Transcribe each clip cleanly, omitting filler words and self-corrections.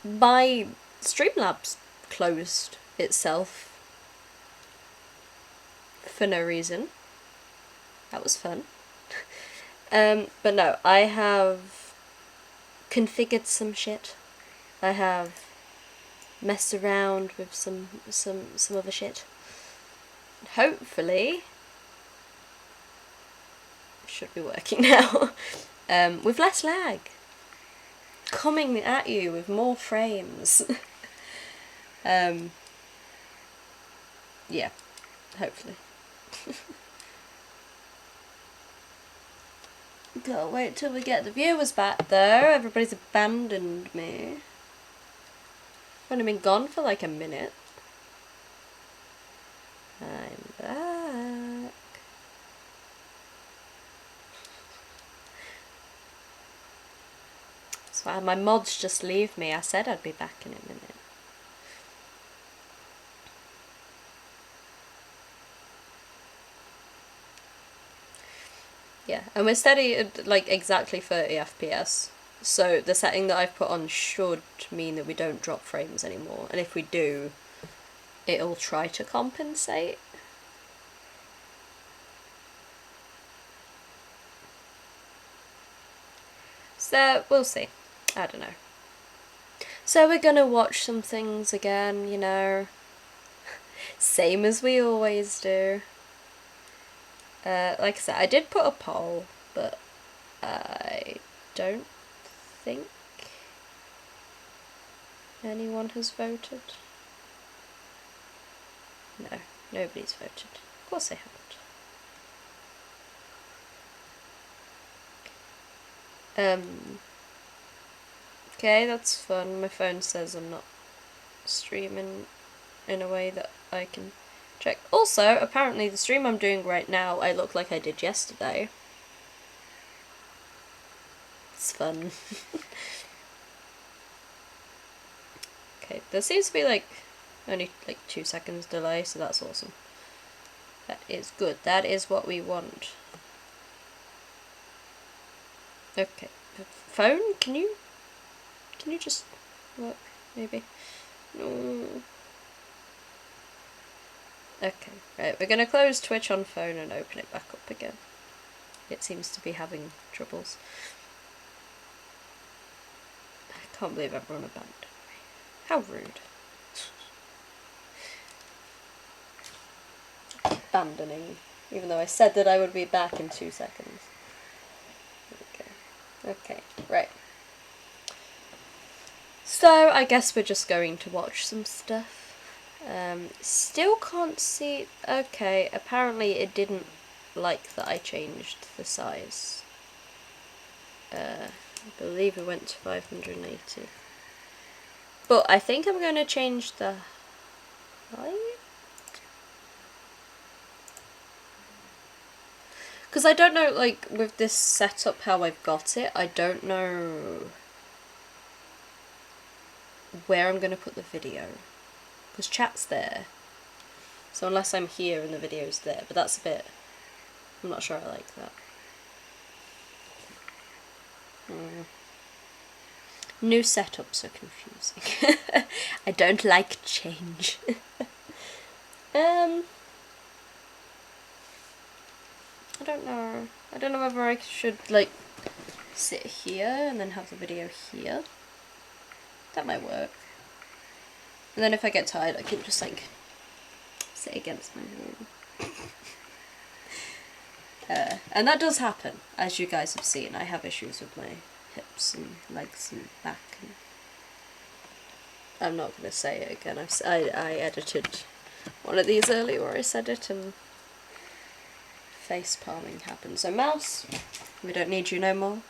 my Streamlabs closed itself for no reason. That was fun. But no, I have configured some shit. I have messed around with some other shit. Hopefully, it should be working now. With less lag. Coming at you with more frames. Yeah, hopefully. Gotta wait till we get the viewers back though. Everybody's abandoned me. I've only been gone for like a minute. I'm back. So my mods just leave me. I said I'd be back in a minute. Yeah, and we're steady at like exactly 30 FPS. So the setting that I've put on should mean that we don't drop frames anymore. And if we do, it'll try to compensate. So we'll see. I don't know. So we're gonna watch some things again, you know. Same as we always do. Like I said, I did put a poll, but I don't think anyone has voted. No, nobody's voted. Of course they haven't. Okay, that's fun. My phone says I'm not streaming in a way that I can check. Also, apparently the stream I'm doing right now, I look like I did yesterday. It's fun. Okay, there seems to be like only like 2 seconds delay, so that's awesome. That is good. That is what we want. Okay, phone, can you just work, maybe? No. Okay, right, we're gonna close Twitch on phone and open it back up again. It seems to be having troubles. I can't believe everyone abandoned me. How rude. Abandoning, even though I said that I would be back in 2 seconds. Okay, right. So I guess we're just going to watch some stuff. Still can't see. Okay, apparently it didn't like that I changed the size. I believe it went to 580. But I think I'm going to change the height. Because I don't know, like, with this setup, how I've got it, I don't know where I'm going to put the video. Because chat's there. So unless I'm here and the video's there, but that's a bit... I'm not sure I like that. New setups are confusing. I don't like change. I don't know. I don't know whether I should, like, sit here and then have the video here. That might work. And then if I get tired, I can just, like, sit against my wall. And that does happen, as you guys have seen. I have issues with my hips and legs and back. And I'm not going to say it again. I edited one of these earlier where I said it and face palming happened. So mouse, we don't need you no more.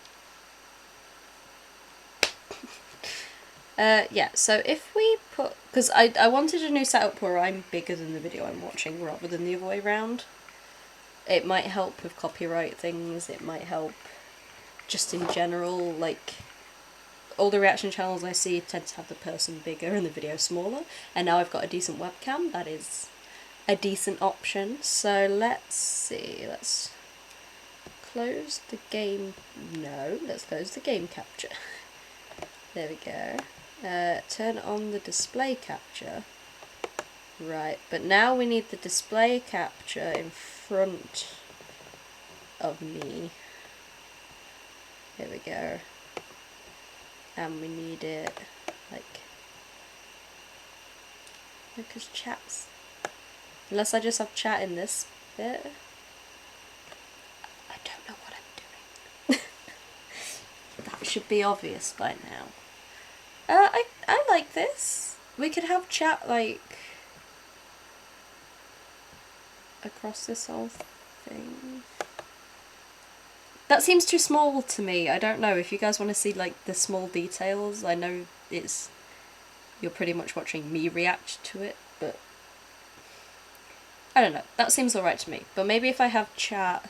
Yeah, so if we put... Because I wanted a new setup where I'm bigger than the video I'm watching rather than the other way around. It might help with copyright things, it might help just in general, like... All the reaction channels I see tend to have the person bigger and the video smaller, and now I've got a decent webcam, that is a decent option. So let's see, let's close the game... No, let's close the game capture. There we go. Turn on the display capture. Right, but now we need the display capture in front of me. Here we go. And we need it like, because chat's, unless I just have chat in this bit. I don't know what I'm doing. That should be obvious by now. I like this. We could have chat like across this whole thing. That seems too small to me. I don't know if you guys want to see like the small details. I know you're pretty much watching me react to it, but I don't know. That seems alright to me. But maybe if I have chat,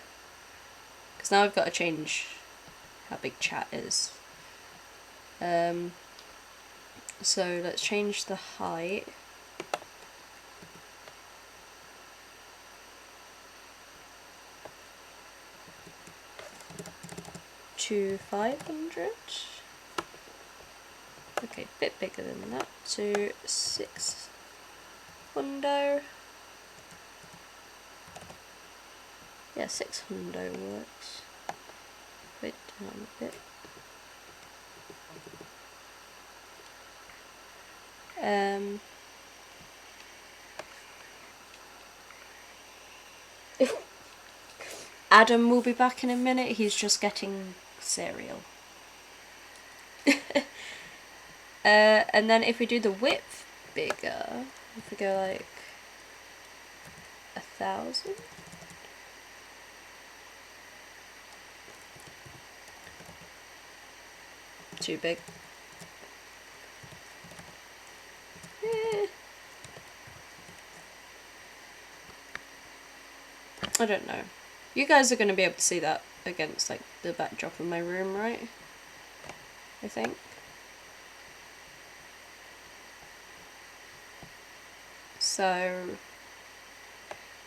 because now I've got to change how big chat is. So let's change the height. To 500. Okay, a bit bigger than that. To 600. Yeah, 600 works. Put it down a bit. Adam will be back in a minute. He's just getting cereal. And then if we do the width bigger, if we go like 1,000. Too big. I don't know. You guys are going to be able to see that against like the backdrop of my room, right? I think. So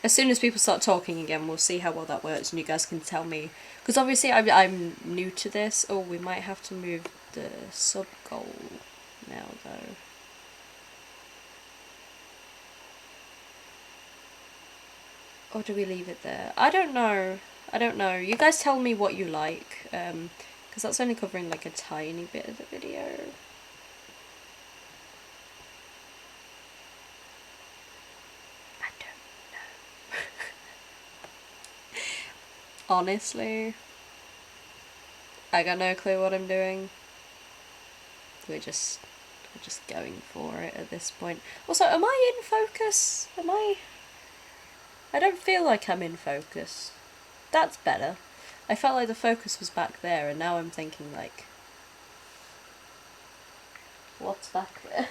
as soon as people start talking again, we'll see how well that works, and you guys can tell me, because obviously I'm new to this. Oh, we might have to move the sub goal now though. Or do we leave it there? I don't know. I don't know. You guys tell me what you like, because that's only covering like a tiny bit of the video. I don't know. Honestly, I got no clue what I'm doing. We're just going for it at this point. Also, am I in focus? I don't feel like I'm in focus. That's better. I felt like the focus was back there, and now I'm thinking like, what's back there?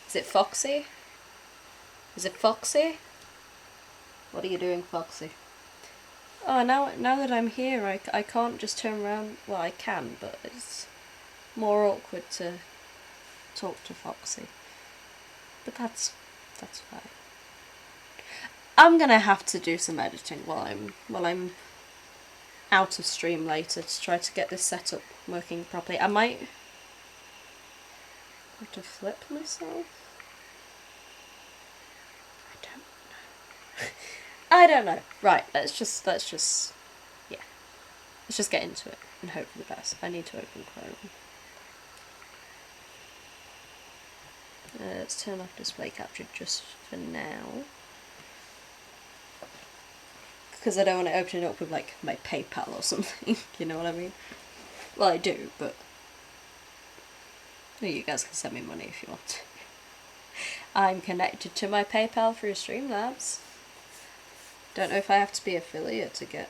Is it Foxy? Is it Foxy? What are you doing, Foxy? Oh, now that I'm here, I can't just turn around. Well, I can, but it's more awkward to talk to Foxy. But that's fine. I'm gonna have to do some editing while I'm out of stream later to try to get this setup working properly. I might have to flip myself. I don't know. Right, let's just yeah. Let's just get into it and hope for the best. I need to open Chrome. Let's turn off display capture just for now, because I don't want to open it up with like my PayPal or something. You know what I mean? Well, I do, but you guys can send me money if you want. I'm connected to my PayPal through Streamlabs. Don't know if I have to be affiliate to get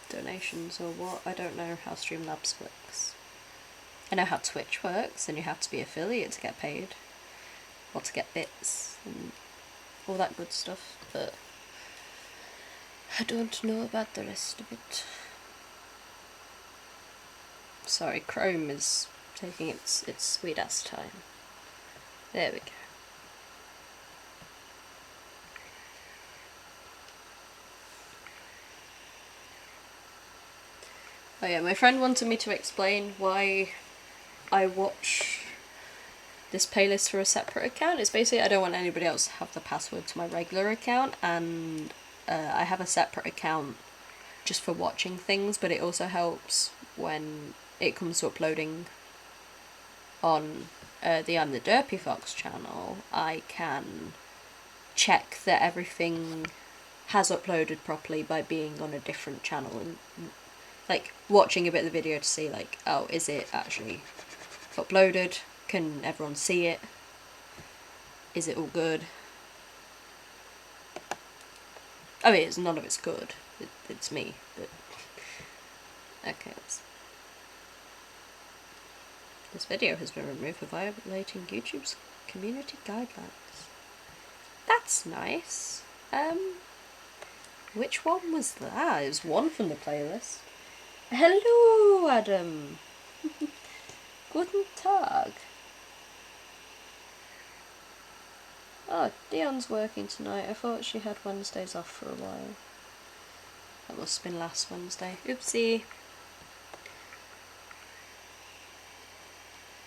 donations or what. I don't know how Streamlabs works. I know how Twitch works, and you have to be affiliate to get paid, or to get bits and all that good stuff, but I don't know about the rest of it. Sorry, Chrome is taking its sweet ass time. There we go. Oh yeah, my friend wanted me to explain why I watch this playlist for a separate account. It's basically I don't want anybody else to have the password to my regular account, and I have a separate account just for watching things, but it also helps when it comes to uploading on the I'm the Derpy Fox channel. I can check that everything has uploaded properly by being on a different channel and like watching a bit of the video to see like, oh, is it actually uploaded? Can everyone see it? Is it all good? I mean, none of it's good. It's me, but okay. This video has been removed for violating YouTube's community guidelines. That's nice. Which one was that? It was one from the playlist. Hello, Adam. Guten Tag. Oh, Dion's working tonight. I thought she had Wednesdays off for a while. That must have been last Wednesday. Oopsie.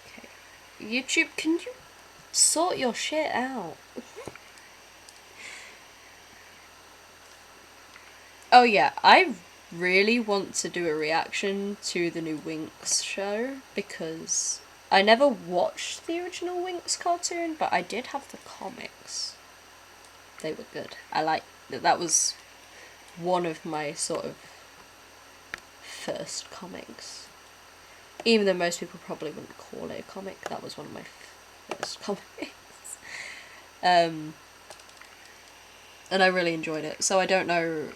Okay. YouTube, can you sort your shit out? Oh yeah, I really want to do a reaction to the new Winx show because I never watched the original Winx cartoon, but I did have the comics. They were good. I like that was one of my sort of first comics. Even though most people probably wouldn't call it a comic, that was one of my first comics. And I really enjoyed it. So I don't know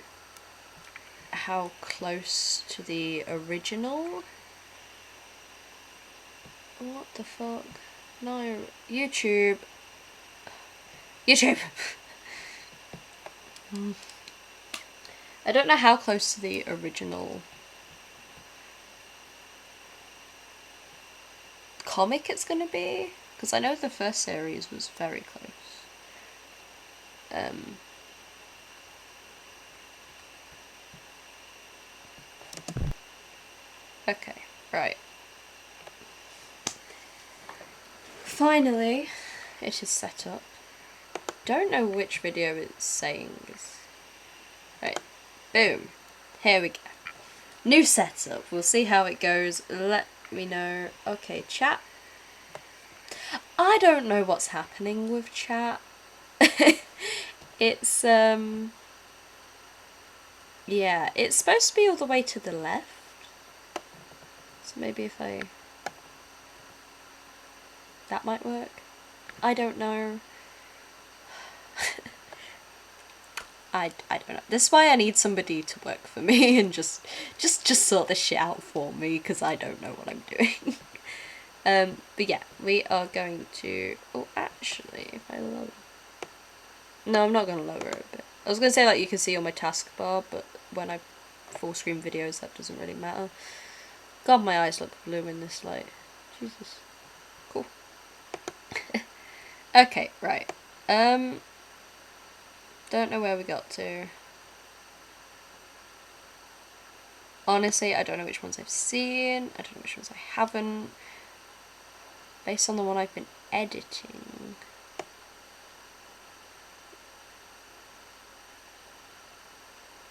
how close to the original. What the fuck? No, YouTube. I don't know how close to the original comic it's gonna be, because I know the first series was very close. Okay, right. Finally, it is set up. Don't know which video it's saying this. Right, boom. Here we go. New setup. We'll see how it goes. Let me know. Okay, chat. I don't know what's happening with chat. It's, yeah, it's supposed to be all the way to the left. So maybe if that might work. I don't know. I don't know. This is why I need somebody to work for me and just sort this shit out for me, because I don't know what I'm doing. But yeah, we are going to... Oh, actually, if I lower... No, I'm not going to lower it a bit. I was going to say, like, you can see on my taskbar, but when I full screen videos, that doesn't really matter. God, my eyes look blue in this light. Jesus. Cool. Okay, right. Don't know where we got to. Honestly, I don't know which ones I've seen. I don't know which ones I haven't. Based on the one I've been editing.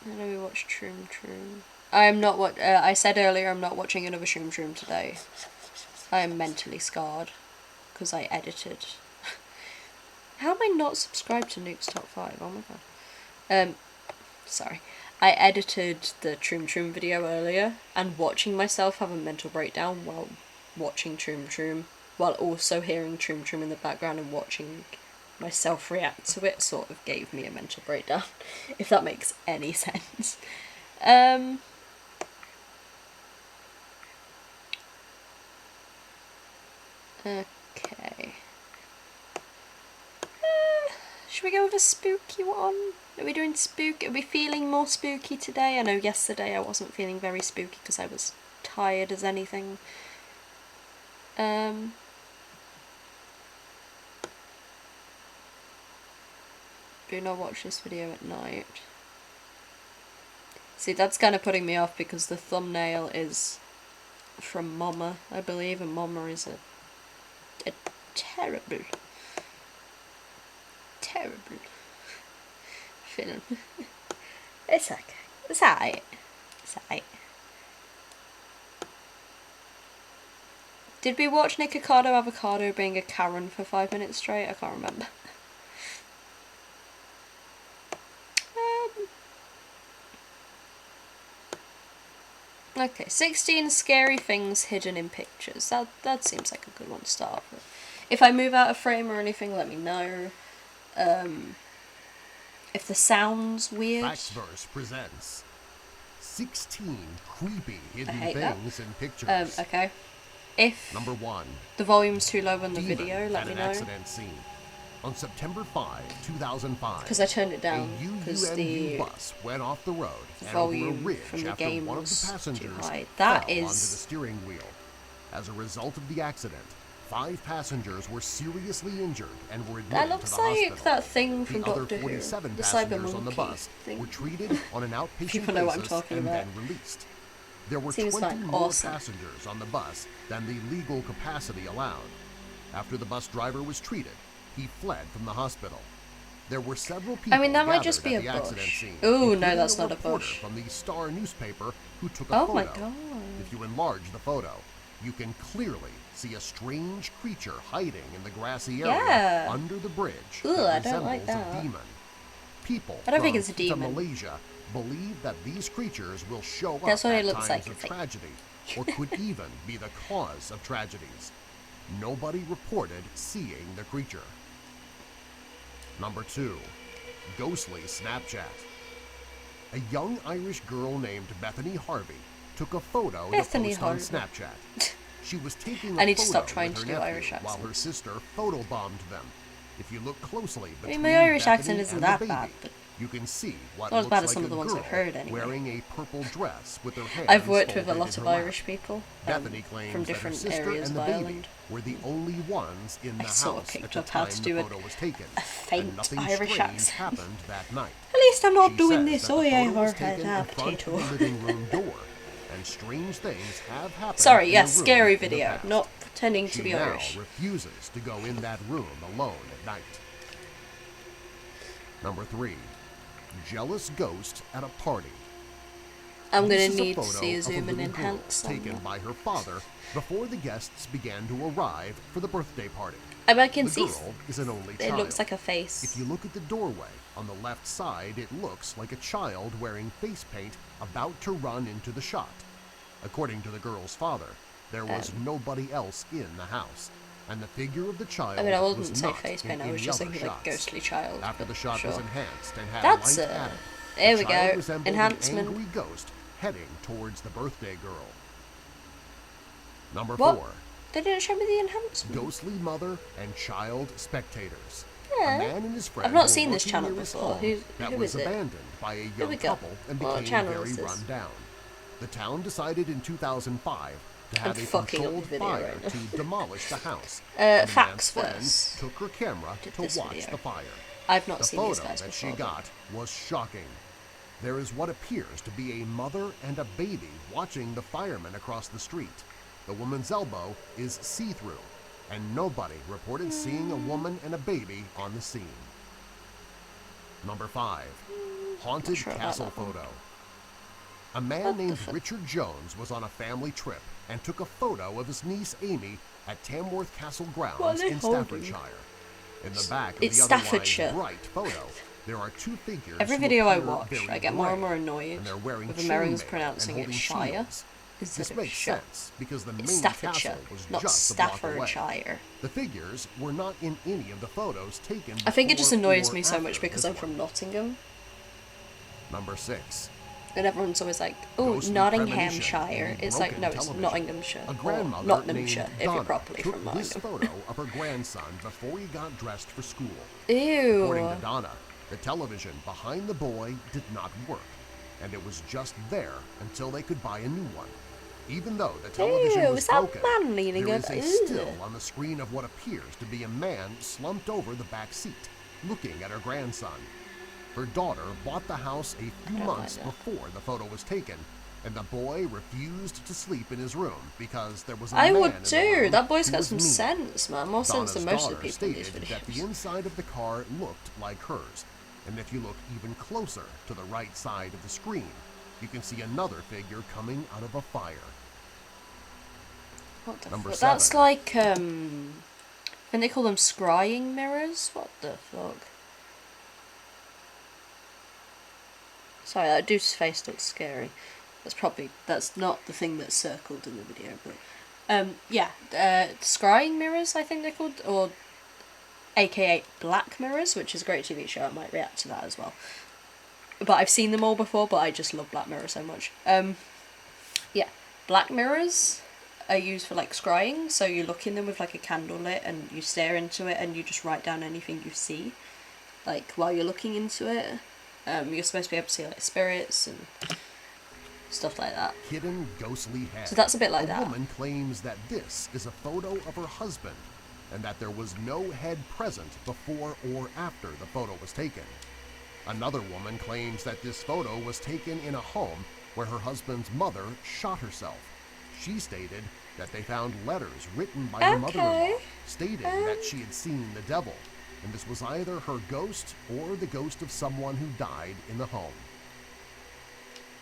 I know we watched Troom Troom. I am not what I said earlier. I'm not watching another Troom Troom today. I am mentally scarred because I edited. How am I not subscribed to nukestopfive? Oh my god. Sorry. I edited the Troom Troom video earlier, and watching myself have a mental breakdown while watching Troom Troom, while also hearing Troom Troom in the background and watching myself react to it, sort of gave me a mental breakdown, if that makes any sense. Okay. Should we go with a spooky one? Are we doing spooky? Are we feeling more spooky today? I know yesterday I wasn't feeling very spooky because I was tired as anything. Do not watch this video at night. See, that's kind of putting me off because the thumbnail is from Mama, I believe, and Mama is a terrible film. It's okay. It's alright. It's alright. Did we watch Nikocado Avocado being a Karen for 5 minutes straight? I can't remember. Okay, 16 scary things hidden in pictures. That seems like a good one to start off with. If I move out of frame or anything, let me know. If the sound's weird. Faxverse presents 16 creepy hidden things in pictures. Okay. If Number 1. the volume's too low on the Demon video, let me an know. accident scene. On September 5, 2005, Because I turned it down because a the bus went off the road and over a volume ridge from the after game one of was the too passengers high. fell That onto the is... steering wheel. As a result of the accident, 5 passengers were seriously injured and were admitted That to looks the hospital. like that thing from The other Doctor Who. 47 The passengers on the Cybermonkey bus thing. were treated on an outpatient People know what I'm basis talking and about. then released. There were Seems 20 fine. more Awesome. passengers on the bus than the legal capacity allowed. After the bus driver was treated, he fled from the hospital. There were several people that might gathered just be at a the accident bush. scene, Ooh, no, including that's not a reporter bush. from the Star newspaper who took a Oh photo. my god. If you enlarge the photo, you can clearly see a strange creature hiding in the grassy area Yeah. under the bridge Ooh, that I resembles don't like that. a demon. People I don't think from it's a Kita, demon. Malaysia believe that these creatures will show That's up what at it looks times like, of it's like- tragedy, or could even be the cause of tragedies. Nobody reported seeing the creature. Number 2. Ghostly Snapchat. A young Irish girl named Bethany Harvey took a photo to Bethany post on Harvey. Snapchat. She was taking I a need to photo stop trying with to her do nephew Irish while her accents. sister photobombed them. If you look closely between my Irish Bethany accent isn't and that the baby, bad, but you can see what not as looks bad as like some a of the ones I've girl heard anyway. wearing a purple dress with her hands I've worked with a folded lot in of her lap. Irish people Bethany claims from that her different sister areas and the of baby Ireland. were the only ones in the I sort of house picked at the up how time to the do a photo was taken, faint and nothing Irish strange accent. happened that night. At least I'm not She doing says this. that Oh the yeah, photo was I've heard taken in that front potato. of the living room door, and strange things have happened. Sorry, in yes, the room scary in the video. past. Not pretending to She be now Irish. refuses to go in that room alone at night. Number 3. Jealous ghost at a party. I'm This gonna is need to photo see a of zoom and little girl enhance on taken that. by her father before the guests began to arrive for the birthday party. I can The see girl is an only it child. looks like a face. If you look at the doorway on the left side, it looks like a child wearing face paint about to run into the shot. According to the girl's father, there was nobody else in the house, and the figure of the child I was wouldn't say not face in paint, I any was just other thinking like shots. ghostly child. After but the shot sure. was enhanced and had That's light a- added, there the we child go. resembled Enhancement. an angry ghost heading towards the birthday girl. Number What? 4. They didn't show me the enhancement. Ghostly mother and child spectators. Yeah. A man and his friend I've not were seen this working channel near his before. home that Who was is it? abandoned by a young we go. couple and What became channel very is this? run down. The town decided in 2005 to have a fucking up controlled the video fire right now. to demolish the house. And the man's friend Faxverse took her camera did to this watch video. the fire. I've not The seen these photo guys that before. she got was shocking. There is what appears to be a mother and a baby watching the firemen across the street. The woman's elbow is see-through, and nobody reported seeing a woman and a baby on the scene. Number 5. Haunted sure about castle that one. photo. A man named Richard Jones was on a family trip and took a photo of his niece Amy at Tamworth Castle grounds What are they in holding? Staffordshire. In the back of It's the otherwise Staffordshire. bright photo, there are 2 figures Every who video I appear watch, very I get more and gray, more annoyed and they're wearing with Americans chainmail pronouncing and it holding Shire shields. instead This of makes Shire. sense because the main It's Staffordshire, castle was not just a block away. Staffordshire. The figures were not in any of the photos taken. I think it just before annoys or me so after much because this I'm from one. Nottingham, Number 6. and everyone's always like, "Oh, Ghostly Nottinghamshire." premonition It's in like, no, broken it's television. Nottinghamshire A or grandmother Nottinghamshire named if you're Donna properly took from this Nottingham. photo of her grandson before he got dressed for school. Ew. According to Donna, the television behind the boy did not work, and it was just there until they could buy a new one. Even though the television Ew, was is that broken, man leaning there is over? a Ew. still on the screen of what appears to be a man slumped over the back seat, looking at her grandson. Her daughter bought the house a few don't months like that. before the photo was taken, and the boy refused to sleep in his room because there was a I man would in the too. room That boy's who got was some mean. sense, man. More sense than Donna's most of the daughter people in these stated that the videos. inside of the car looked like hers, and if you look even closer to the right side of the screen, you can see another figure coming out of a fire. What the Number fuck? 7. That's like, I think they call them scrying mirrors. What the fuck? Sorry, that dude's face looks scary. That's not the thing that's circled in the video, but, yeah, scrying mirrors, I think they're called, or aka Black Mirrors, which is a great TV show. I might react to that as well. But I've seen them all before, but I just love Black Mirror so much. Yeah, Black Mirrors are used for like scrying, so you look in them with like a candle lit and you stare into it and you just write down anything you see, like while you're looking into it. You're supposed to be able to see like spirits and stuff like that. Hidden ghostly head. So that's a bit like that. A woman claims that this is a photo of her husband and that there was no head present before or after the photo was taken. Another woman claims that this photo was taken in a home where her husband's mother shot herself. She stated that they found letters written by her mother-in-law stating that she had seen the devil, and this was either her ghost or the ghost of someone who died in the home.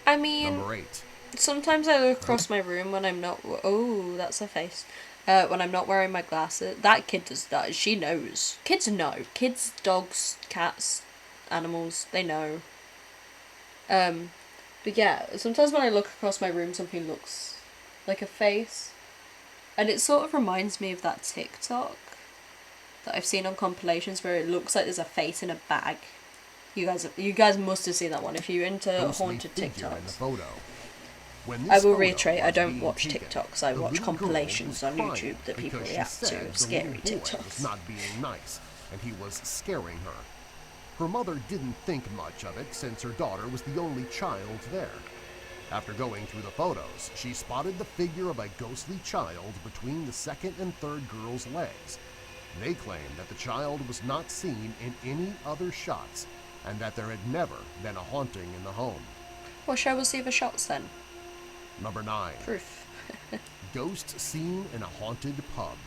I mean, Number 8. Sometimes I look across my room when I'm not. Oh, that's a face. When I'm not wearing my glasses. That kid does that. She knows. Kids know. Kids, dogs, cats, animals, they know. But yeah, sometimes when I look across my room, something looks like a face. And it sort of reminds me of that TikTok that I've seen on compilations where it looks like there's a face in a bag. You guys must have seen that one if you're into haunted TikToks. I will reiterate, I don't watch TikToks, I watch compilations on YouTube that people react to of scary TikToks. Was not being nice, and he was scaring her. Her mother didn't think much of it since her daughter was the only child there. After going through the photos, she spotted the figure of a ghostly child between the second and third girl's legs. They claimed that the child was not seen in any other shots and that there had never been a haunting in the home. Well, show us the other shots then. Number 9. Proof. Ghost seen in a haunted pub.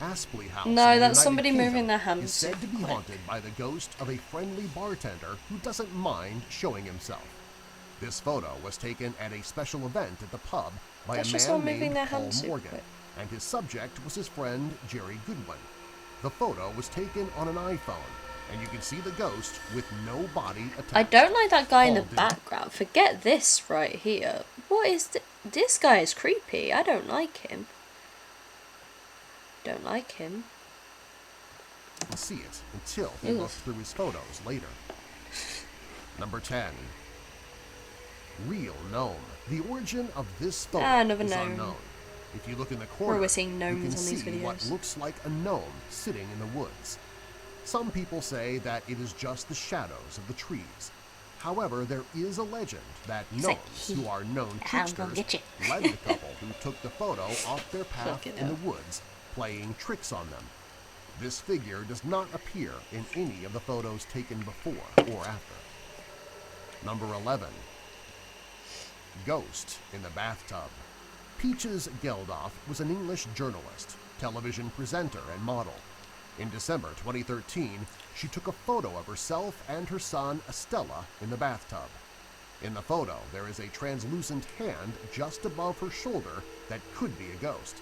Aspley House in No, the that's United somebody Kingdom moving their hands is said to be quick. haunted by the ghost of a friendly bartender who doesn't mind showing himself. This photo was taken at a special event at the pub by That's a just man all moving named their Paul hands super Morgan, quick. and his subject was his friend Jerry Goodwin. The photo was taken on an iPhone, and you can see the ghost with no body attached. I don't like that guy in the Paul did- background. Forget this right here. What is this guy is creepy. I don't like him. Don't like him. see it until he Oof. looked through his photos later. Number 10. Real gnome. The origin of this photo another is gnome. unknown. If you look in the corner, we're seeing you gnomes can on these see what videos. looks like a gnome sitting in the woods. Some people say that it is just the shadows of the trees. However, there is a legend that He's gnomes, like, who are known "I'll go tricksters, get you." led the couple who took the photo off their path Fucking in hell. the woods, playing tricks on them. This figure does not appear in any of the photos taken before or after. Number 11. Ghost in the bathtub. Peaches Geldof was an English journalist, television presenter, and model. In December 2013, she took a photo of herself and her son Estella in the bathtub. In the photo, there is a translucent hand just above her shoulder that could be a ghost.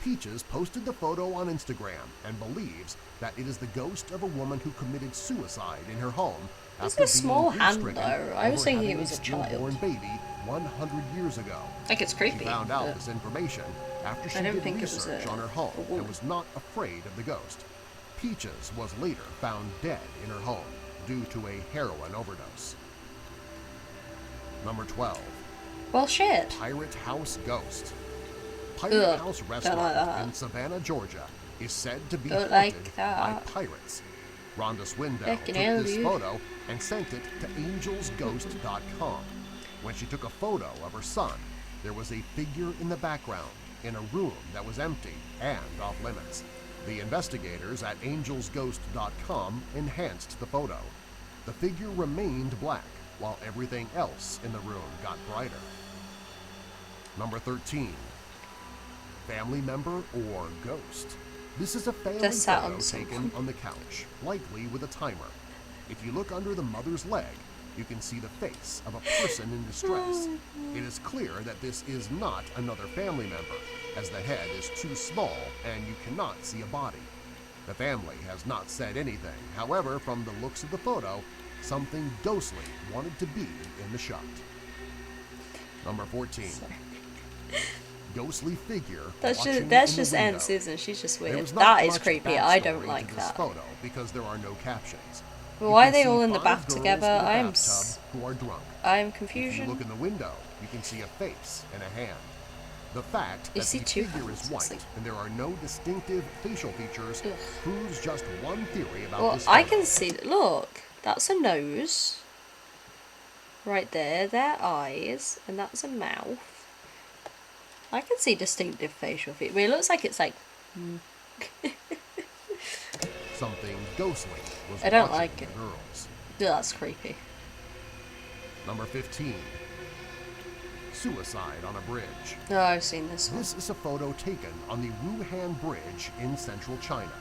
Peaches posted the photo on Instagram and believes that it is the ghost of a woman who committed suicide in her home It's after a small being hand, grief-stricken though. I was over thinking it having was a stillborn child. baby 100 years ago. Like, it's creepy. She found out but this information after she I don't did think it was research a- on her home a and woman. was not afraid of the ghost. Peaches was later found dead in her home due to a heroin overdose. Number 12. Well, shit. Pirate House Ghost. Pirate Ugh, House don't Restaurant like that. in Savannah, Georgia is said to be Don't haunted like by that. pirates. Rhonda Swindell Fucking took hell, this dude. photo and sent it to angelsghost.com. When she took a photo of her son, there was a figure in the background in a room that was empty and off limits. The investigators at angelsghost.com enhanced the photo. The figure remained black, while everything else in the room got brighter. Number 13. Family member or ghost. This is a family They're sat photo on taken something. on the couch, likely with a timer. If you look under the mother's leg, you can see the face of a person in distress. It is clear that this is not another family member, as the head is too small and you cannot see a body. The family has not said anything. However, from the looks of the photo, something ghostly wanted to be in the shot. Number 14. Ghostly figure. That's watching just in the window. Aunt Susan. She's just There weird. is not That is much creepy. I backstory don't to like this that. photo because there are no captions. But You why can are they see all in the 5 bath girls together? in a I'm bathtub who are drunk. I'm If you confusion. look in the window, you can see a face and a hand. The fact You that see the two figure hands, is it's white like- and there are no distinctive facial features Ugh. proves just one theory about Well, this photo. I can see. Look, that's a nose. Right there, their eyes, and that's a mouth. I can see distinctive facial features. I mean, it looks like it's like. Something ghostly was I don't watching like the it. girls. Ugh, that's creepy. Number 15. Suicide on a bridge. Oh, I've seen this one. This is a photo taken on the Wuhan Bridge in central China.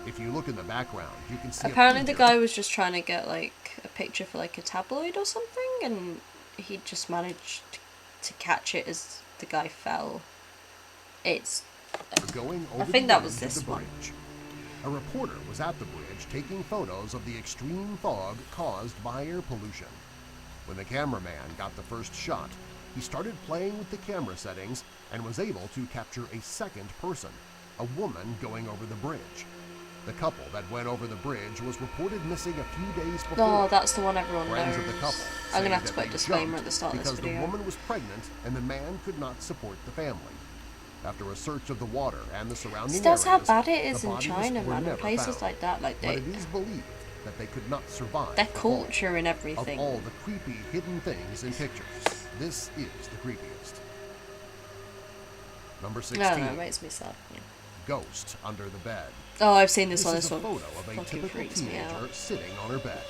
If you look in the background, you can see Apparently, a the figure. guy was just trying to get like a picture for like a tabloid or something, and he just managed to catch it as the guy fell. It's. Going over I think the that was edge of this the one. bridge. A reporter was at the bridge taking photos of the extreme fog caused by air pollution. When the cameraman got the first shot, he started playing with the camera settings and was able to capture a second person, a woman going over the bridge. The couple that went over the bridge was reported missing a few days before. Oh, that's the one everyone Friends knows. of the couple I'm say gonna have to that put a they disclaimer jumped at the start of this because video. the woman was pregnant and the man could not support the family. After a search of the water and the surrounding See, that's how areas, bad it is the in bodies China, were man, in never places found. like that. Like But they, it is believed that they could not survive their the fall. culture and Of everything. all the creepy hidden things in pictures, this is the creepiest. Number 16. No, it makes me sad. Yeah. Ghost under the bed. Oh, I've seen this one. is This a one photo of a fucking typical freaks me teenager out. sitting on her bed.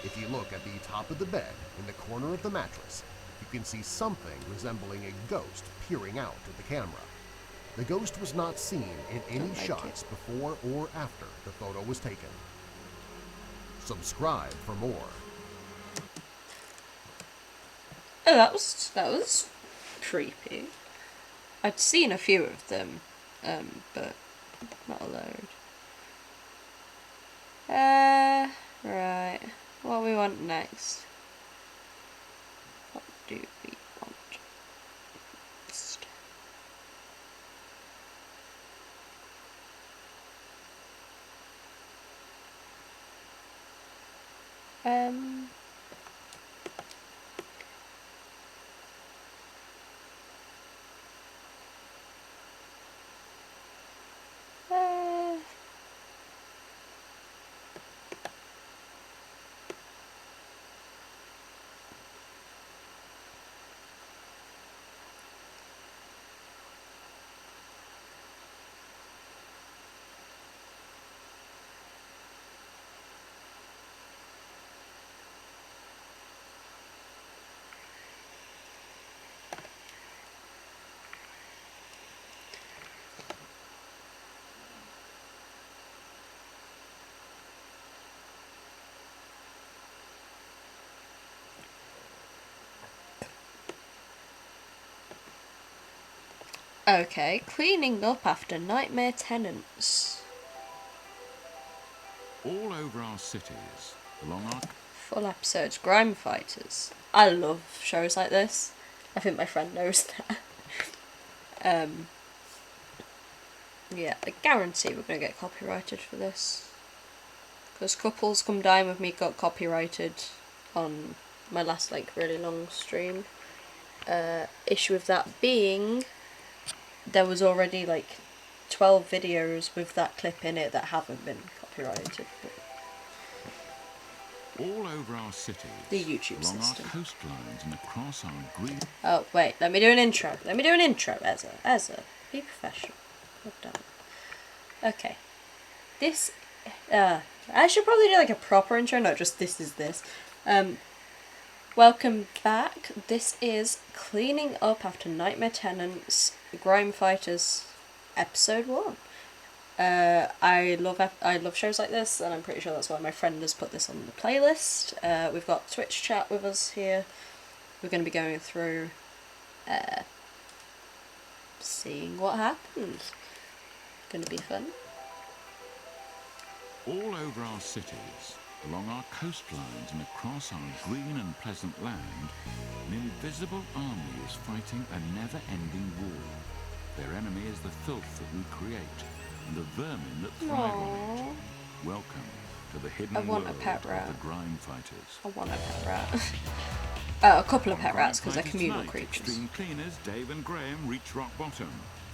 If you look at the top of the bed, in the corner of the mattress, you can see something resembling a ghost peering out at the camera. The ghost was not seen in any Don't like shots before or after the photo was taken. Subscribe for more. Oh, that was creepy. I'd seen a few of them, but not a load. Right. What do we want next? What do we want next? Uh, Okay, cleaning up after nightmare tenants. All over our cities, along our Full episodes, Grime Fighters. I love shows like this. I think my friend knows that. Yeah, I guarantee we're gonna get copyrighted for this. Because Couples Come Dine With Me got copyrighted on my last like really long stream. Issue of that being, there was already like 12 videos with that clip in it that haven't been copyrighted. But all over our cities, the YouTube along system. our coastlines and across our green. Oh, wait, let me do an intro. Ezza. Be professional. God damn. Okay. This, I should probably do like a proper intro, not just this is this. Welcome back. This is Cleaning Up After Nightmare Tenants, Grime Fighters, episode 1. I love shows like this, and I'm pretty sure that's why my friend has put this on the playlist. We've got Twitch chat with us here. We're going to be going through seeing what happens. Going to be fun. All over our cities, along our coastlines and across our green and pleasant land, an invisible army is fighting a never-ending war. Their enemy is the filth that we create and the vermin that thrive on it. Welcome to the hidden world of the grime fighters. I want a pet rat. A couple of pet rats, because they're communal Tonight, creatures. Extreme cleaners Dave and Graham reach rock bottom.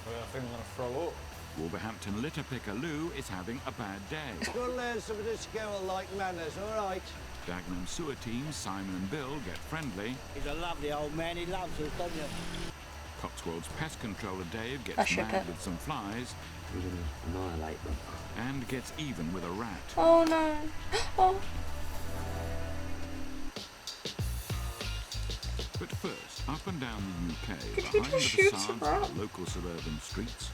I think I'm going to throw up. Wolverhampton litter picker Lou is having a bad day. Go learn some of this girl like manners, all right? Dagenham sewer team Simon and Bill get friendly. He's a lovely old man, he loves us, doesn't he? Cotswold's pest controller Dave I gets ship mad it. with some flies We're going to annihilate them. and gets even with a rat. Oh no. Oh. But first, up and down the UK, Did he behind the just shoot facades a rat? of local suburban streets,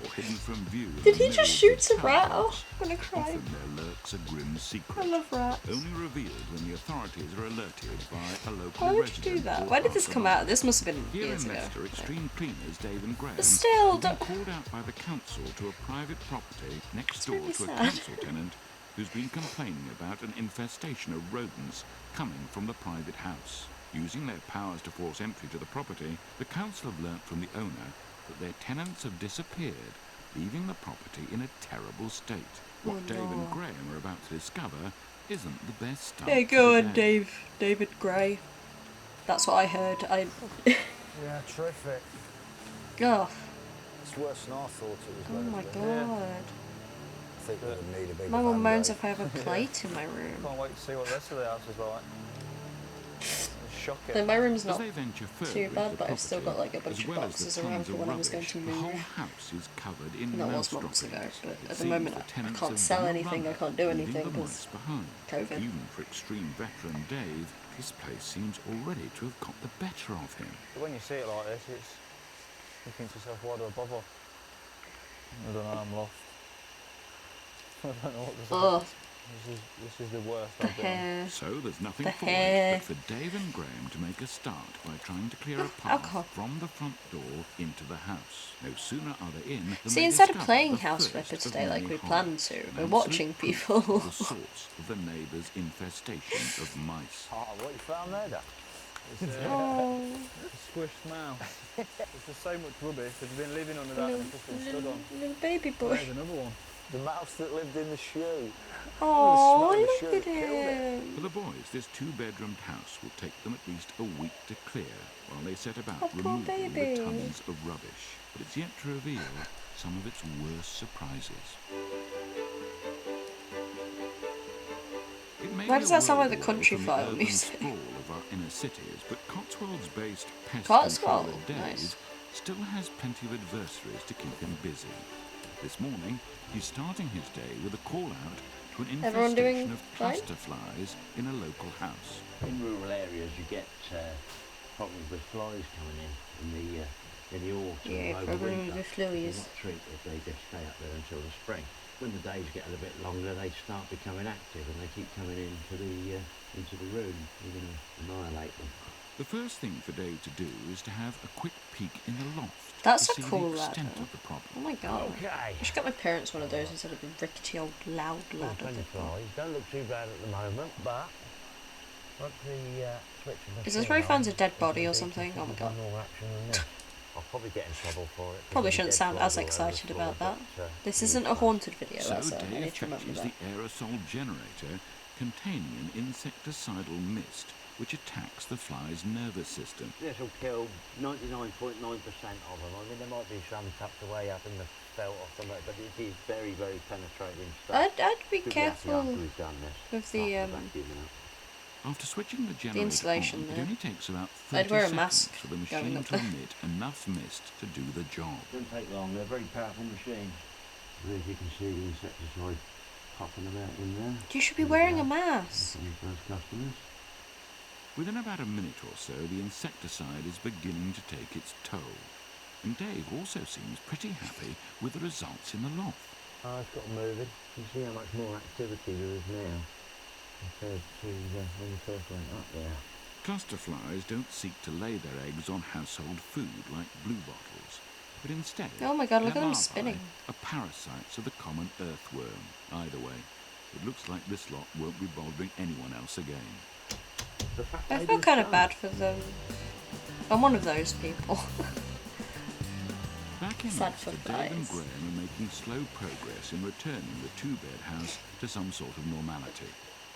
or hidden from view in Did the he middle just of shoot the a rat? town Oh, blocks, I'm gonna cry. often there lurks a grim secret. I love rats. Only revealed when the authorities are alerted by a local Why would you resident. do that? or Why did this come out? passerby. This must have been Here years in ago. Leicester, extreme cleaners Dave and Graham But still, have been don't- called out by the council to a private property next It's door really to a sad. council tenant who's been complaining about an infestation of rodents coming from the private house. Using their powers to force entry to the property, the council have learnt from the owner that their tenants have disappeared, leaving the property in a terrible state. What Oh, Dave no. and Graham are about to discover isn't the best start. Yeah, to go the on, day. David Gray. That's what I heard. Yeah, terrific. Oh, It's worse than I thought it was. oh my Leslie. god. I think we would need a bigger My mum moans Band-Aid. if I have a plate in my room. Can't wait to see what the rest of the house is like. It's shocking. Then my room's As not they venture further too into bad, the but I've still got property, like a bunch as of well as boxes the around tons for of when I was going rubbish, to the whole move. house is covered in That was mouse months ago, droppings. but It at the seems moment the I tenants can't have sell done a anything, I runner, can't do leaving anything the because mice behind. COVID. Even for extreme veteran Dave, this place seems already to have got the better of him. But when you see it like this, you think to yourself, why do I bother? I don't know, I'm lost. I don't know what to say. Ugh, This is the worst the I've been. hair. So there's nothing The for hair. it but for Dave and Graham to make a start by trying to clear a Alcohol. path from the front door into the house. No sooner are they in than See, they instead of discover playing the House first Flipper of today like many we horrors, planned to, an we're absolute watching proof people. of the source of the neighbour's infestation of mice. Oh, what you found there, Dad? It's Oh, a squished mouse. There's just so much rubbish. They've been living under that and it's just been stood on. little baby boy. There's another one. The mouse that lived in the shoe. Oh, smell of the look sugar at killed it. him. For the boys, this two-bedroomed house will take them at least a week to clear while they set about Oh, poor removing baby. the tons of rubbish. But it's yet to reveal some of its worst surprises. It may Why be does a that sound world like the away country from file urban music? sprawl of our inner cities, but Cotswolds-based pest Cotswold, controller Dave nice. still has plenty of adversaries to keep him busy. This morning, he's starting his day with a call-out to an Everyone doing infestation of fine? cluster flies in a local house. In rural areas, you get problems with flies coming in the autumn Yeah, over problems winter. with They're flies. not treated; they just stay up there until the spring. When the days get a little bit longer, they start becoming active and they keep coming into the room. You're going to annihilate them. The first thing for Dave to do is to have a quick peek in the loft That's to a see cool the ladder. extent of the Oh problem. my god. Okay. I should get my parents one of those instead of the rickety old loud Well, ladder. plenty of they've got. flies. Don't look too bad at the moment, but once the switch of the Is this where he finds a dead body or something? Oh my god. more action than this. I'll probably get in trouble for it. 'cause Probably there's shouldn't dead sound flies as all over the excited floor, about that. but, This you isn't a can't. haunted video, So that's it. I Dave need to remember fetches that. the aerosol generator containing an insecticidal mist which attacks the fly's nervous system. This will kill 99.9% of them. I mean, there might be some tucked away up in the felt or something, but it is very, very penetrating stuff. I'd be Should happy after careful we've done this. with the After vacuuming up. After switching the generator installation on, it there. only takes about 30 I'd wear a seconds mask for the going machine up to there. emit enough mist to do the job. Doesn't take long. They're very powerful machines. As you can see, the insecticide popping about in there. You should be wearing a mask. Some of those customers. Within about a minute or so, the insecticide is beginning to take its toll. And Dave also seems pretty happy with the results in the loft. Oh, it's got moving. You see how much more activity there is now compared to when you first went up there. Cluster flies don't seek to lay their eggs on household food like bluebottles, but instead, Oh my god, look their at them larvae spinning. are parasites of the common earthworm. Either way, it looks like this lot won't be bothering anyone else again. The fact I they feel do kind of some. bad for them. I'm one of those people. Back in Sad for Exeter, Dave and flies. Graham are making slow progress in returning the two-bed house to some sort of normality.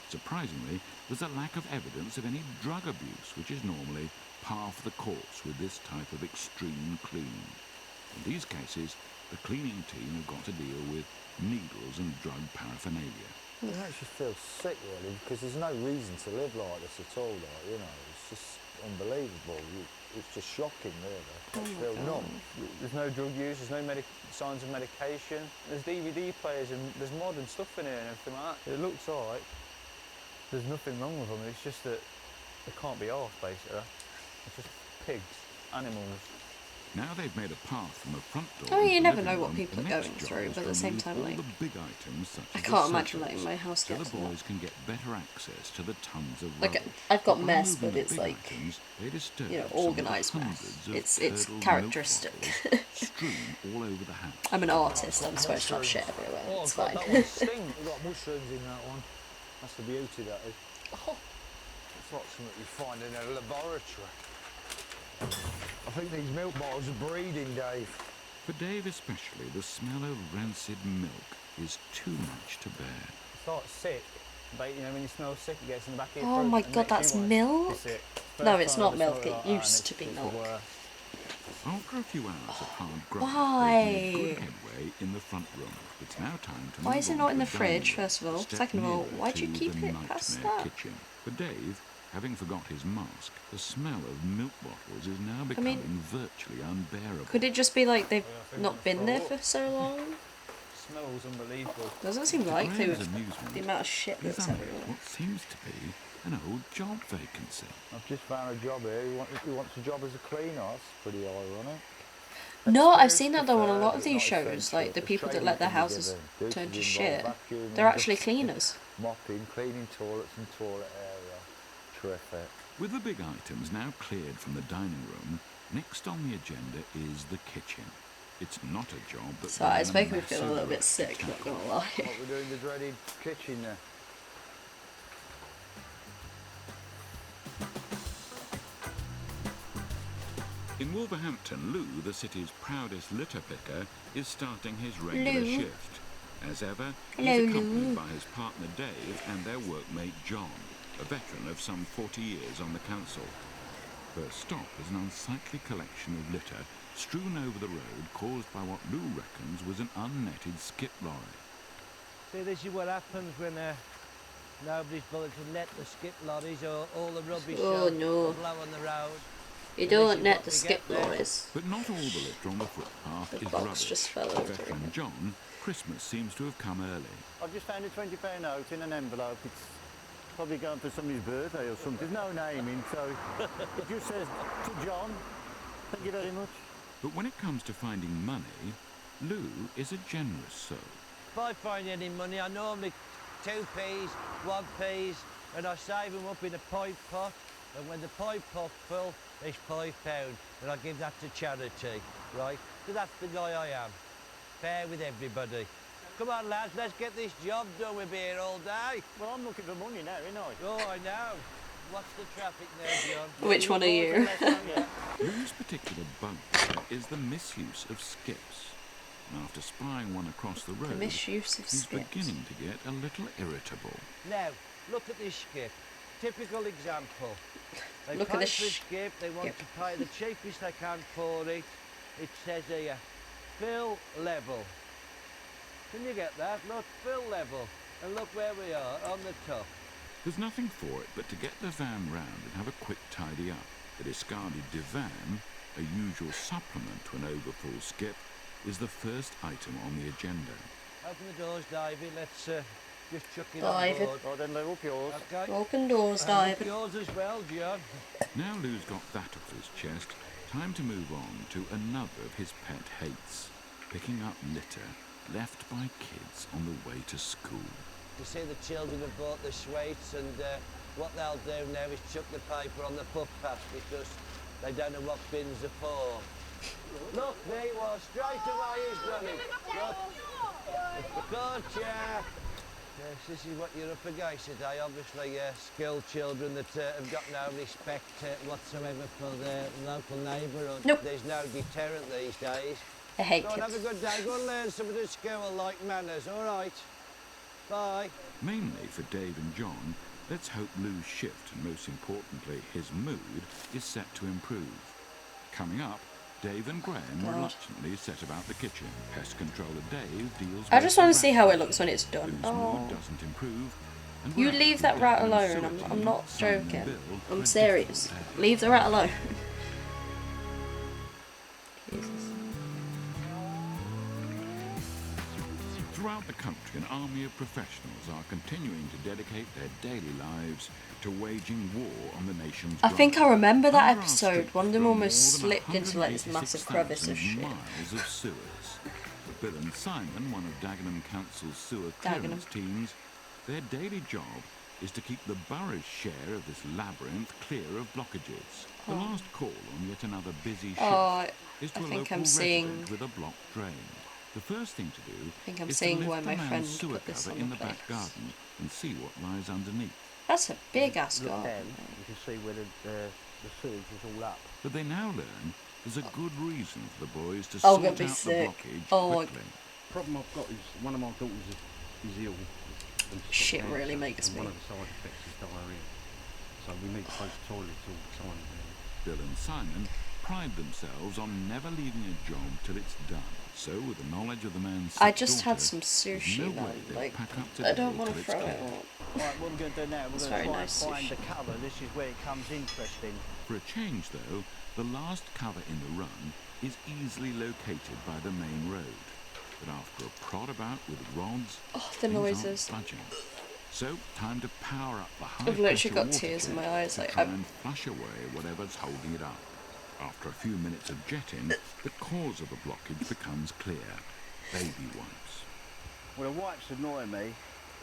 Surprisingly, there's a lack of evidence of any drug abuse, which is normally par for the course with this type of extreme cleaning. In these cases, the cleaning team have got to deal with needles and drug paraphernalia. It makes you feel sick, really, because there's no reason to live like this at all, like, you know. It's just unbelievable. It's just shocking, really. I feel numb. There's no drug use, there's no signs of medication. There's DVD players and there's modern stuff in here and everything like that. It looks like there's nothing wrong with them, it's just that they can't be arsed, basically. It's just pigs, animals. Now they've made a path from the front door. I mean, you into the never living know what room, people the are next going job through, is but at to the same remove time, all like, the big items such I as can't the imagine sofas, letting my house so get the to that. boys can get better access to the tons of Like, rubble. I've got But by mess, moving but the it's big like, items, they disturb you know, some of the organised mess. hundreds of It's curdled milk characteristic. bottles strewn all over the house. I'm an artist, I'm supposed to have shit everywhere, Oh, it's God, fine. that one stings. We've got mushrooms in that one. That's the beauty, that is. Oh, it's like something you find in a laboratory. I think these milk bottles are breeding, Dave. For Dave especially, the smell of rancid milk is too much to bear. It's like sick, but you know when you smell sick it gets in the back of your Oh throat my and god, makes you that's want to be milk? sick. No, First it's time I not ever milk, smelled it like that, and used to be it's the milk. worst. After a few hours of hard graft, Why? they've made good headway in the front room. It's now time to Why move is it on not to in the dining fridge, room, first of all? a step Second of all, nearer why'd you to keep the it past nightmare that? kitchen. For Dave, having forgot his mask, the smell of milk bottles is now becoming virtually unbearable. Could it just be like they've I think not I'm been gonna there throw for so long? Smells unbelievable. Doesn't seem To likely Graham's with amusement, the amount of shit he's that's unearthed everywhere. what seems to be an old job vacancy. I've just found a job here. He wants a job as a cleaner. That's pretty ironic. No, I've Experience seen that though on a lot preferred, of but these not shows, essential. like the There's people that training let their can be houses given. turn to Duties shit, involve vacuuming, they're actually dusting, cleaners. mopping, cleaning toilets and toilet area. Terrific. With the big items now cleared from the dining room, next on the agenda is the kitchen. It's not a job that So it's Graham making me feel a little bit massively sick, likes not to gonna lie. What we're doing the dreaded kitchen there. In Wolverhampton, Lou, the city's proudest litter picker, is starting his regular Lou. shift. As ever, Hello, he's accompanied Lou. by his partner Dave and their workmate John, a veteran of some 40 years on the council. First stop is an unsightly collection of litter strewn over the road caused by what Lou reckons was an unnetted skip lorry. See, this is what happens when nobody's bothered to net the skip lorries or all the rubbish Oh, no. blow on the road. You This is don't net what the we skip get there. lorries. But not all the litter on the footpath The is box rubbish. just fell For over. veteran John, Christmas seems to have come early. I've just found a £20 note in an envelope. It's probably going for somebody's birthday or something. There's no name in, so it just says to John, thank you very much. But when it comes to finding money, Lou is a generous soul. If I find any money, I normally 2p's, 1p's, and I save them up in a pipe pot. And when the pipe pot's full, it's £5, and I give that to charity, right? Because that's the guy I am. Fair with everybody. Come on, lads, let's get this job done. We'll be here all day. Well, I'm looking for money now, ain't I? Oh, I know. What's the traffic now, John? Which one are you? Lou's particular bugbear is the misuse of skips. And after spying one across the road, The misuse of he's skips. beginning to get a little irritable. Now, look at this skip. Typical example. They Look at pay this for a skip, they want skip. to pay the cheapest they can for it. It says here, fill level. Can you get that? Look, fill level. And look where we are, on the top. There's nothing for it but to get the van round and have a quick tidy up. The discarded divan, a usual supplement to an overfull skip, is the first item on the agenda. Open the doors, Davey. Let's Just chuck it David. on board. Oh, then they're up yours. Okay. Broken doors, And up David. yours as well, John. Now Lou's got that off his chest, time to move on to another of his pet hates, picking up litter left by kids on the way to school. You see the children have bought the sweets and what they'll do now is chuck the paper on the footpath because they don't know what bins are for. Look, there he was, straight away he's done it. Look. Gotcha. Yes, this is what you're up against today. Obviously, skilled children that have got no respect whatsoever for their local neighbourhood. Nope. There's no deterrent these days. I hate Go on, have a kids. good day. Go and learn something at school like manners, all right? Bye. Mainly for Dave and John, let's hope Lou's shift, and most importantly his mood, is set to improve. Coming up, Dave and Graham reluctantly set about the kitchen. Pest controller Dave deals I just with want the to see how it rat looks when it's Lou's done. mood Oh. doesn't improve, and You Rat, leave with that the rat admin alone. sewer I'm team, not Simon and joking. Bill, I'm are serious. difficult pairs. Leave the rat alone. Jesus. Throughout the country, an army of professionals are continuing to dedicate their daily lives to waging war on the nation's I think I remember that Under our episode. streets, One of them there are almost more than slipped into like this massive crevice of 186,000 shit. miles of sewers. For Bill and Simon, one of Dagenham Council's sewer Dagenham. clearance teams, their daily job is to keep the borough's share of this labyrinth clear of blockages. The last call on yet another busy shift Oh, is to I a think local I'm resident seeing- with a blocked drain. The first thing to do think I'm is seeing to why lift my the man's friend sewer put this cover on in the the back place. garden and see what lies underneath. That's a big ass Look garden. down, you can see where the sewage is all up. But they now learn there's a good reason for the boys to Oh, sort gonna out be the sick. blockage Oh, quickly. Problem I've got is one of my daughters is ill. and she's Shit got really cancer, makes and one me. of the side effects is diarrhoea. So we need both toilets all the time. Bill and Simon pride themselves on never leaving a job till it's done. So, with the knowledge of the man's sick I just had daughter, some there's sushi no though. way they'll Like, pack up I today don't want till to it's throw it clear. all. Right, what we're going to do now, we're It's going to very try nice and find sushi. the cover. This is where it comes interesting. For a change, though, the last cover in the run is easily located by the main road. But after a prod about with rods, Oh, the things aren't noises. budging. So, time to power up the high I've literally pressure got water tears in jet my eyes, to like, try I'm- and flush away whatever's holding it up. After a few minutes of jetting, the cause of the blockage becomes clear. Baby wipes. Well, the wipes annoy me.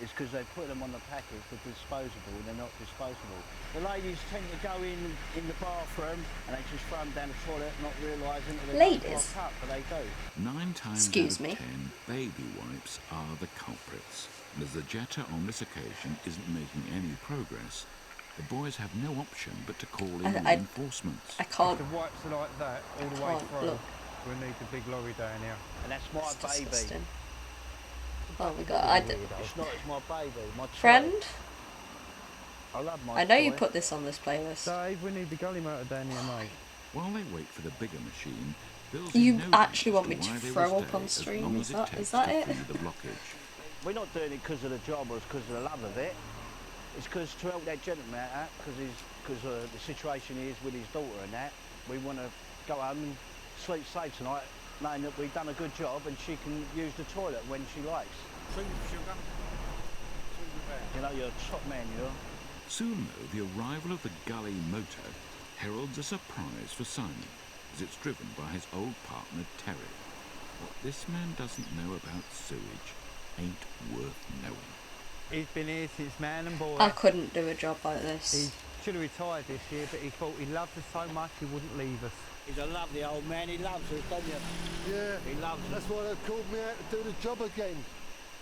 It's because they put them on the package, they're disposable, and they're not disposable. The ladies tend to go in the bathroom and they just throw them down the toilet, not realising that they're going to Ladies. block up, but they do. 9 times Excuse out me. of 10, baby wipes are the culprits. And as the jetter on this occasion isn't making any progress, the boys have no option but to call in I reinforcements. I can't. The wipes are like that all the way Can't through. look. We'll need the big lorry down here. And that's my It's baby. disgusting. Oh my god. It's not, it's my baby, my child. Friend, I love my I know you toy. put this on this playlist. Dave, we need the gully motor down here, mate. While they wait for the bigger machine, Bill's You in no actually doubt want as me to to why they throw will up stay on as stream? long Is as that- takes is that to it? free the blockage. We're not doing it because of the job or because of the love of it. It's because to help that gentleman out, because the situation he is with his daughter and that, we want to go home and sleep safe tonight, knowing that we've done a good job and she can use the toilet when she likes. You know, you're a top man, you know. Soon, though, the arrival of the gully motor heralds a surprise for Simon, as it's driven by his old partner, Terry. What this man doesn't know about sewage ain't worth knowing. He's been here since man and boy. I couldn't do a job like He this. should have retired this year, but he thought he loved us so much he wouldn't leave us. He's a lovely old man, he loves us, don't you? Yeah, He loves us. that's why they called me out to do the job again.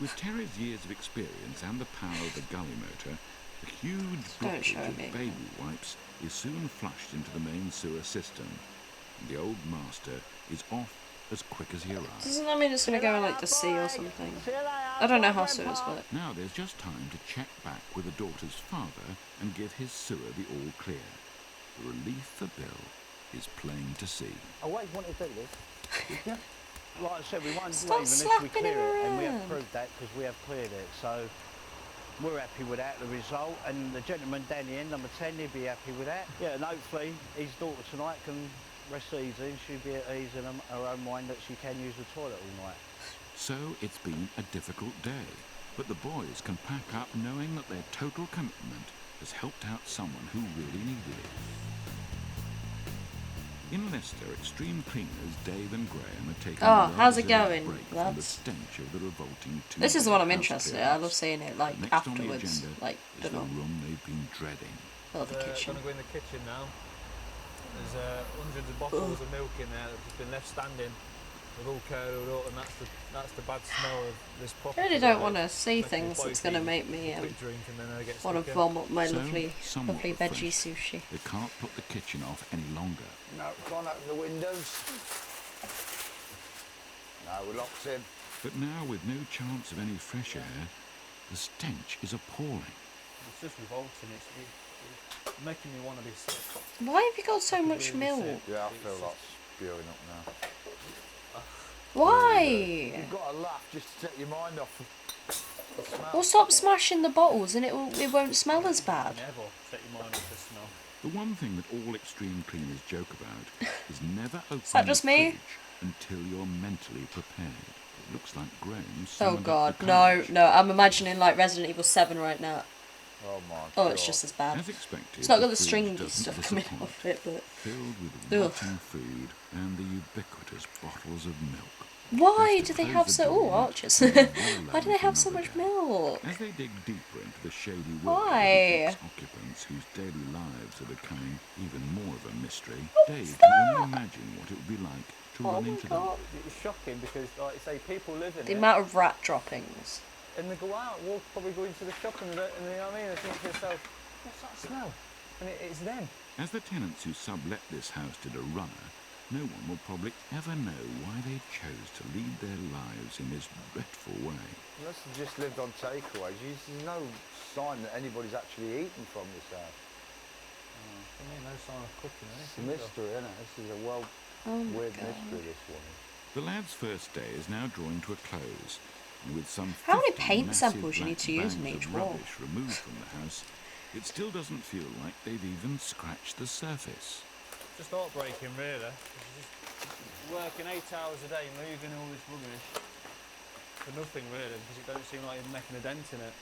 With Terry's years of experience and the power of the gully motor, the huge Don't blockage show of me. baby wipes is soon flushed into the main sewer system, and the old master is off as quick as he arrives. Doesn't that mean it's gonna go in like the sea or something? I don't know how sewers work. Now there's just time to check back with the daughter's father and give his sewer the all clear. The relief for Bill is plain to see. I always wanted to do this. Like I said, we won't Stop leave unless we slapping clear him it, and we have around. proved that because we have cleared it. So we're happy with that, the result, and the gentleman down the end, number 10, he'll be happy with that. Yeah, and hopefully his daughter tonight can rest easy, and she'll be at ease in her own mind that she can use the toilet all night. So it's been a difficult day. But the boys can pack up knowing that their total commitment has helped out someone who really needed it. In Leicester, extreme cleaners Dave and Graham are taking a how's it well-deserved going, break from the lads? stench of the revolting This is the one I'm house interested in. I clearance. love seeing it like Next on the afterwards, agenda like is don't the know. room they've been dreading. Oh, the kitchen. Gonna go in the kitchen now. There's hundreds of bottles of milk in there that have just been left standing. They've all curdled up, and that's the bad smell of this property. I really don't want to see things that's going to make me want to vomit my So, lovely somewhat veggie refreshed, sushi. They can't put the kitchen off any longer. No, can't open the windows. No, we're locked in. But now, with no chance of any fresh air, the stench is appalling. It's just revolting. It's making me want to be sick. Why have you got so much milk? Yeah, I feel like spewing up now. Why? You've got to laugh just to take your mind off the smell. Well, stop smashing the bottles and it won't smell as bad. Never take your mind off the smell. The one thing that all extreme cleaners joke about is never open that just the me? fridge until you're mentally prepared. It looks like Graham's Oh summoned up god, the no, courage. no, I'm imagining like Resident Evil 7 right now. Oh my Oh, God. it's just as bad. As expected, It's not got the the fridge stringy doesn't stuff coming disappoint. off it, but... Filled with Ugh. rotting food and the ubiquitous bottles of milk. Why Have do to they close have the so... door Oh, archers. and leave Why well do alone they for have so another much day. milk? As they dig deeper into the shady world Why? of the ex-occupants whose daily lives are becoming even more of a mystery, Dave that? can only imagine what it would be like to Oh run my into god. It's shocking because, like you say, people live in The it, amount of rat droppings. and they go out, walk, probably go into the shop, and you know what I mean? They think to yourself, what's that smell? And it's them. them. As the tenants who sublet this house did a runner, no one will probably ever know why they chose to lead their lives in this dreadful way. Unless they've just lived on takeaways, there's no sign that anybody's actually eaten from this house. I mean, no sign of cooking or It's a anything. mystery, isn't it? This is a Oh my weird god. mystery, this one. The lad's first day is now drawing to a close, and with some How many 50 paint massive samples you need black to use in bags each of wall? rubbish removed from the house, it still doesn't feel like they've even scratched the surface. Just heartbreaking, really. Just working 8 hours a day, moving all this rubbish for nothing, really, because it don't seem like you're making a dent in it.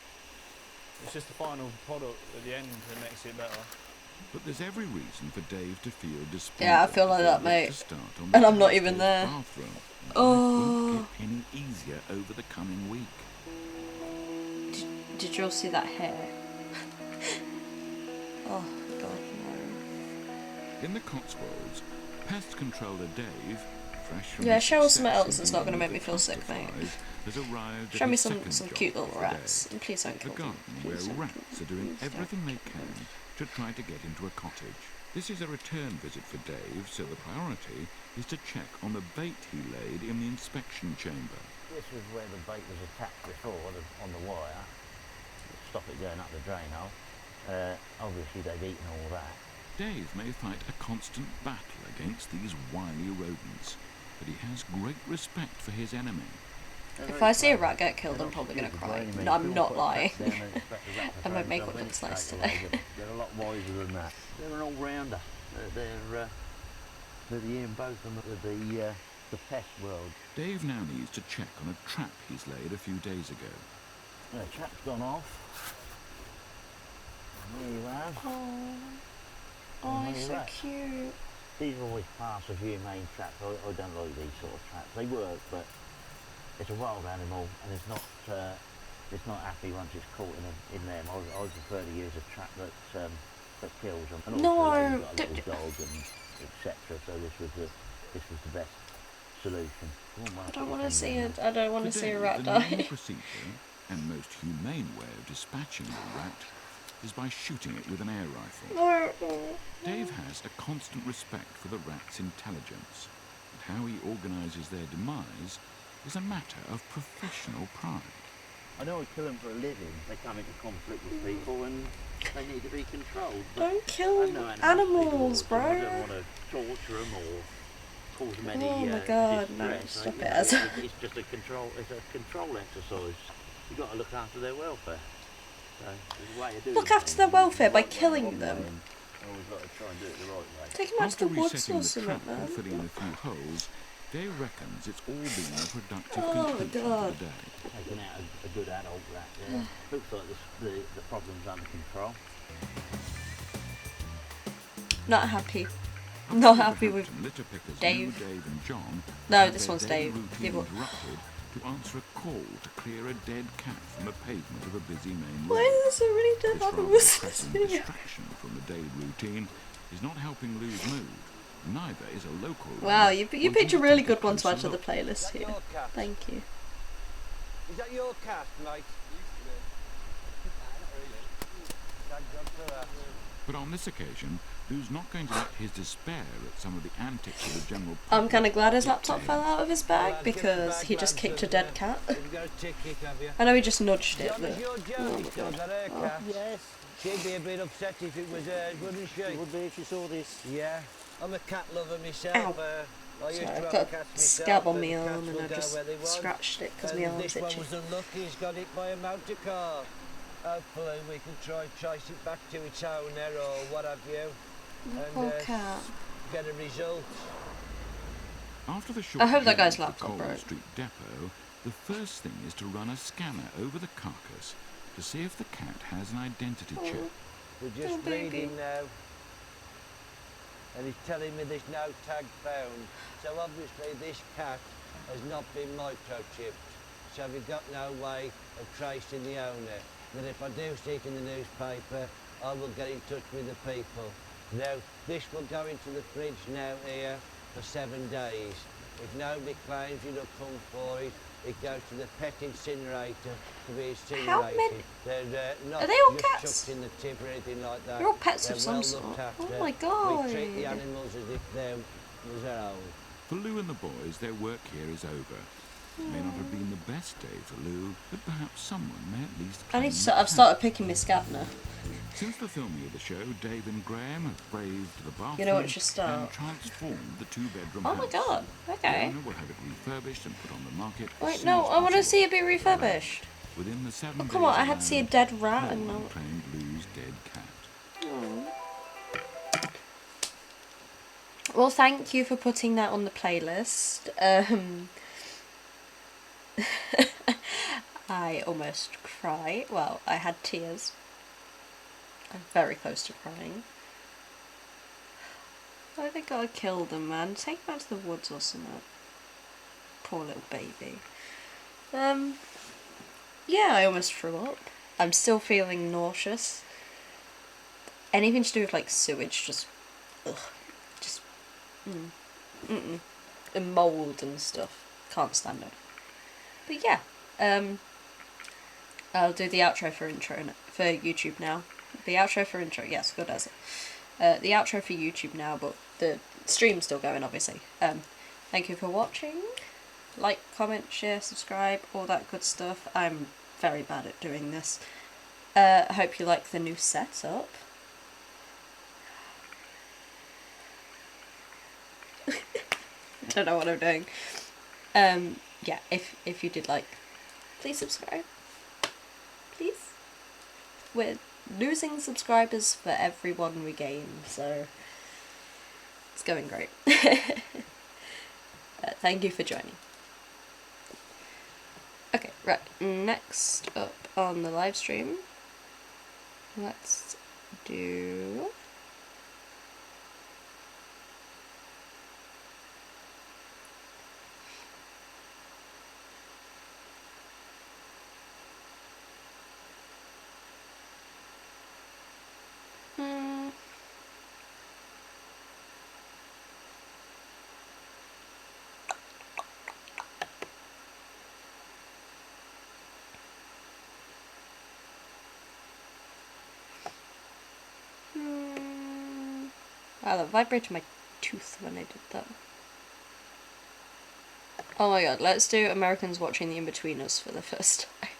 It's just the final product at the end that makes it better. But there's every reason for Dave to feel despondent. Yeah, I feel like that, before he mate. gets to start on And the I'm not even downstairs there. Bathroom. And Oh. life won't get any easier over the coming week. Did you all see that hair? Oh god, no. In the Cotswolds, pest controller Dave, fresh from Yeah, his show us something success else in that's not dealing gonna make with me feel sick, mate. nukestopfive, has arrived Show at me his some second cute job little of the day. rats. And please don't The kill them. garden where Please don't rats kill are doing them. Please everything don't they kill can them. to try to get into a cottage. This is a return visit for Dave, so the priority is to check on the bait he laid in the inspection chamber. This was where the bait was attached before, on the wire, to stop it going up the drain hole. Obviously they've eaten all that. Dave may fight a constant battle against these wily rodents, but he has great respect for his enemy. If I see a rat get killed, I'm probably going to cry. No, I'm not lying. I might make what looks nice today. They're a lot wiser than that. They're an all-rounder. They're the Ian Botham of the pest world. Dave now needs to check on a trap he's laid a few days ago. The trap's gone off. There you are. Oh, And he's there so you are. cute. These are always part of humane traps. I don't like these sort of traps. They work, but it's a wild animal, and it's not happy once it's caught in them. I prefer to use a trap that kills them. And No, also you've got a little dog and etc. So this was the best solution. I don't want to see it. I don't want to see a Today, rat the normal die. procedure and most humane way of dispatching the rat is by shooting it with an air rifle. Dave has a constant respect for the rat's intelligence, and how he organises their demise is a matter of professional pride. I know I kill them for a living. They come into conflict with people and they need to be controlled. But Don't kill I know animals, people, so I don't bro. want to torture them or cause them any Oh my god, no, distress. stop You it, know, Ezra. it's just a control exercise. You've got to look after their welfare. So there's a way of doing Look after things. their welfare by killing them. Always got to try and do it the right way. Take him out to After the woods resetting or the something, trap and man. filling in a few holes, Dave reckons it's all been a productive Oh my conclusion God. to the day. Taking out a good adult rat there. Looks like the problem's under control. Not happy. After Not the happy with Hampton litter pickers Dave. Lou, Dave and John No, had this their one's daily Dave. routine People- interrupted to answer a call to clear a dead cat from the pavement of a busy main road. Why is there so many dead This rather animals in this depressing video? distraction from the daily routine is not helping Lou's mood. Neither is a local Wow, runner you wanting picked a to really take a good one to closer add to the look. playlist Is that here. your cat? Thank you. Is that your cat, mate? Thank God for that. But on this occasion, Lou's not going to let his despair at some of the antics of the general I'm public kind of glad his dictate laptop fell out of his bag Lad, give the because bag, he just lads, kicked a and, dead cat. You've got a ticket, have you? I know he just nudged it, John, but is your Jodie still got her cat? Yes, She'd be a bit upset if it was hers, wouldn't she? it would be if you saw this. Yeah. I'm a cat lover myself. Ow. I used sorry, to I've have got cats a myself, scab on but my the arm cats and will I go just where they want. scratched it because my And arm's this one itchy. was unlucky, he's got hit by a motor car. Hopefully we can try and trace it back to its owner or what have you. And Poor cat. get a result. After the short I hope that journey guy's to the laptop Coral broke. Street depot, the first thing is to run a scanner over the carcass to see if the cat has an identity chip. We're just Oh, baby. reading now. And he's telling me there's no tag found. So obviously this cat has not been microchipped. So we've got no way of tracing the owner. But if I do see it in the newspaper, I will get in touch with the people. Now, this will go into the fridge now here for 7 days. If nobody claims it'll come for it, it goes to the pet incinerator to be How incinerated. many- They're not Are they all just cats? chucked in the tip or anything like that. They're all pets They're of some well sort. looked after. Oh my God. We treat the animals as if they was our own. For Lou and the boys, their work here is over. It may not have been the best day for Lou, but perhaps someone may at least I claim need the to. I've cat. started picking my scab now. Since the filming of the show, Dave and Graham have braved the bathroom You know what, just start. and transformed the two-bedroom Oh house. my God. The Okay. owner will have it refurbished and put on the market as Wait, soon no, as I want to possible. see it be refurbished. Within the 7 Oh, days come on, I of had to see a land, dead rat no and one now. claimed Lou's dead cat. Well, thank you for putting that on the playlist. I almost cried. Well, I had tears. I'm very close to crying. Why they gotta kill them, man? Take them out to the woods or something. Poor little baby. Yeah, I almost threw up. I'm still feeling nauseous. Anything to do with like sewage, just, ugh, just, and mold and stuff. Can't stand it. But yeah, I'll do the outro for YouTube now. The outro for intro, yes, good as it. The outro for YouTube now, but the stream's still going, obviously. Thank you for watching. Like, comment, share, subscribe, all that good stuff. I'm very bad at doing this. I hope you like the new setup. Don't know what I'm doing. Yeah, if you did like, please subscribe. Please. We're losing subscribers for every one we gain, so it's going great. Thank you for joining. Okay, right, next up on the live stream, let's do... Wow, that vibrated my tooth when I did that. Oh my god, let's do Americans Watching the In-Betweeners for the first time.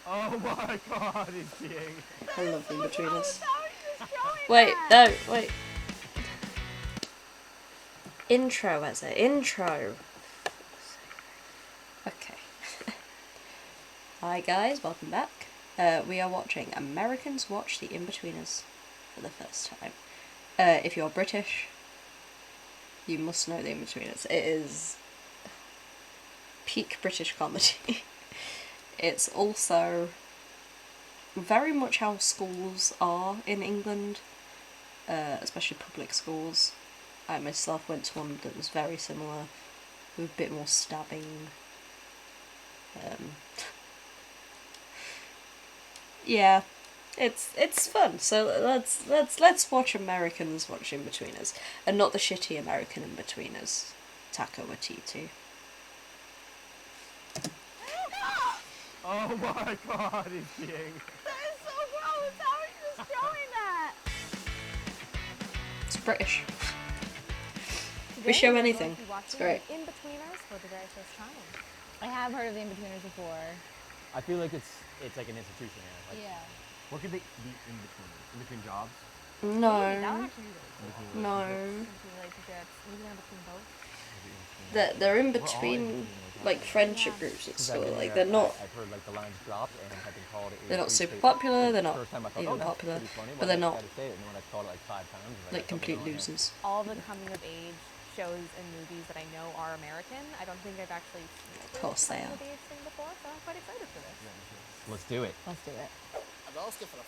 Oh my God, it's you. I love the In-Betweeners. Wait, no, wait. Intro, as a intro. Okay. Hi guys, welcome back. We are watching Americans Watch the In-Betweeners for the first time. If you're British, You must know The In-Betweeners. It is peak British comedy. It's also very much how schools are in England, especially public schools. I myself went to one that was very similar, with a bit more stabbing. Yeah, it's fun. So let's watch Americans watch In-Betweeners, and not the shitty American In-Betweeners. Taika Waititi. Oh my god, he's peeing. That is so gross! How are you just showing that? It's British. Today We show we're anything. going to be watching It's great. The In-Betweeners for the very first time. I have heard of The In-Betweeners before. I feel like it's like an institution here. Like, Yeah. what could they be in between? In between jobs? Maybe, that would No, actually be really cool. no. In between relationships. Maybe they're in between both. They're in We're all between, including like, friendship Yeah. groups at Because school. I've been Like, here, they're not. I've heard like the lines dropped and have been called it. They're not super pretty- popular. They're not First time I thought, even oh, that's popular, pretty funny, but well, they're I not gotta say it, and then when I called it like 5 times, I was like I thought, complete no, I have- losers. All the coming of age shows and movies that I know are American. I don't think I've actually seen Of course they coming are. of age thing before, so I'm quite excited for this. Let's do it. Let's do it. And ask her for the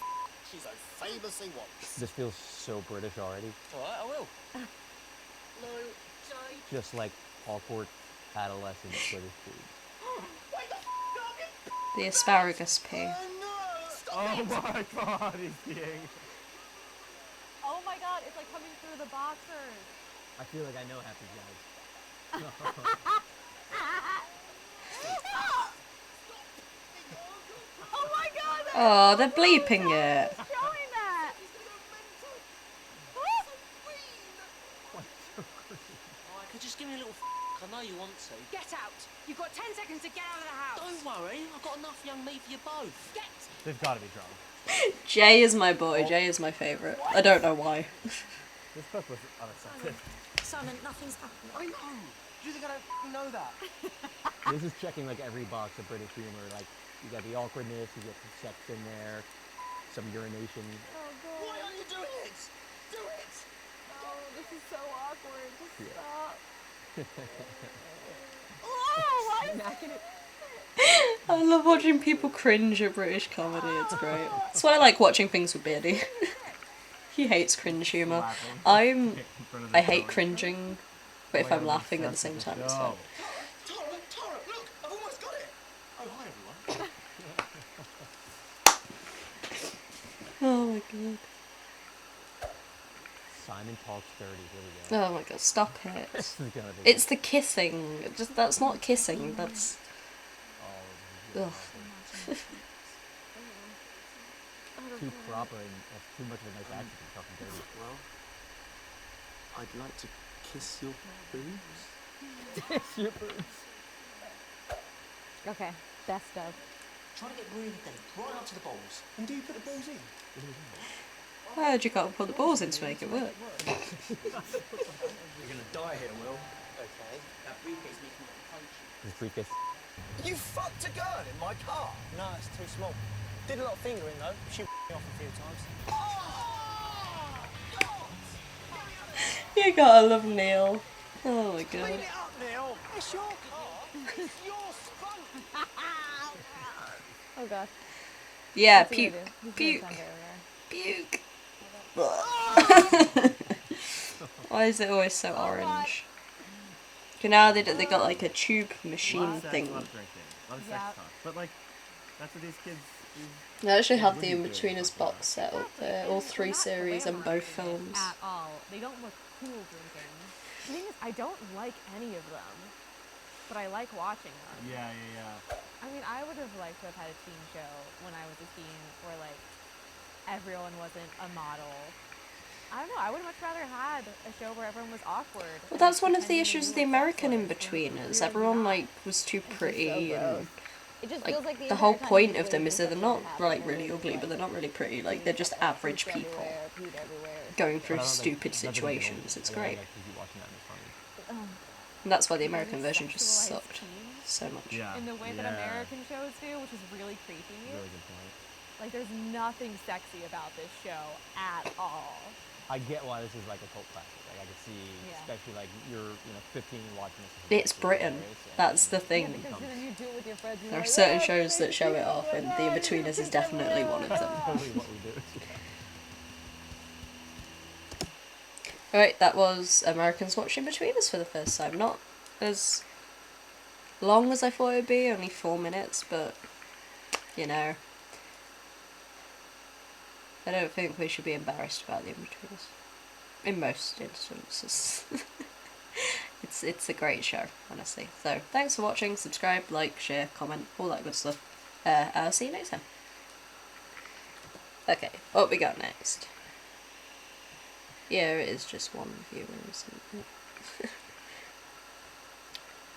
she so famously wants. This feels so British already. Alright, I will. No, Jay. Just like awkward adolescent British food. Wake the up, The asparagus pea. Oh no! Stop Oh it! my god, he's peeing. Oh my god, it's like coming through the boxers. I feel like I know half these guys. Oh my god, they're Oh, they're bleeping it. showing that. Alright, could you just give me a little I know you want to. Get out! You've got 10 seconds to get out of the house! Don't worry, I've got enough young meat for you both. Get! They've got to be drunk. Jay is my boy. Jay is my favourite. I don't know why. This book was unaccepted. Simon, nothing's happening. I know. Do you think I don't know that? This is checking like every box of British humor. Like you got the awkwardness, you get some sex in there, some urination. Why aren't you doing it? Do it! Oh, this is so awkward. Just stop. I love watching people cringe at British comedy. It's great. That's why I like watching things with Beardy. He hates cringe humour. I hate cringing, but if I'm laughing at the same time, it's fun. Tara, look, I've almost got it. Oh, hi everyone. Oh my god. Simon talks dirty. Here we go. Oh my god, stop it. This is gonna be It's the kissing. Just that's not kissing, that's ugh. too proper and that's too much of a nice accent to be talking dirty. Well, I'd like to kiss your boobs. Kiss your boobs. Okay, best of. Try to get really deep, right up to the balls. And do you put the balls in? I heard you gotta put the balls in to make it work. You're gonna die here, Will. Okay. That briefcase makes me punchy. This briefcase. You fucked a girl in my car. No, it's too small. Did a lot of fingering though. She me off a few times. You gotta love Neil. Oh my Clean god. it up, Neil. It's your car. It's your spunk. Oh god. Yeah, What's he puke. gonna do? He's Puke. gonna sound Puke. Why is it always so orange? Okay, now they got like a tube machine thing. A lot of sex talk. But like, that's what these kids do. They actually have the In-Betweeners box set up there, all 3 series and both films. At all. They don't look cool drinking. The thing is, I don't like any of them, but I like watching them. Yeah. I mean, I would have liked to have had a teen show when I was a teen where, like, everyone wasn't a model. I don't know, I would have much rather had a show where everyone was awkward. Well, that's one of the issues with the American In-Betweeners. Everyone, like, was too pretty and... It just Like, feels like the whole point of them is that they're not, like, really ugly, but they're not really pretty. Like, they're just average people going through stupid situations. It's great. And that's why the American version just sucked so much. Yeah. In the way that American shows do, which is really creepy. Really good point. Like, there's nothing sexy about this show at all. I get why this is like a cult classic. Like I could see, Yeah. especially like you're 15 watching this. It's Britain. That's the thing. Because then you do it with your friends. There are certain shows that show it off, and The Inbetweeners is definitely one of them. Totally what we do. Alright, that was Americans watching Betweeners for the first time. Not as long as I thought it would be, only 4 minutes, but, you know. I don't think we should be embarrassed about The Inbetweeners. In most instances. It's a great show, honestly. So, thanks for watching, subscribe, like, share, comment, all that good stuff. I'll see you next time. Okay, what we got next? Yeah, it is just one viewer, isn't it?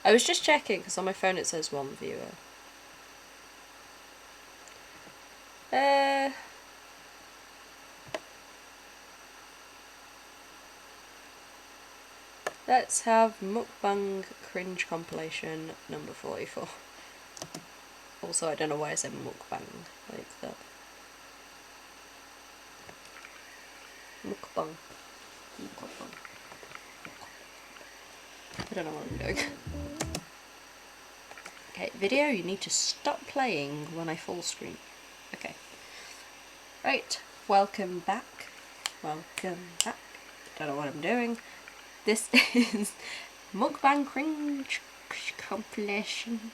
I was just checking, because on my phone it says one viewer. Let's have mukbang cringe compilation number 44. Also, I don't know why I said mukbang like that. Mukbang. Mukbang. I don't know what I'm doing. Okay, video, you need to stop playing when I full screen. Okay. Right, welcome back. Welcome back. Don't know what I'm doing. This is mukbang cringe compilation.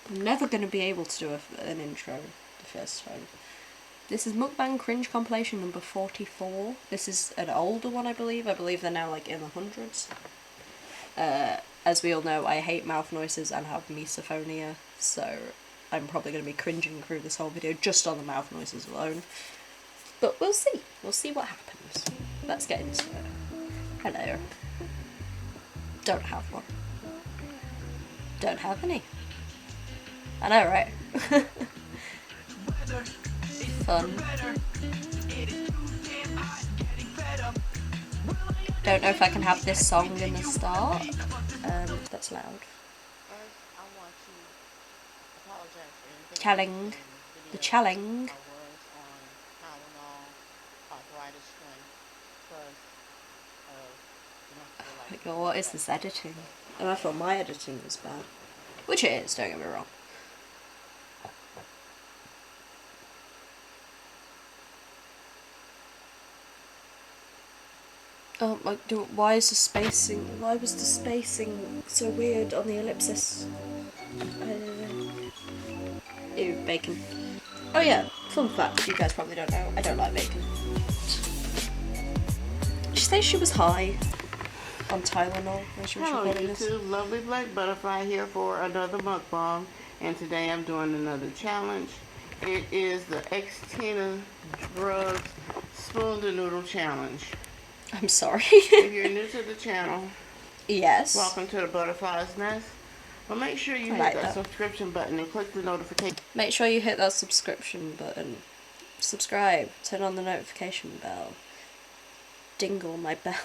I'm never going to be able to do an intro the first time. This is mukbang cringe compilation number 44. This is an older one, I believe. I believe they're now like in the hundreds. As we all know, I hate mouth noises and have misophonia, so I'm probably going to be cringing through this whole video just on the mouth noises alone. But we'll see. We'll see what happens. Let's get into it. Hello. Don't have one. Don't have any. I know, right? Fun. Don't know if I can have this song in the start. That's loud. Challenge. The challenge. Oh my god, what is this editing? And I thought my editing was bad. Which it is, don't get me wrong. Oh my god, why is the spacing, why was the spacing so weird on the ellipsis? Ew, bacon. Oh yeah, fun fact, you guys probably don't know, I don't like bacon. Did she say she was high on Tylenol when she was recording this? Hello YouTube, Lovely Black Butterfly here for another mukbang, and today I'm doing another challenge. It is the Xtina Drugs Spoon to Noodle Challenge. I'm sorry. If you're new to the channel, yes, welcome to the Butterfly's Nest. But make sure you hit that subscription button and click the notification. Make sure you hit that subscription button. Subscribe. Turn on the notification bell. Dingle my bell.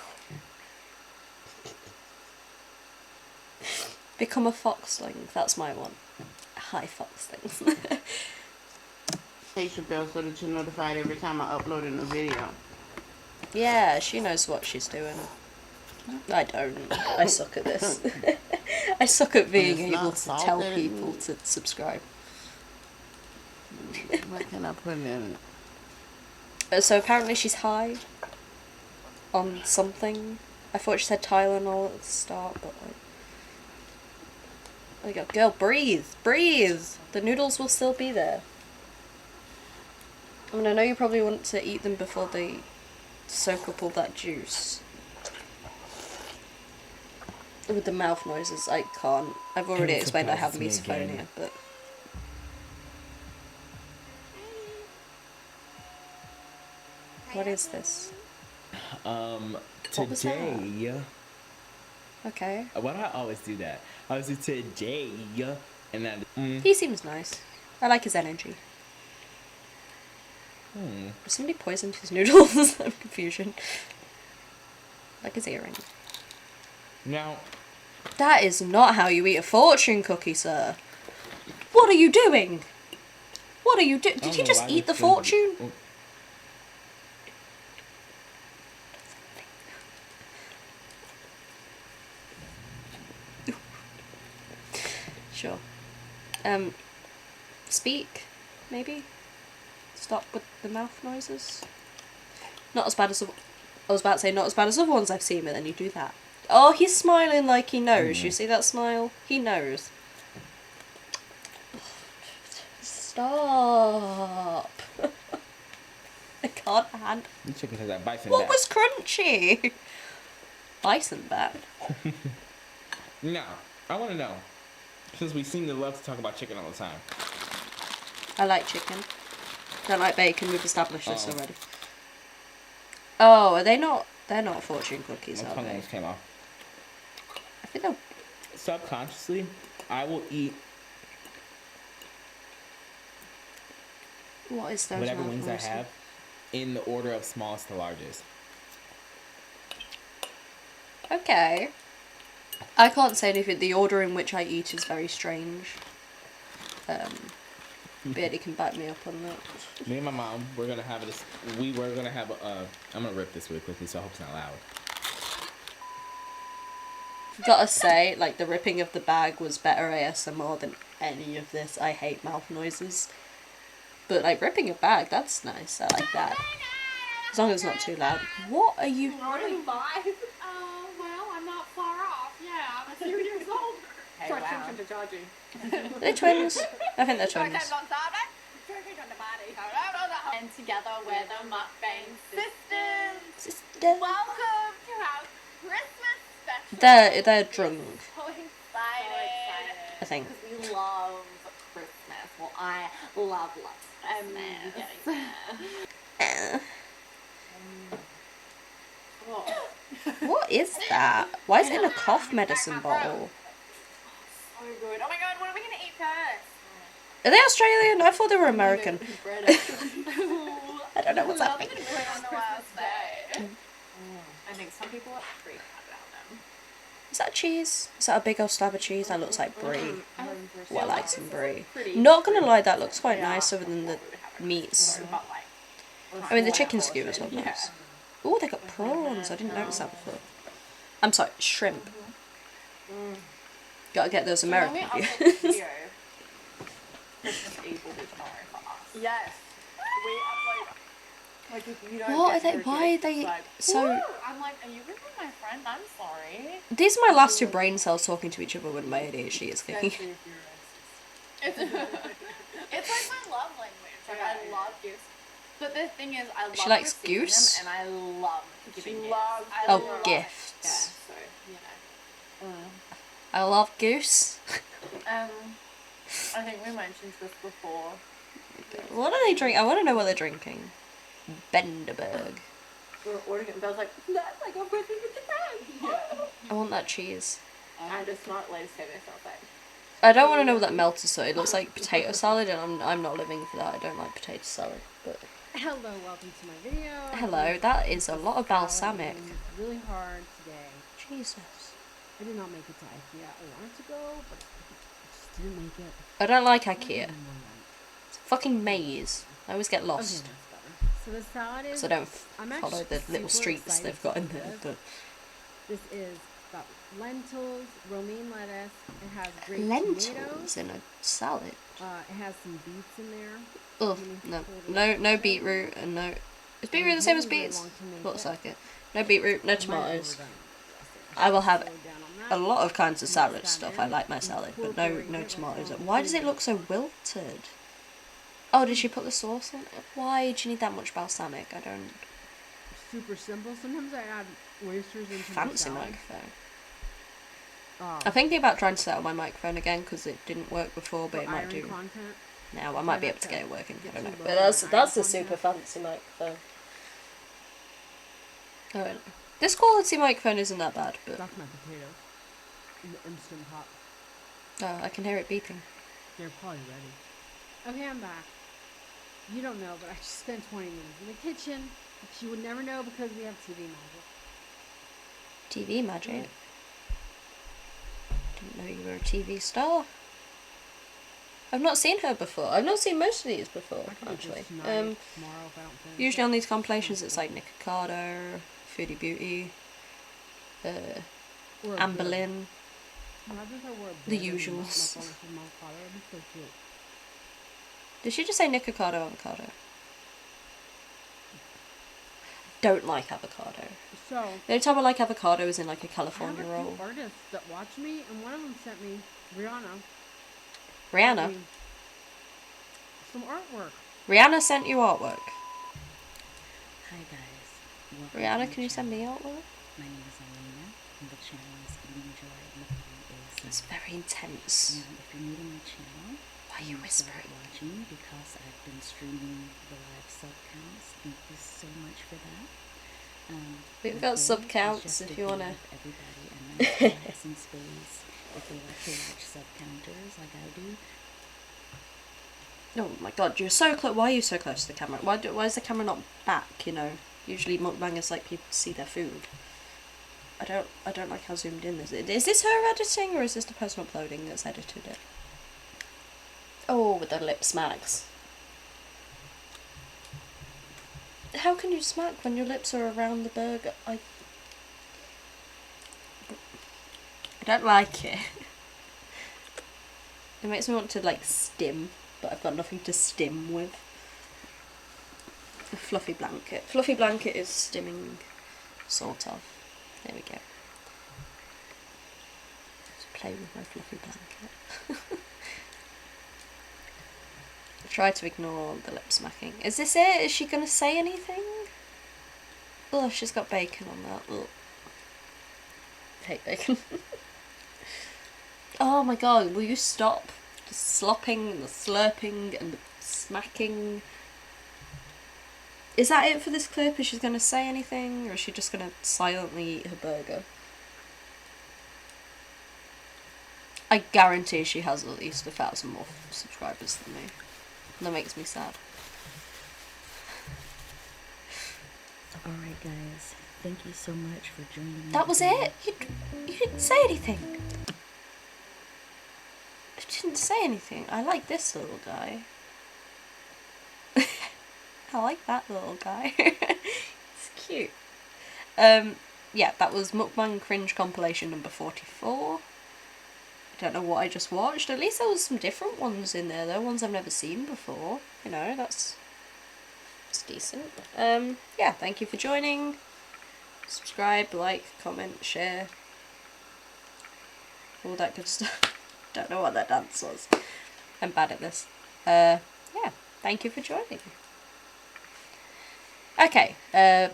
Become a Foxling. That's my one. Hi, Foxlings. Notification bell so that you're notified every time I upload a new video. Yeah, she knows what she's doing. I don't. I suck at this. I suck at being able to tell people to subscribe. What can I put in it? So apparently she's high on something. I thought she said Tylenol at the start, but like, girl, breathe, breathe. The noodles will still be there. I mean, I know you probably want to eat them before they soak up all that juice. With the mouth noises, I can't. I've already explained I have misophonia, but... What is this? Today... Okay. Why do I always do that? I always do today, and then... He seems nice. I like his energy. Somebody poisoned his noodles. I'm confusion. Like his earring. Now... That is not how you eat a fortune cookie, sir. What are you doing? What are you doing? Did he just eat the fortune? Speak, maybe? Stop with the mouth noises. Not as bad as... I was about to say not as bad as other ones I've seen, but then you do that. Oh, he's smiling like he knows. You see that smile? He knows. Stop. I can't handle... The chicken has that bison What back. was crunchy? Bison back. No, I want to know. Since we seem to love to talk about chicken all the time. I like chicken. Don't like bacon. We've established this already. Oh, are they not? They're not fortune cookies, My are tongue they? almost came off. I think they're... Subconsciously, I will eat What is those whatever mouth wings noises? I have in the order of smallest to largest. Okay. I can't say anything. The order in which I eat is very strange. Beardy can back me up on that. Me and my mom, we were gonna have I'm gonna rip this really quickly, so I hope it's not loud. Gotta say, like, the ripping of the bag was better ASMR than any of this. I hate mouth noises. But, like, ripping a bag, that's nice. I like that. As long as it's not too loud. What are you... Really 5? Well, I'm not far off. Yeah, I'm a few years older. Hey, wow. Are they twins? I think they're twins. And together we're the mukbang sisters. Welcome to our Christmas special. They're drunk, So excited. I think. Because we love Christmas. Well, I love Christmas. What is that? Why is it in a cough medicine bottle? So good. Oh my god, what are we going to eat first? Are they Australian? I thought they were American. I don't know what's happening. On the last day. I think some people are freaked out about them. Is that cheese? Is that a big old slab of cheese? That looks like brie. Oh, I like some brie. Pretty. Not gonna lie, that looks quite nice other than the meats. I mean, the chicken skewers look nice. Oh, they got prawns. I didn't notice that before. I'm sorry, shrimp. Gotta get those American views. Christmas Eve will be tomorrow for us. Yes. We upload. Like, if you don't What get are they? your Why are gifts, they like, so? I'm like, are you really my friend? I'm sorry. These are my last two brain cells talking to each other when my ADHD is kicking. It's like my love language. Like, I love gifts. But the thing is, I love She likes receiving goose? them, and I love giving gifts. Oh, love it. gifts. Yeah, so, you know. I love goose. I think we mentioned this before. What are they drinking? I want to know what they're drinking. Benderberg. We were ordering it, and Belle's like, that's like a present with the tag. Yeah. I want that cheese. I just not let us say this outside. I don't want to know what that melt is. So it looks like potato salad, and I'm not living for that. I don't like potato salad. But Hello, welcome to my video. hello, that is a lot of balsamic. Really hard today. Jesus. I did not make it to IKEA. I wanted to go, but I just didn't make it. I don't like IKEA. It's a fucking maze. I always get lost. Okay, that's better. So the salad is. So I don't I'm follow actually the little super streets excited they've got in for there. this. But This is got lentils, romaine lettuce. It has grape lentils tomatoes. in a salad. It has some beets in there. Oh no beetroot and no. Is beetroot the same as beets? Looks like it. No beetroot, no tomatoes. I will have a lot of kinds of salad stuff. I like my salad, but no tomatoes. Why does it look so wilted? Oh, did she put the sauce on it? Why do you need that much balsamic? I don't. Super simple. Sometimes I add oysters into Fancy my salad. microphone. Oh. I'm thinking about trying to set up my microphone again because it didn't work before, but For it might iron do. content? Now I Try might be not able to to get it working. I get don't know. too But low that's on the iron super content. fancy microphone. Oh, this quality microphone isn't that bad, but That's my potatoes. In the Instant Pot. I can hear it beeping. They're probably ready. Okay, I'm back. You don't know, but I just spent 20 minutes in the kitchen, which you would never know because we have TV magic. TV magic. Didn't know you were a TV star. I've not seen her before. I've not seen most of these before, actually. Tomorrow if I don't finish Usually it. on these compilations, it's like Nick Carter, Foodie Beauty, Or Amber good. Lynn. Imagine if I wore a The bread and usuals. mukbang from avocado. That'd be so cute. Did she just say Nikocado avocado? Don't like avocado. So The only time I like avocado is in like a I have California a roll. few artists that watch me, and one of them sent me Rihanna. Rihanna? sent me some artwork. Rihanna sent you artwork. Hi guys. Welcome Rihanna, to can my you send me channel. artwork? My name is Alina, and the channel is Eating Joy Mukbang. It's very intense. And if you're new to my channel, why are you whispering? Watching because I've been streaming the live sub counts. Thank you so much for that. We've my got goal sub is counts just if to you wanna. give everybody a nice relaxing space if they like to watch sub counters like I do. Oh my god, you're so close. Why are you so close to the camera? Why is the camera not back, you know? Usually mukbangers like people to see their food. I don't like how zoomed in this is. Is this her editing or is this the person uploading that's edited it? Oh, with the lip smacks. How can you smack when your lips are around the burger? I don't like it. It makes me want to like stim, but I've got nothing to stim with. A fluffy blanket. Fluffy blanket is stimming, sort of. There we go. Just play with my fluffy blanket. Try to ignore the lip smacking. Is this it? Is she gonna say anything? Oh, she's got bacon on that. Ugh. I hate bacon. Oh my god, will you stop the slopping and the slurping and the smacking? Is that it for this clip? Is she gonna say anything, or is she just gonna silently eat her burger? I guarantee she has at least 1,000 more subscribers than me. And that makes me sad. Alright guys, thank you so much for joining me. That was today. it? You didn't say anything. You didn't say anything. I like this little guy. I like that little guy. It's cute. Yeah, that was Mukbang Cringe compilation number 44. I don't know what I just watched. At least there was some different ones in there though, ones I've never seen before. You know, that's decent. Yeah, thank you for joining. Subscribe, like, comment, share. All that good stuff. Don't know what that dance was. I'm bad at this. Yeah, thank you for joining. Okay, I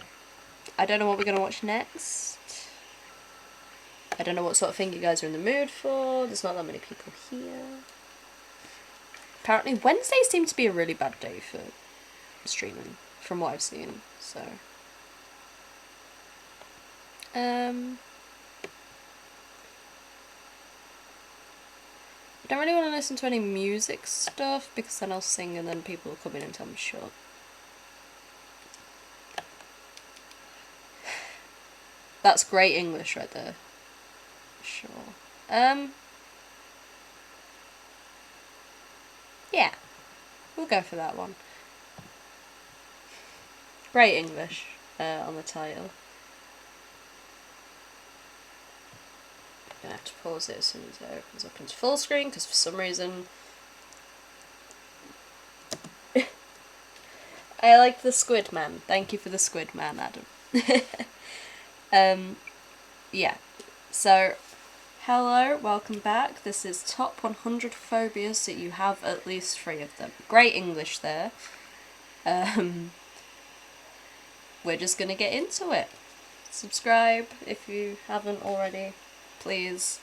don't know what we're going to watch next. I don't know what sort of thing you guys are in the mood for. There's not that many people here. Apparently Wednesdays seem to be a really bad day for streaming, from what I've seen, so. I don't really want to listen to any music stuff, because then I'll sing and then people will come in and tell me shut. That's great English right there. Sure. Yeah. We'll go for that one. Great English on the title. I'm gonna have to pause it as soon as it opens up into full screen, because for some reason I like the Squid Man. Thank you for the Squid Man, Adam. Yeah. So, hello, welcome back. This is top 100 phobias that you have at least 3 of them. Great English there. We're just gonna get into it. Subscribe if you haven't already, please.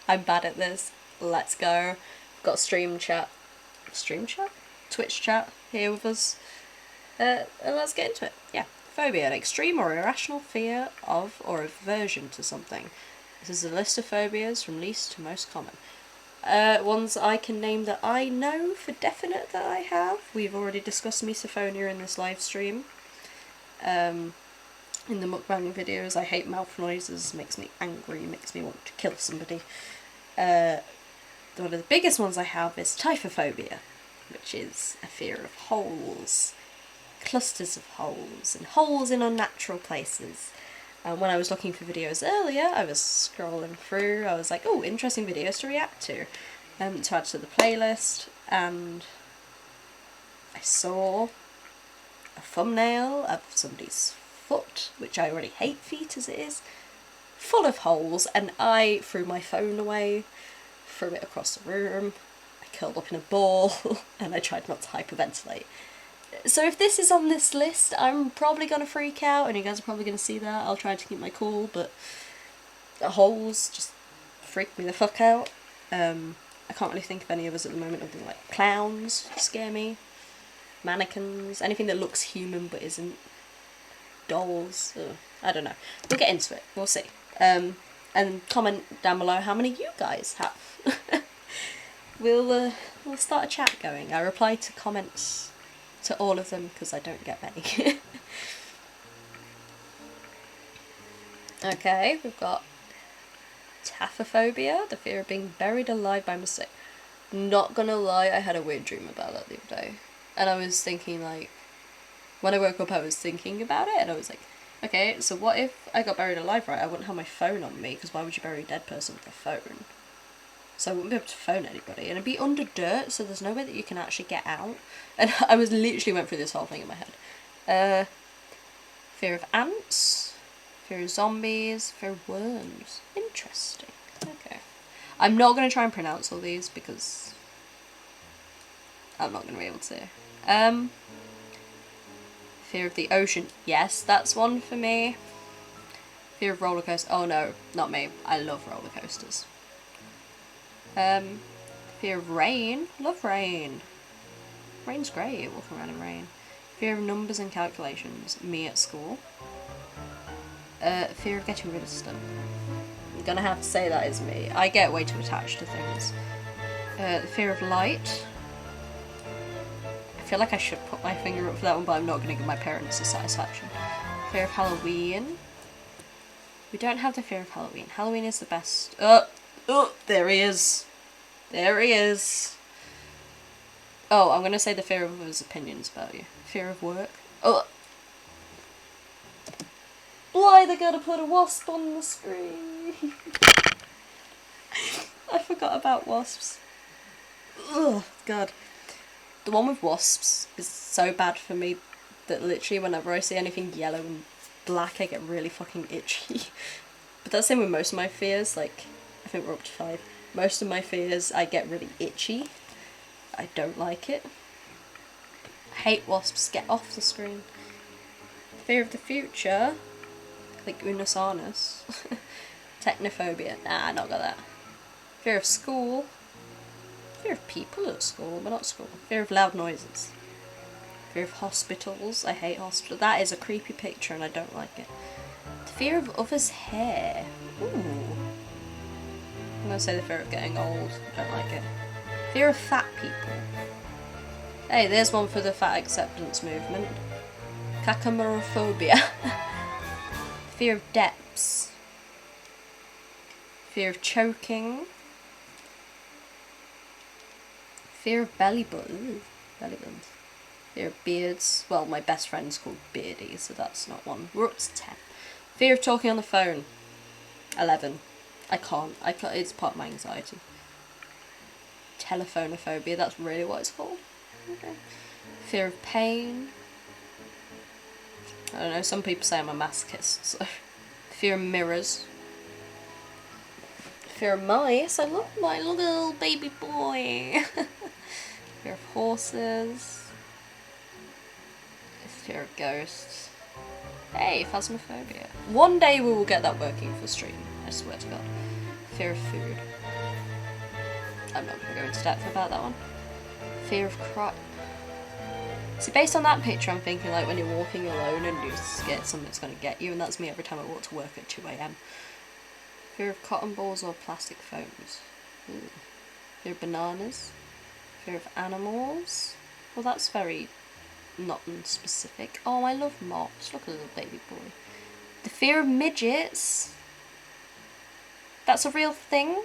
I'm bad at this. Let's go. Got stream chat? Twitch chat here with us. And let's get into it. Yeah. Phobia, an extreme or irrational fear of or aversion to something. This is a list of phobias from least to most common. Ones I can name that I know for definite that I have. We've already discussed misophonia in this live stream. In the mukbang videos, I hate mouth noises, makes me angry, makes me want to kill somebody. One of the biggest ones I have is typhophobia, which is a fear of holes. Clusters of holes, and holes in unnatural places. And when I was looking for videos earlier, I was scrolling through, I was like, oh, interesting videos to react to add to the playlist, and I saw a thumbnail of somebody's foot, which I already hate feet as it is, full of holes, and I threw my phone away, threw it across the room, I curled up in a ball, and I tried not to hyperventilate. So if this is on this list, I'm probably going to freak out, and you guys are probably going to see that. I'll try to keep my cool, but the holes just freak me the fuck out. I can't really think of any others at the moment. Anything like clowns scare me, mannequins, anything that looks human but isn't, dolls, I don't know. We'll get into it, we'll see. And comment down below how many you guys have. We'll start a chat going. I reply to comments to all of them because I don't get many. Okay, we've got taphophobia, the fear of being buried alive by mistake. Not gonna lie, I had a weird dream about that the other day. And I was thinking, like, when I woke up I was thinking about it, and I was like, okay, so what if I got buried alive, right? I wouldn't have my phone on me, because why would you bury a dead person with a phone? So I wouldn't be able to phone anybody, and it'd be under dirt, so there's no way that you can actually get out. And I was literally went through this whole thing in my head. Fear of ants, fear of zombies, fear of worms. Interesting. Okay. I'm not going to try and pronounce all these, because I'm not going to be able to. Fear of the ocean. Yes, that's one for me. Fear of roller coasters. Oh no, not me. I love roller coasters. Fear of rain. Love rain. Rain's great, walking around in rain. Fear of numbers and calculations. Me at school. Fear of getting rid of stuff. I'm gonna have to say that is me. I get way too attached to things. The fear of light. I feel like I should put my finger up for that one, but I'm not going to give my parents the satisfaction. Fear of Halloween. We don't have the fear of Halloween. Halloween is the best. Oh, there he is. There he is. Oh, I'm going to say the fear of others' opinions about you. Fear of work. Oh. Why they gotta put a wasp on the screen? I forgot about wasps. Ugh, God. The one with wasps is so bad for me that literally whenever I see anything yellow and black I get really fucking itchy. But that's the same with most of my fears, like, I think we're up to 5. Most of my fears I get really itchy. I don't like it. I hate wasps, get off the screen. Fear of the future, like Unus Annus. Technophobia, nah, not got that. Fear of school. Fear of people at school, but not school. Fear of loud noises. Fear of hospitals. I hate hospitals. That is a creepy picture and I don't like it. The fear of others' hair. Ooh. I'm gonna say the fear of getting old. I don't like it. Fear of fat people. Hey, there's one for the fat acceptance movement. Cacamorophobia. Fear of depths. Fear of choking. Fear of belly buttons. Fear of beards. Well, my best friend's called Beardy, so that's not one. We're up to 10. Fear of talking on the phone. 11. I can't. It's part of my anxiety. Telephonophobia. That's really what it's called. Okay. Fear of pain. I don't know. Some people say I'm a masochist. So. Fear of mirrors. Fear of mice. I love my little baby boy. Fear of horses. Fear of ghosts. Hey, phasmophobia. One day we will get that working for stream, I swear to God. Fear of food. I'm not going to go into depth about that one. Fear of crime. See, based on that picture, I'm thinking like when you're walking alone and you're scared something's going to get you, and that's me every time I walk to work at 2 AM. Fear of cotton balls or plastic foams. Ooh. Fear of bananas. Fear of animals. Well, that's very not specific. Oh, I love mops. Look at the little baby boy. The fear of midgets. That's a real thing?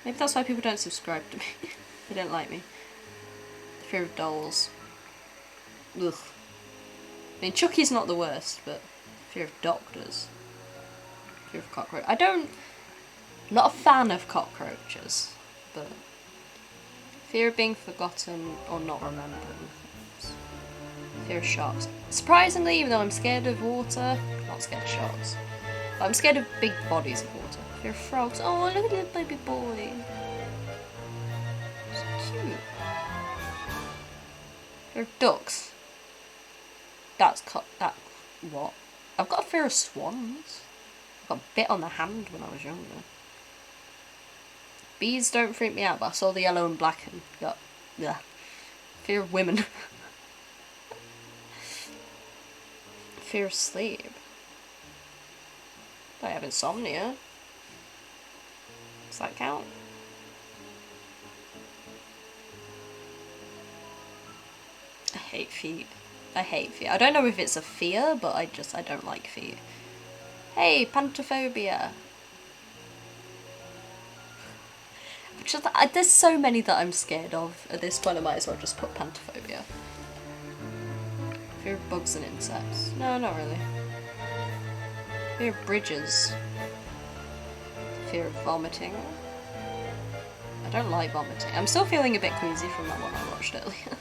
Maybe that's why people don't subscribe to me. They don't like me. The fear of dolls. Ugh. I mean, Chucky's not the worst, but Fear of doctors. Fear of cockroach. Not a fan of cockroaches, but fear of being forgotten or not remembered. Fear of sharks. Surprisingly, even though I'm scared of water, not scared of sharks, but I'm scared of big bodies of water. Fear of frogs. Oh, look at the little baby boy. So cute. Fear of ducks. What? I've got a fear of swans. I got bit on the hand when I was younger. Bees don't freak me out, but I saw the yellow and black and got, yeah. Fear of women. Fear of sleep. I have insomnia. Does that count? I hate feet. I hate feet. I don't know if it's a fear, but I don't like feet. Hey, pantophobia. There's so many that I'm scared of. At this point I might as well just put pantophobia. Fear of bugs and insects. No, not really. Fear of bridges. Fear of vomiting. I don't like vomiting. I'm still feeling a bit queasy from that one I watched earlier.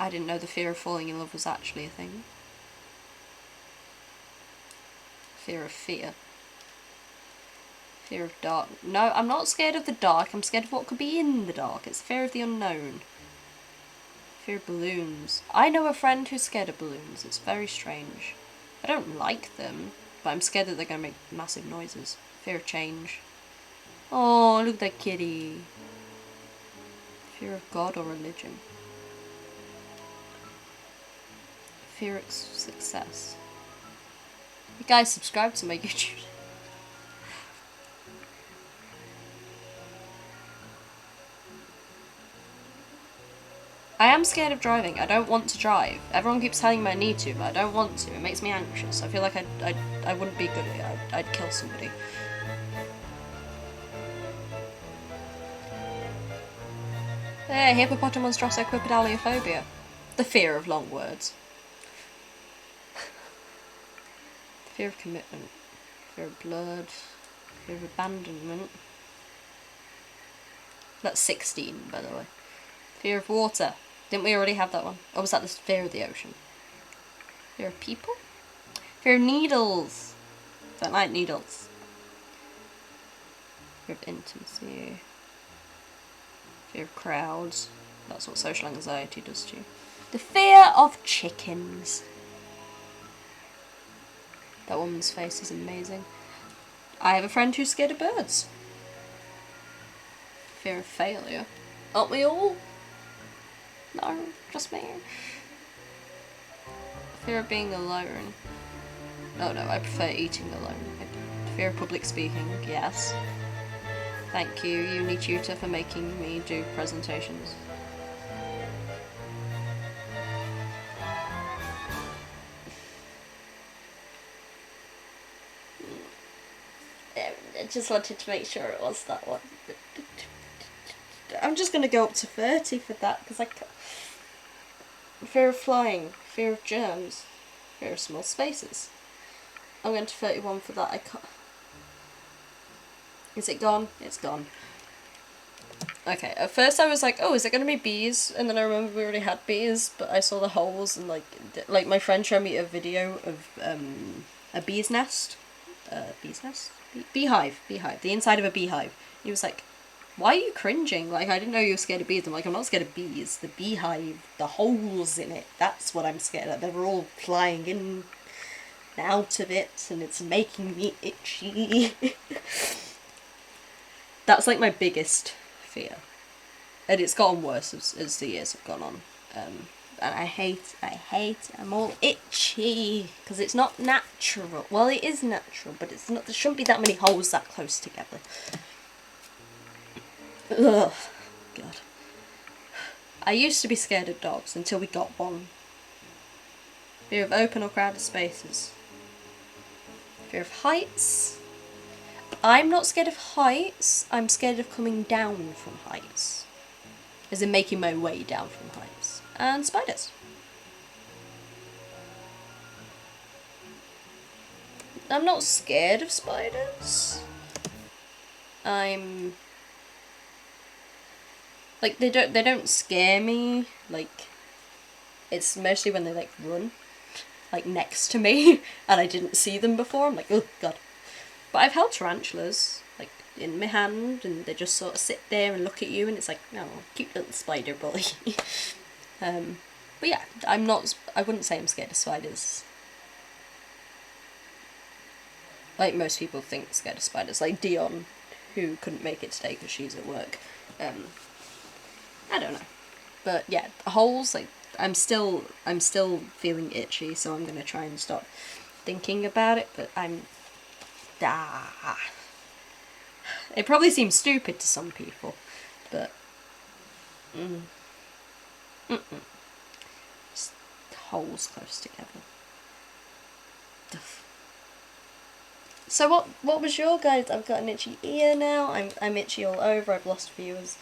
I didn't know the fear of falling in love was actually a thing. Fear of fear. Fear of dark. No, I'm not scared of the dark. I'm scared of what could be in the dark. It's fear of the unknown. Fear of balloons. I know a friend who's scared of balloons. It's very strange. I don't like them, but I'm scared that they're going to make massive noises. Fear of change. Oh, look at that kitty. Fear of God or religion. Fear of success. You guys subscribe to my YouTube. I am scared of driving. I don't want to drive. Everyone keeps telling me I need to, but I don't want to. It makes me anxious. I feel like I wouldn't be good at it. I'd kill somebody. Hey, hippopotamonstrossoquipedaliophobia. The fear of long words. Fear of commitment. Fear of blood. Fear of abandonment. That's 16, by the way. Fear of water. Didn't we already have that one? Or was that the fear of the ocean? Fear of people? Fear of needles. Don't like needles. Fear of intimacy. Fear of crowds. That's what social anxiety does to you. The fear of chickens. That woman's face is amazing. I have a friend who's scared of birds. Fear of failure. Aren't we all? No, just me. Fear of being alone. Oh no, I prefer eating alone. Fear of public speaking, yes. Thank you, uni tutor, for making me do presentations. I just wanted to make sure it was that one. I'm just going to go up to 30 for that, because I can't. Fear of flying, fear of germs, fear of small spaces. I'm going to 31 for that. I can't. Is it gone? It's gone. Okay, at first I was like, oh, is it going to be bees? And then I remember we already had bees, but I saw the holes, and like my friend showed me a video of a bee's nest. Bee's nest? Beehive. The inside of a beehive. He was like, why are you cringing? Like, I didn't know you were scared of bees. I'm like, I'm not scared of bees. The beehive, the holes in it, that's what I'm scared of. They're all flying in and out of it, and it's making me itchy. That's like my biggest fear. And it's gotten worse as the years have gone on. And I hate, I'm all itchy, because it's not natural. Well, it is natural, but it's not, there shouldn't be that many holes that close together. Ugh, God. I used to be scared of dogs until we got one. Fear of open or crowded spaces. Fear of heights. I'm not scared of heights, I'm scared of coming down from heights. As in making my way down from heights. and spiders. I'm not scared of spiders. I'm like they don't scare me. Like it's mostly when they like run like next to me and I didn't see them before. I'm like, oh god. But I've held tarantulas like in my hand and they just sort of sit there and look at you and it's like, oh, cute little spider bully. But yeah, I wouldn't say I'm scared of spiders. Like most people think scared of spiders, like Dion, who couldn't make it today because she's at work. I don't know, but yeah, holes. Like I'm still feeling itchy, so I'm gonna try and stop thinking about it. But it probably seems stupid to some people, but just holes close together. So what was your guys? I've got an itchy ear now. I'm itchy all over. I've lost viewers.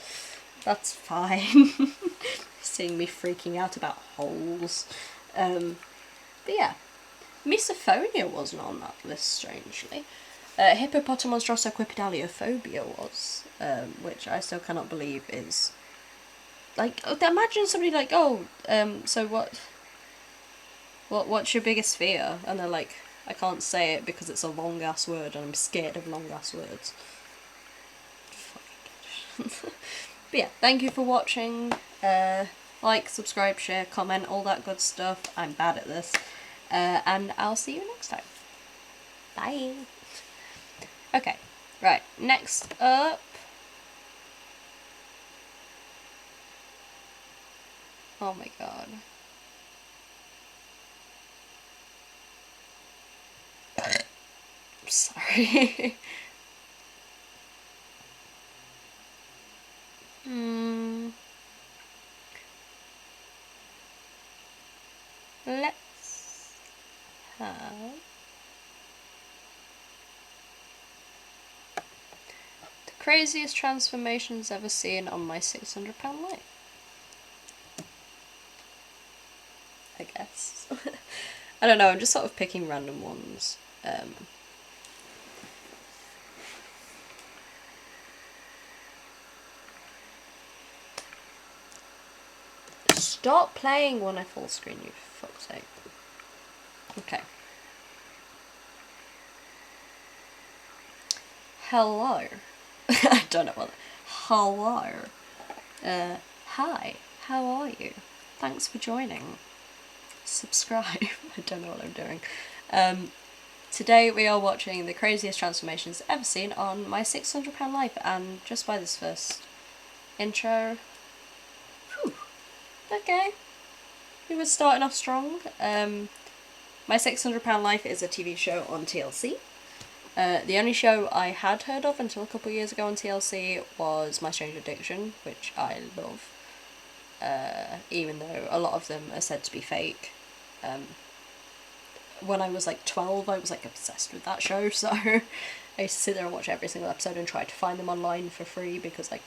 That's fine. Seeing me freaking out about holes. But yeah, misophonia wasn't on that list strangely. Hippopotamonstrosoquipedaliophobia was, which I still cannot believe is like. Imagine somebody like, oh, so what's your biggest fear? And they're like, I can't say it because it's a long ass word and I'm scared of long ass words. But yeah, thank you for watching. Like, subscribe, share, comment, all that good stuff. I'm bad at this. And I'll see you next time. Bye. Okay, right, next up. Oh my god. I'm sorry. Let's have the craziest transformations ever seen on my 600-pound life. I guess. I don't know, I'm just sort of picking random ones. Stop playing when I full screen, you fuck's sake. Okay. Hello. I don't know what. Hello. Hi. How are you? Thanks for joining. Subscribe. I don't know what I'm doing. Today we are watching the craziest transformations ever seen on my 600-pound life, and just by this first intro, whew, okay, we were starting off strong. My 600-pound life is a TV show on TLC. The only show I had heard of until a couple of years ago on TLC was My Strange Addiction, which I love, even though a lot of them are said to be fake. When I was like 12, I was like obsessed with that show, so I used to sit there and watch every single episode and try to find them online for free because like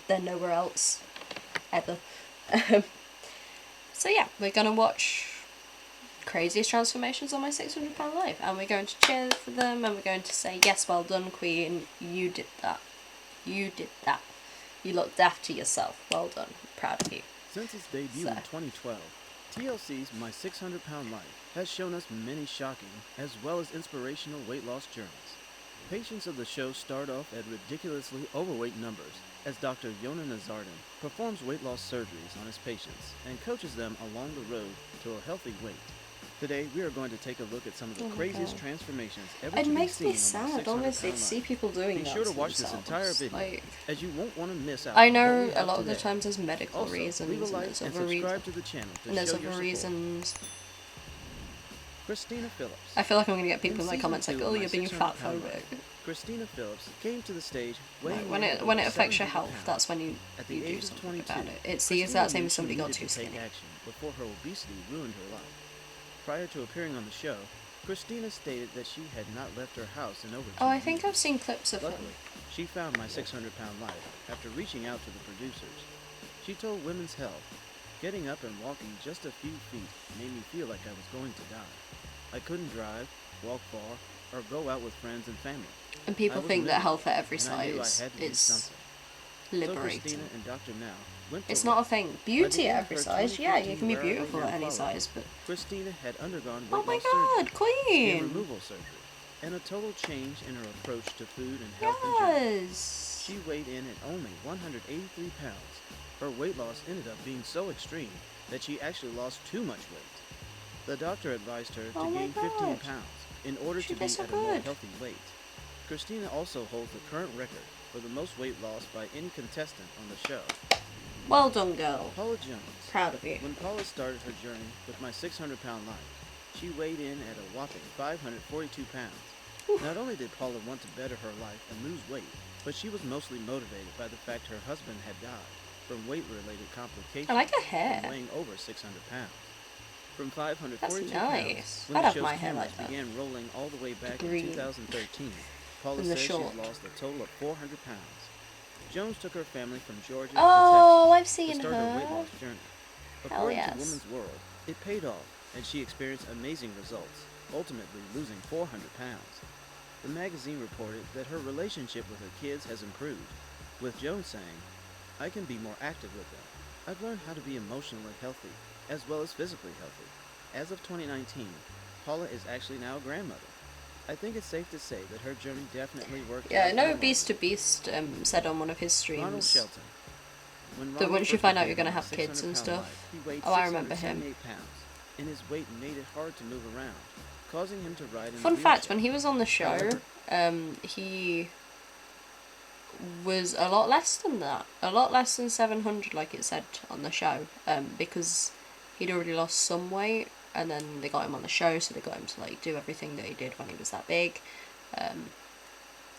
they're nowhere else ever. So yeah, we're gonna watch craziest transformations on my 600-pound life, and we're going to cheer for them, and we're going to say, yes, well done, Queen, you did that. You did that. You looked after yourself. Well done. I'm proud of you. Since its debut in 2012, TLC's My 600-Pound Life has shown us many shocking as well as inspirational weight loss journeys. Patients of the show start off at ridiculously overweight numbers as Dr. Yona Nazardin performs weight loss surgeries on his patients and coaches them along the road to a healthy weight. Today, we are going to take a look at some of the craziest transformations ever to be seen on my 600-pound life. It makes me sad, honestly, to see people doing that. Be sure to watch this entire video, as you won't want to miss out. I know a lot of the times there's medical reasons, and there's other reasons. To the channel to and there's show other your support. reasons. Christina Phillips. I feel like I'm gonna get people in my comments like, "Oh, you're being fat phobic." Christina Phillips came to the stage when it affects your health, that's when you do something about it. It's the exact same as somebody got too skinny. Before her obesity ruined her life. Prior to appearing on the show, Christina stated that she had not left her house in over 2 years. Oh, I think I've seen clips of Luckily, her. She found My 600-Pound Life after reaching out to the producers. She told Women's Health, Getting up and walking just a few feet made me feel like I was going to die. I couldn't drive, walk far, or go out with friends and family. And people think that health at every and I knew I size had to do is something. So liberating. Christina and Dr. Now went to It's work. not a thing. By Beauty the at end of every her size, yeah, you 2015 can be wearable beautiful at any follow-up, size, but Christina had undergone oh weight my loss god, surgery, Queen! skin removal surgery, and a total change in her approach to food and health in general. Yes. She weighed in at only 183 pounds. Her weight loss ended up being so extreme that she actually lost too much weight. The doctor advised her to Oh my gain 15 God. pounds in order She to be did so at a more good. healthy weight. Christina also holds the current record for the most weight loss by any contestant on the show. Well done, girl. Paula Jones. Proud of you. When Paula started her journey with my 600-pound life, she weighed in at a whopping 542 pounds. Not only did Paula want to better her life and lose weight, but she was mostly motivated by the fact her husband had died from weight-related complications I like her hair. from weighing over 600 pounds. From 542 That's nice. pounds, when I'd the have show's my hair cameras like that. began rolling all the way back Green. in 2013, Paula And the says short. she's lost a total of 400 pounds. Jones took her family from Georgia Oh, to I've Texas seen to start her weight her. loss journey. Hell According yes. to Woman's World, it paid off, and she experienced amazing results, ultimately losing 400 pounds. The magazine reported that her relationship with her kids has improved, with Jones saying, "I can be more active with them. I've learned how to be emotionally healthy, as well as physically healthy." As of 2019, Paula is actually now a grandmother. I think it's safe to say that her journey definitely worked Yeah, out I in know the long Beast to Beast said on one of his Ronald streams Shelton. When that Ronald once you first find out you're appeared going to on have My kids and 600 stuff. Pound Life, he weighed Oh, I remember him. 678 pounds, and his weight made it hard to move around, causing him to ride in Fun a fact, wheelchair. when he was on the show, he was a lot less than that. A lot less than 700, like it said on the show, because he'd already lost some weight, and then they got him on the show, so they got him to like do everything that he did when he was that big.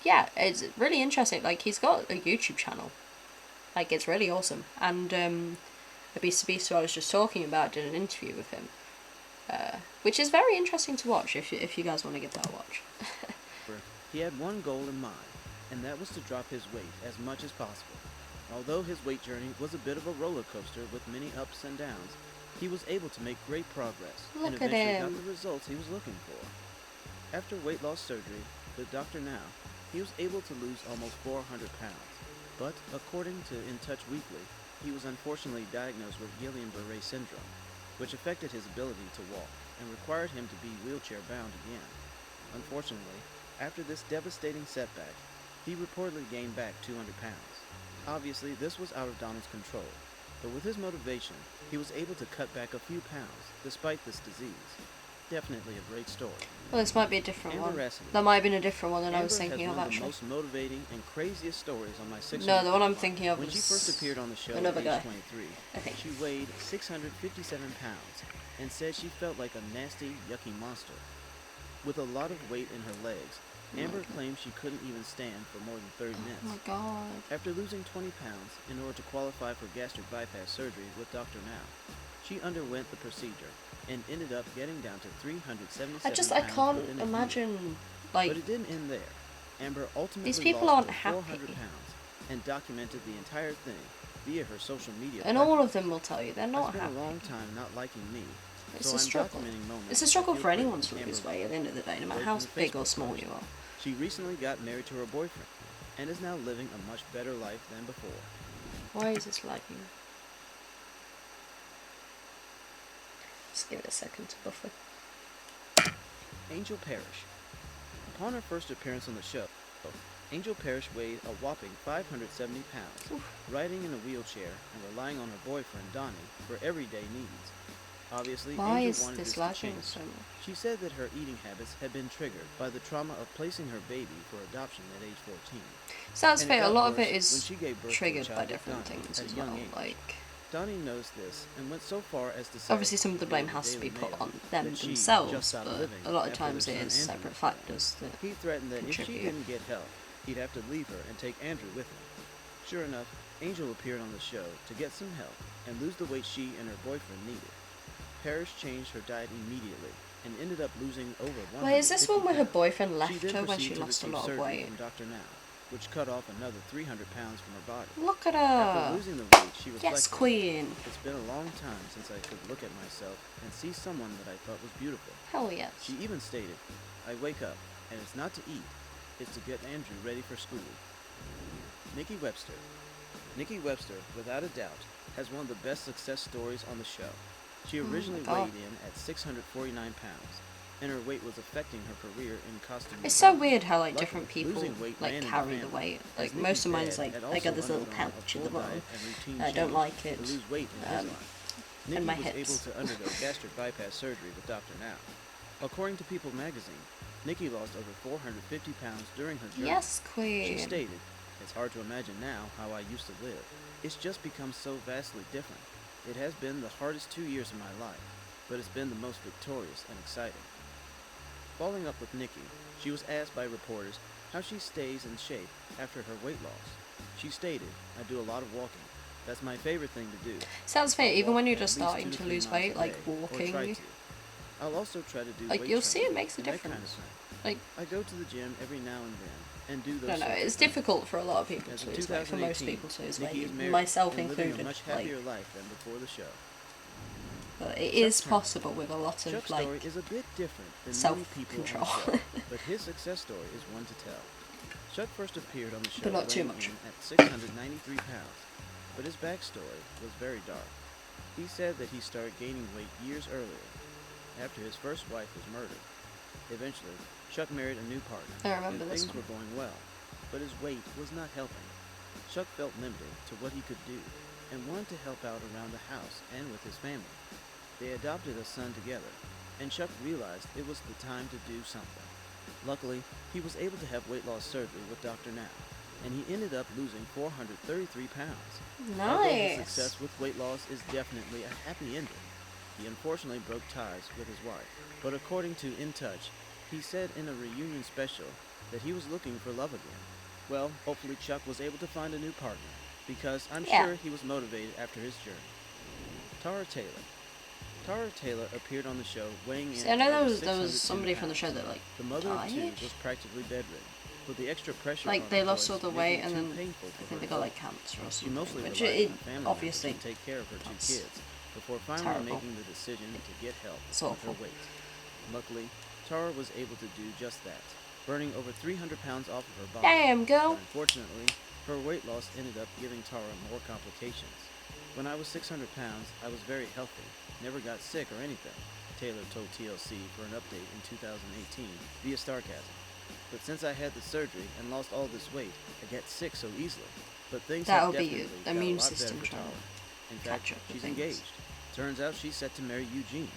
Yeah, it's really interesting. Like, he's got a YouTube channel. Like, it's really awesome. And the Beast to Beast, who I was just talking about, did an interview with him, which is very interesting to watch if you guys want to give that a watch. He had one goal in mind, and that was to drop his weight as much as possible. Although his weight journey was a bit of a roller coaster with many ups and downs, he was able to make great progress and Look at eventually him. got the results he was looking for. After weight loss surgery with Dr. Now, he was able to lose almost 400 pounds. But according to In Touch Weekly, he was unfortunately diagnosed with Guillain-Barré syndrome, which affected his ability to walk and required him to be wheelchair-bound again. Unfortunately, after this devastating setback, he reportedly gained back 200 pounds. Obviously, this was out of Donald's control, but with his motivation, he was able to cut back a few pounds despite this disease. Definitely a great story. Well, this might be a different Amber one. Wrestling. That might have been a different one than I was Amber thinking has of, one of the actually. most motivating and craziest stories on my 600. No, the one I'm thinking of When she was first appeared on the show at another age guy, 23, I think. she weighed 657 pounds and said she felt like a nasty, yucky monster. With a lot of weight in her legs, Amber claimed she couldn't even stand for more than 30 minutes. Oh my god. After losing 20 pounds in order to qualify for gastric bypass surgery with Dr. Now, she underwent the procedure and ended up getting down to 377 I pounds can't within a year. imagine, like, But it didn't end there. Amber ultimately these people lost aren't over happy. 400 pounds and documented the entire thing via her social media and all of them will tell you they're I not spent happy. a long time not liking me, It's so a I'm struggle. documenting moments It's a that struggle feel for great, anyone to lose Amber weight at the end of the day, no matter wrote how in the big or Facebook small post. you are. She recently got married to her boyfriend and is now living a much better life than before. Why is this lagging? Just give it a second to buffer. Angel Parrish. Upon her first appearance on the show, Angel Parrish weighed a whopping 570 pounds, riding in a wheelchair and relying on her boyfriend Donnie for everyday needs. Obviously, Why Angel is wanted this this to lagging change. so much? She said that her eating habits had been triggered by the trauma of placing her baby for adoption at age 14. Sounds And fair. A got lot of worse it when is she gave birth to a triggered by child with different Donnie things at as a young well. age. Like, Donnie knows this and went so far as to say, obviously some of the blame in has to be Daily put Mail, on them that she themselves, just stopped but living a lot of after times their it is son Andrew separate was born. factors that He threatened that if she contribute. didn't get help, he'd have to leave her and take Andrew with him. Sure enough, Angel appeared on the show to get some help and lose the weight she and her boyfriend needed. Parrish changed her diet immediately and ended up losing over 150 Wait, is this one where her pounds. boyfriend left She then her when she proceeded to lost a receive lot of surgery weight? from Dr. Now, which cut off another 300 pounds from her body. Look at her. After losing the weight, she reflected, Yes, queen. "It's been a long time since I could look at myself and see someone that I thought was beautiful." Hell yes. She even stated, "I wake up, and it's not to eat, it's to get Andrew ready for school." Nikki Webster. Nikki Webster, without a doubt, has one of the best success stories on the show. She originally weighed in at 649 pounds, and her weight was affecting her career in costume. It's so design. weird how like Luckily, different people losing weight like ran in carry the family, weight. as Like Nikki's most of mine dad is like had I got also this little undergone pouch a at the full bottom. diet and routine I don't change like it. to lose weight in his life. Nikki and my was able hips. to undergo gastric bypass surgery with Dr. Now. According to People magazine, Nikki lost over 450 pounds during her journey. Yes, queen. She stated, "It's hard to imagine now how I used to live. It's just become so vastly different. It has been the hardest 2 years of my life, but it's been the most victorious and exciting." Following up with Nikki, she was asked by reporters how she stays in shape after her weight loss. She stated, "I do a lot of walking. That's my favorite thing to do. Sounds fair, I even when walk you're at just least starting 2 to 3 lose miles weight, a like day, or walking. try to. I'll also try to do Like, weight you'll see it training makes a and that kind of difference. thing. Like, I go to the gym every now and then and do those no, sorts of it's things. difficult for a lot of people As to of lose weight. For most 2018, people to lose Nikki is weight, married myself and living included. a much Like, happier life than before the show. but it Chuck is Turner. possible with a lot of Chuck's like story is a bit different than many people on the self-control. show, but his success story is one to tell. Chuck first appeared on the show But not too weighing much. in at 693 pounds, but his backstory was very dark. He said that he started gaining weight years earlier, after his first wife was murdered. Eventually, Chuck married a new partner, I remember and this things one. were going well, but his weight was not helping. Chuck felt limited to what he could do, and wanted to help out around the house and with his family. They adopted a son together, and Chuck realized it was the time to do something. Luckily, he was able to have weight loss surgery with Dr. Now, and he ended up losing 433 pounds. Although his Nice. success with weight loss is definitely a happy ending, he unfortunately broke ties with his wife. But according to In Touch, he said in a reunion special that he was looking for love again. Well, hopefully Chuck was able to find a new partner, because I'm sure he was motivated after his journey. Tara Taylor. Tara Taylor appeared on the show weighing in See, I know at there over was 602 somebody from the show pounds. that like The mother of two died. was practically bedridden, with the extra pressure Like on they her lost all voice the making weight it and too then painful I for think her they got to like talk. cancer or She something. mostly Which relied it on family obviously members to take care of her two that's kids before finally terrible. making the decision to get help It's with her awful. weight. Luckily, Tara was able to do just that, burning over 300 pounds off of her body. Damn, girl. But unfortunately, her weight loss ended up giving Tara more complications. When I was 600 pounds, I was very healthy, never got sick or anything, Taylor told TLC for an update in 2018 via Starcasm. But since I had the surgery and lost all this weight, I get sick so easily. But things That'll have be definitely your got a immune lot better system for trying Tara. to In fact, catch up with she's things. engaged. Turns out she's set to marry Eugene,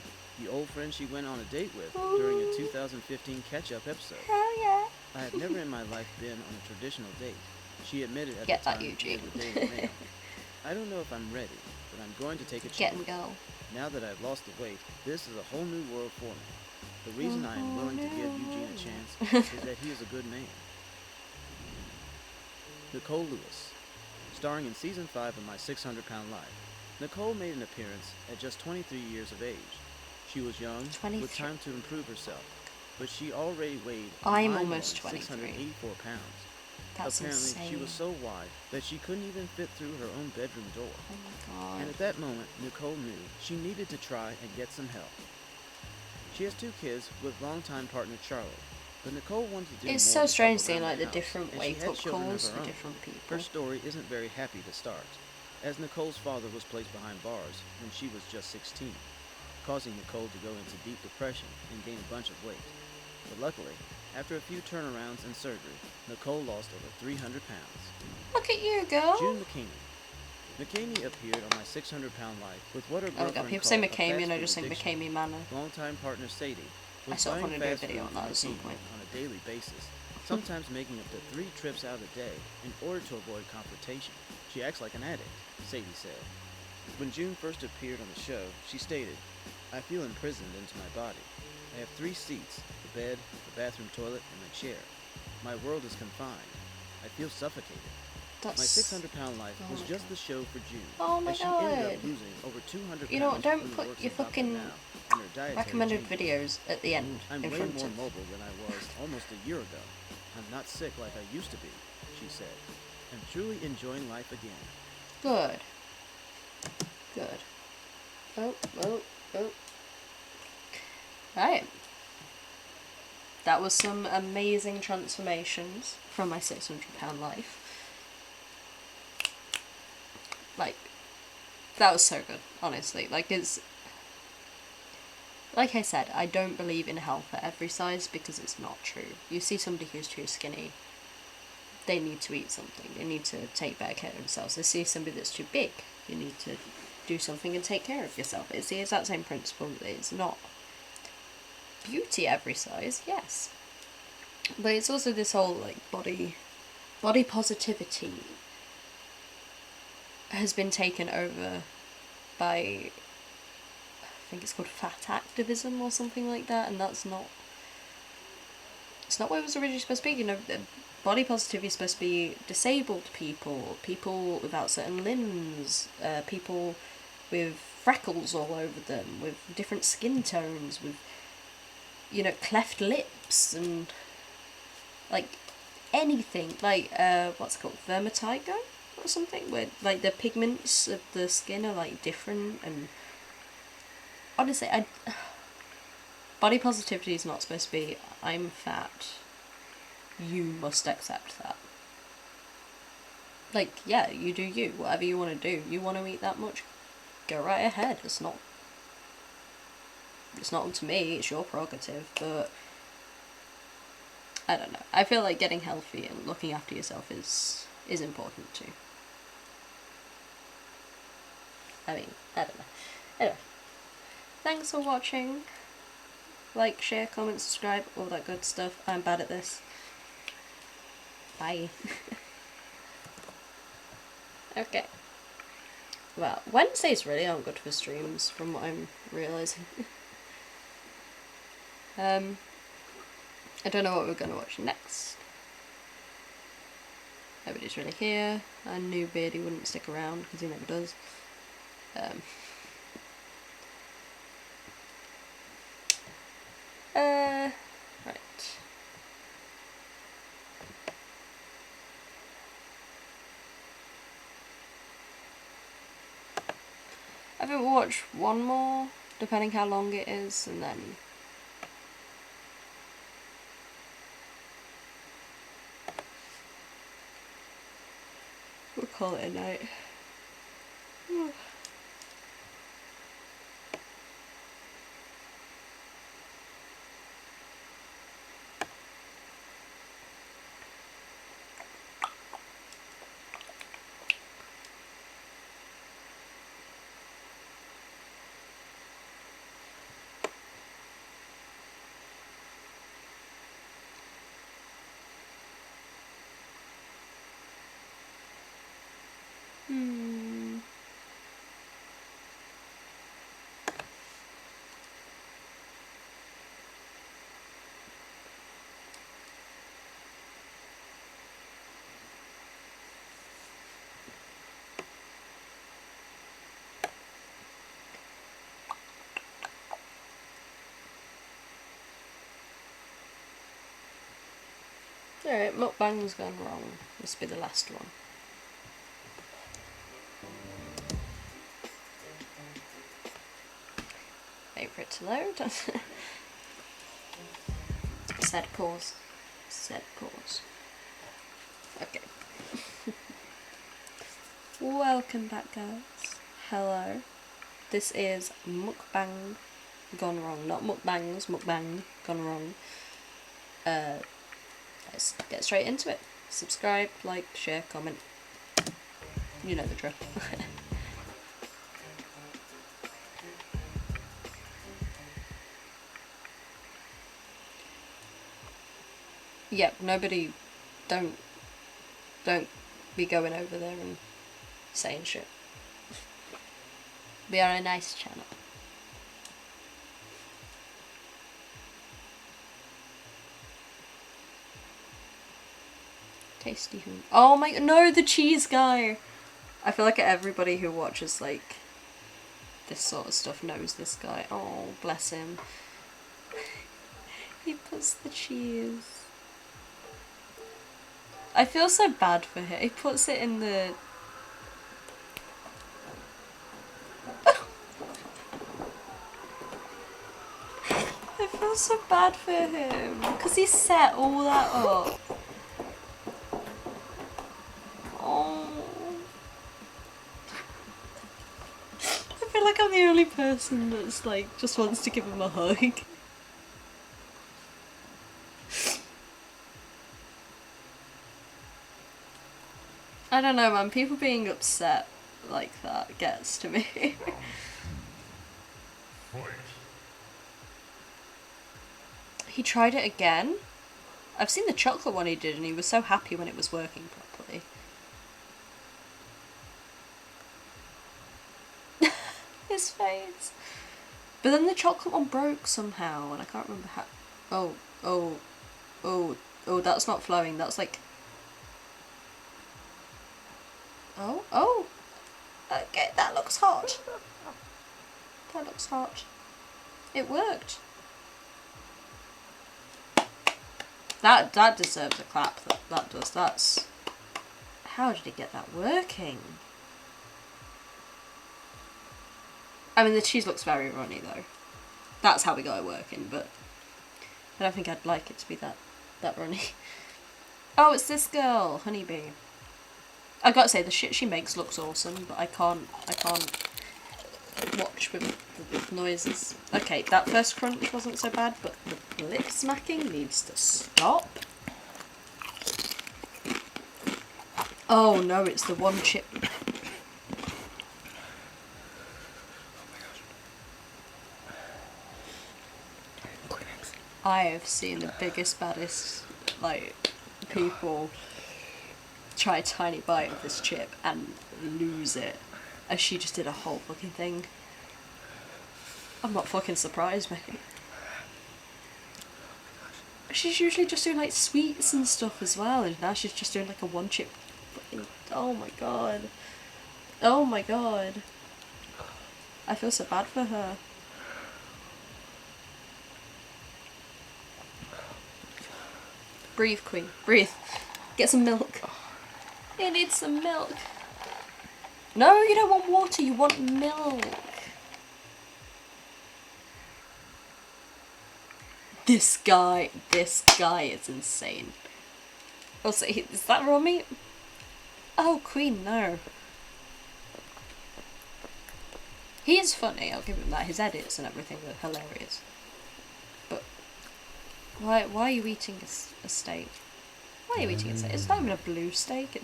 the old friend she went on a date with during a 2015 catch-up episode. Hell yeah. I have never in my life been on a traditional date, she admitted at Get the that, time Eugene. of the Daily Mail. I don't know if I'm ready, but I'm going to take a Get chance. and go. Now that I've lost the weight, this is a whole new world for me. The reason I am willing to give Eugene a chance is that he is a good man. Nicole Lewis. Starring in Season 5 of My 600-Pound Life, Nicole made an appearance at just 23 years of age. She was young, 23. with time to improve herself, but she already weighed I'm almost 23. 684 pounds. That's Apparently, she insane. was so wide that she couldn't even fit through her own bedroom door. Oh my god. And at that moment, Nicole knew she needed to try and get some help. She has 2 kids with longtime partner Charlie, but Nicole wanted to do more It's to so help strange seeing around like the house, different and she wake had up children of calls her for own. different people. Her story isn't very happy to start, as Nicole's father was placed behind bars when she was just 16, causing Nicole to go into deep depression and gain a bunch of weight. But luckily, after a few turnarounds and surgery, Nicole lost over 300 pounds. Look at you, girl. June McKinney. McKinney appeared on My 600-Pound Life with what her Oh my girlfriend god, people called say a McCamey and I fast just food think addiction. McCamey Manor. Longtime partner Sadie I was sort of buying want to do a fast video food on that from at some McKinney point. on a daily basis, sometimes making up to 3 trips out a day in order to avoid confrontation. She acts like an addict, Sadie said. When June first appeared on the show, she stated, "I feel imprisoned into my body. I have 3 seats, the bed, the bathroom toilet, and my chair. My world is confined. I feel suffocated." My That's... 600-Pound Life Oh was my just the show for June, Oh my as she ended god. up losing over 200 You know what, pounds don't through the put works your of Dr. fucking Now and her dietary recommended changes. videos at the end I'm in way front more of... mobile than I was almost a year ago. I'm not sick like I used to be, she said. I'm truly enjoying life again. Good. Good. Oh, oh, oh. Right. That was some amazing transformations from my £600 life. Like, that was so good, honestly. Like, it's... Like I said, I don't believe in health at every size because it's not true. You see somebody who's too skinny, they need to eat something. They need to take better care of themselves. They see somebody that's too big, you need to do something and take care of yourself. It's the exact same principle. It's not beauty every size, yes. But it's also this whole, like, body positivity has been taken over by, I think it's called fat activism or something like that, and that's not, it's not what it was originally supposed to be. You know, body positivity is supposed to be disabled people, people without certain limbs, people with freckles all over them, with different skin tones, with, you know, cleft lips, and like anything, like what's it called, vermitigo or something, where like the pigments of the skin are like different. And honestly, body positivity is not supposed to be, I'm fat, you must accept that. Like, yeah, you do you, whatever you want to do. You want to eat that much, go right ahead. It's not up to me, it's your prerogative. But I don't know, I feel like getting healthy and looking after yourself is important too. I mean, I don't know. Anyway, thanks for watching. Like, share, comment, subscribe, all that good stuff. I'm bad at this. Bye. Okay. Well, Wednesdays really aren't good for streams, from what I'm realising. I don't know what we're going to watch next. Nobody's really here. I knew Beardy wouldn't stick around, because he never does. Right. I think we'll watch one more, depending how long it is, and then we'll call it a night. Alright, mukbang's gone wrong. This will be the last one. Wait for it to load. Said pause. Said pause. Okay. Welcome back, guys. Hello. This is mukbang gone wrong. Not mukbangs, mukbang gone wrong. Let's get straight into it. Subscribe, like, share, comment. You know the drill. Yep, nobody, don't be going over there and saying shit. We are a nice channel. Tasty who? Oh my, no, the cheese guy! I feel like everybody who watches, like, this sort of stuff knows this guy. Oh, bless him. He puts the cheese. I feel so bad for him. He puts it in the... I feel so bad for him because he set all that up. Oh. I feel like I'm the only person that's like just wants to give him a hug. I don't know, man. People being upset like that gets to me. He tried it again. I've seen the chocolate one he did and he was so happy when it was working properly. His face. But then the chocolate one broke somehow and I can't remember how. Oh, that's not flowing. That's like... Oh. Okay, that looks hot. That looks hot. It worked. That deserves a clap. That does. That's... How did he get that working? I mean, the cheese looks very runny though. That's how we got it working, but I don't think I'd like it to be that runny. Oh, it's this girl, Honeybee. I gotta say, the shit she makes looks awesome, but I can't watch with the noises. Okay, that first crunch wasn't so bad, but the lip smacking needs to stop. Oh no, it's the one chip. I have seen the biggest, baddest, like, people try a tiny bite of this chip and lose it. As she just did a whole fucking thing. I'm not fucking surprised, mate. She's usually just doing like sweets and stuff as well, and now she's just doing like a one chip fucking... Oh my god. Oh my god. I feel so bad for her. Breathe, queen. Breathe. Get some milk. You need some milk. No, you don't want water, you want milk. This guy is insane. Also, is that raw meat? Oh, queen, no. He is funny, I'll give him that. His edits and everything are hilarious. But why are you eating a steak? Why are you eating a steak? It's not even a blue steak.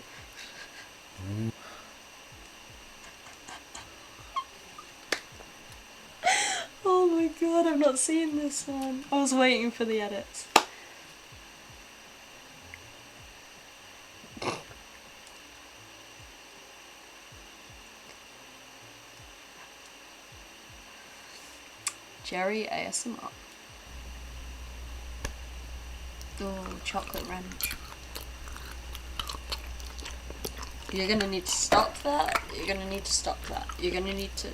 Oh my god, I've not seen this one. I was waiting for the edits. Jerry ASMR. Oh, chocolate ranch. You're gonna need to stop that. You're gonna need to stop that. You're gonna need to...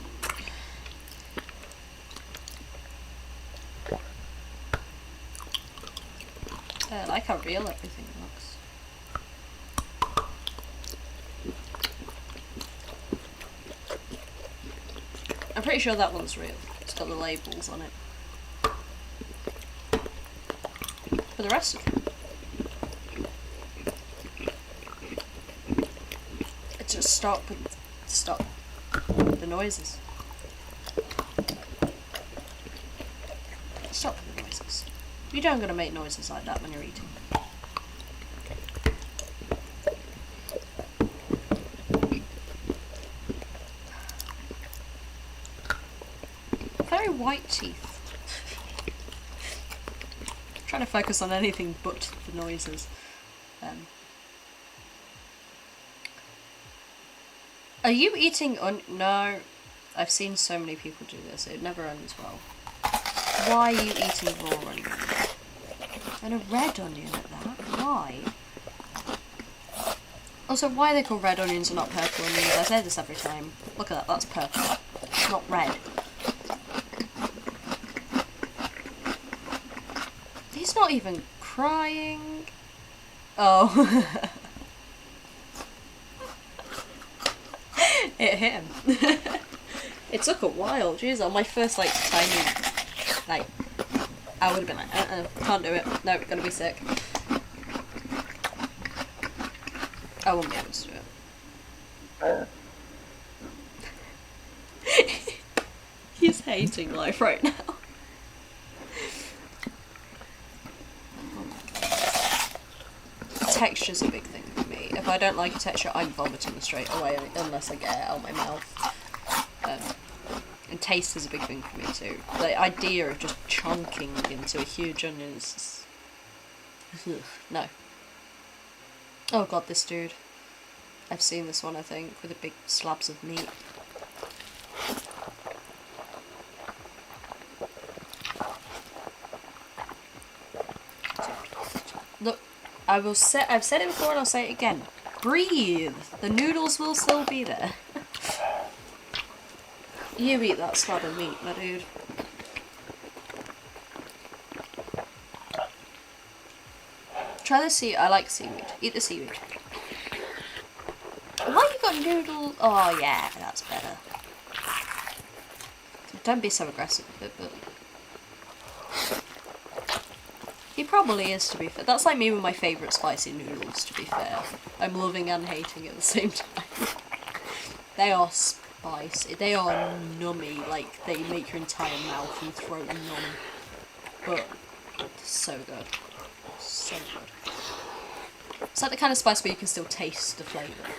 I like how real everything looks. I'm pretty sure that one's real. It's got the labels on it. For the rest of them, just stop with the noises. Stop with the noises. You don't gotta make noises like that when you're eating. Very white teeth. Trying to focus on anything but the noises. Are you eating no. I've seen so many people do this. It never ends well. Why are you eating raw onion? And a red onion at that? Why? Also, why are they called red onions and not purple onions? I say this every time. Look at that, that's purple. It's not red. He's not even crying. Oh. It hit him. It took a while. Jeez, on my first like tiny, like, I would have been like, can't do it. No, gonna be sick. I wouldn't be able to do it. He's hating life right now. Texture's a big thing for me. If I don't like a texture, I'm vomiting straight away unless I get it out of my mouth. And taste is a big thing for me too. The idea of just chunking into a huge onion is just... no. Oh god, this dude. I've seen this one, I think, with the big slabs of meat. Look, I've said it before and I'll say it again. Breathe! The noodles will still be there. You eat that slab of meat, my dude. Try the sea. I like seaweed. Eat the seaweed. Why you got noodles? Oh yeah, that's better. Don't be so aggressive with it, but... He probably is, to be fair. That's like me with my favourite spicy noodles, to be fair. I'm loving and hating at the same time. They are spicy. They are nummy. Like, they make your entire mouth and throat numb. But, so good. So good. It's like the kind of spice where you can still taste the flavour.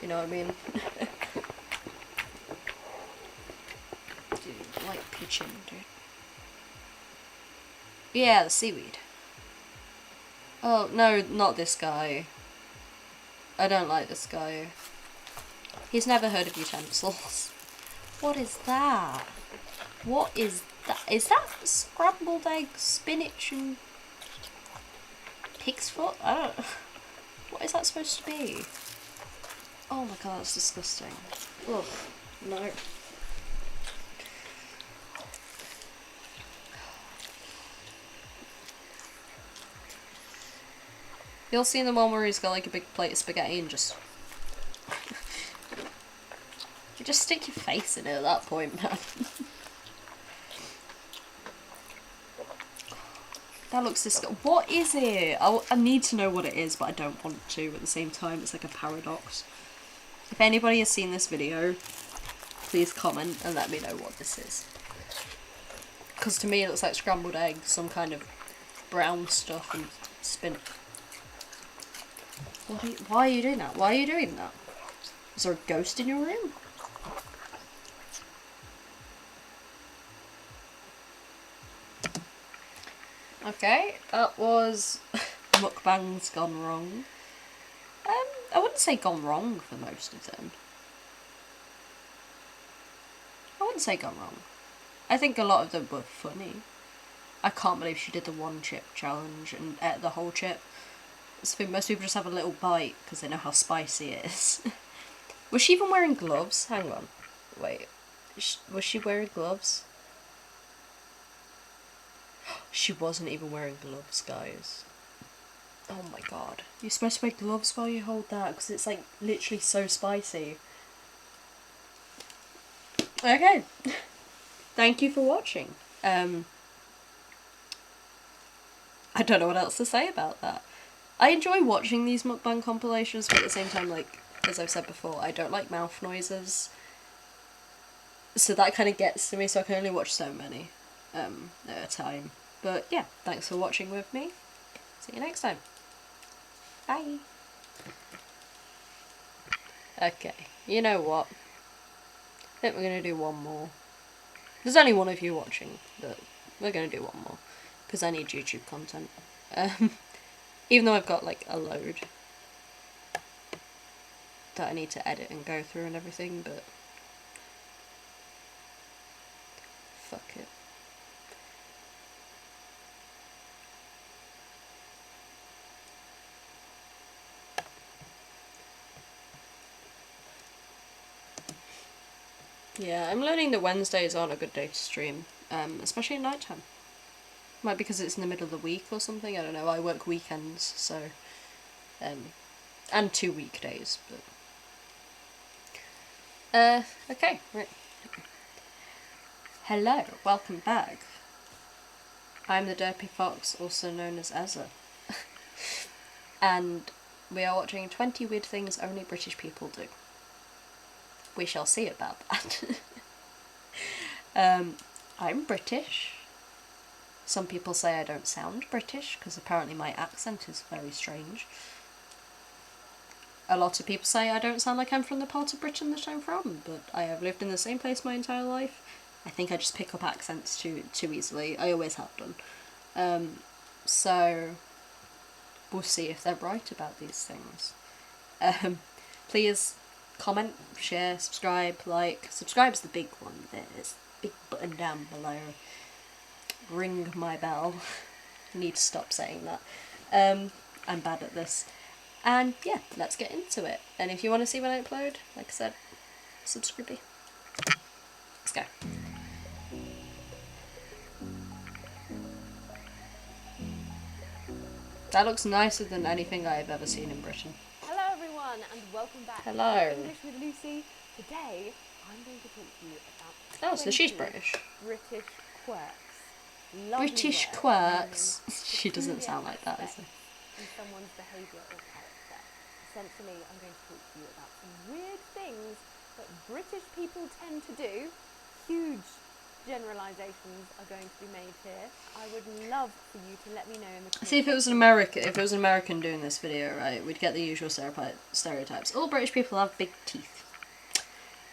You know what I mean? Dude, like pigeon, dude. Yeah, the seaweed. Oh, no, not this guy. I don't like this guy. He's never heard of utensils. What is that? What is that? Is that scrambled eggs, spinach and pig's foot? I don't... What is that supposed to be? Oh my god, that's disgusting. Ugh, no. You'll see in the one where he's got like a big plate of spaghetti and just... You just stick your face in it at that point, man. That looks disgusting. What is it? I need to know what it is, but I don't want to at the same time. It's like a paradox. If anybody has seen this video, please comment and let me know what this is. Because to me it looks like scrambled eggs, some kind of brown stuff and spinach. Why are you doing that? Why are you doing that? Is there a ghost in your room? Okay, that was mukbangs gone wrong. I wouldn't say gone wrong for most of them. I wouldn't say gone wrong. I think a lot of them were funny. I can't believe she did the one chip challenge and ate the whole chip. I think most people just have a little bite because they know how spicy it is. Was she even wearing gloves? Hang on. Wait. Was she wearing gloves? She wasn't even wearing gloves, guys. Oh my god. You're supposed to wear gloves while you hold that because it's like literally so spicy. Okay. Thank you for watching. I don't know what else to say about that. I enjoy watching these mukbang compilations, but at the same time, like, as I've said before, I don't like mouth noises. So that kind of gets to me, so I can only watch so many at a time. But yeah, thanks for watching with me. See you next time. Bye. Okay, you know what? I think we're going to do one more. There's only one of you watching, but we're going to do one more. Because I need YouTube content. Even though I've got like a load that I need to edit and go through and everything, but fuck it. Yeah, I'm learning that Wednesdays aren't a good day to stream, especially at night time. Might be because it's in the middle of the week or something, I don't know. I work weekends, so, and 2 weekdays, but Okay, right. Hello, welcome back. I'm the Derpy Fox, also known as Exza. And we are watching 20 weird things only British people do. We shall see about that. I'm British. Some people say I don't sound British, because apparently my accent is very strange. A lot of people say I don't sound like I'm from the part of Britain that I'm from, but I have lived in the same place my entire life. I think I just pick up accents too easily. I always have done. So we'll see if they're right about these things. Please comment, share, subscribe, like. Subscribe's the big one. There's a big button down below. Ring my bell. I need to stop saying that. I'm bad at this. And yeah, let's get into it. And if you want to see when I upload, like I said, subscribe. Let's go. That looks nicer than anything I've ever seen in Britain. Hello everyone and welcome back Hello. to English with Lucy. Today I'm going to talk to you about Oh, so she's British. British quirks. Lovely British words quirks. meaning She doesn't peculiar sound like that, is aspects in someone's behaviour or character. Essentially, I'm going to talk to you about some weird things that British people tend to do. Huge generalisations are going to be made here. I would love for you to let me know in the comments. See, if it was an American doing this video, right, we'd get the usual stereotypes. All British people have big teeth.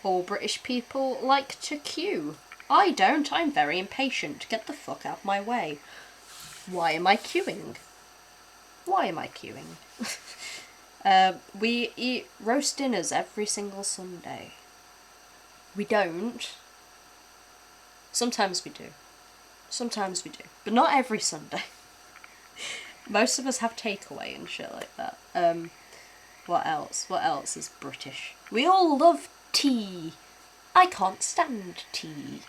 All British people like to queue. I don't. I'm very impatient. Get the fuck out of my way. Why am I queuing? Why am I queuing? We eat roast dinners every single Sunday. We don't. Sometimes we do. Sometimes we do. But not every Sunday. Most of us have takeaway and shit like that. What else? What else is British? We all love tea. I can't stand tea.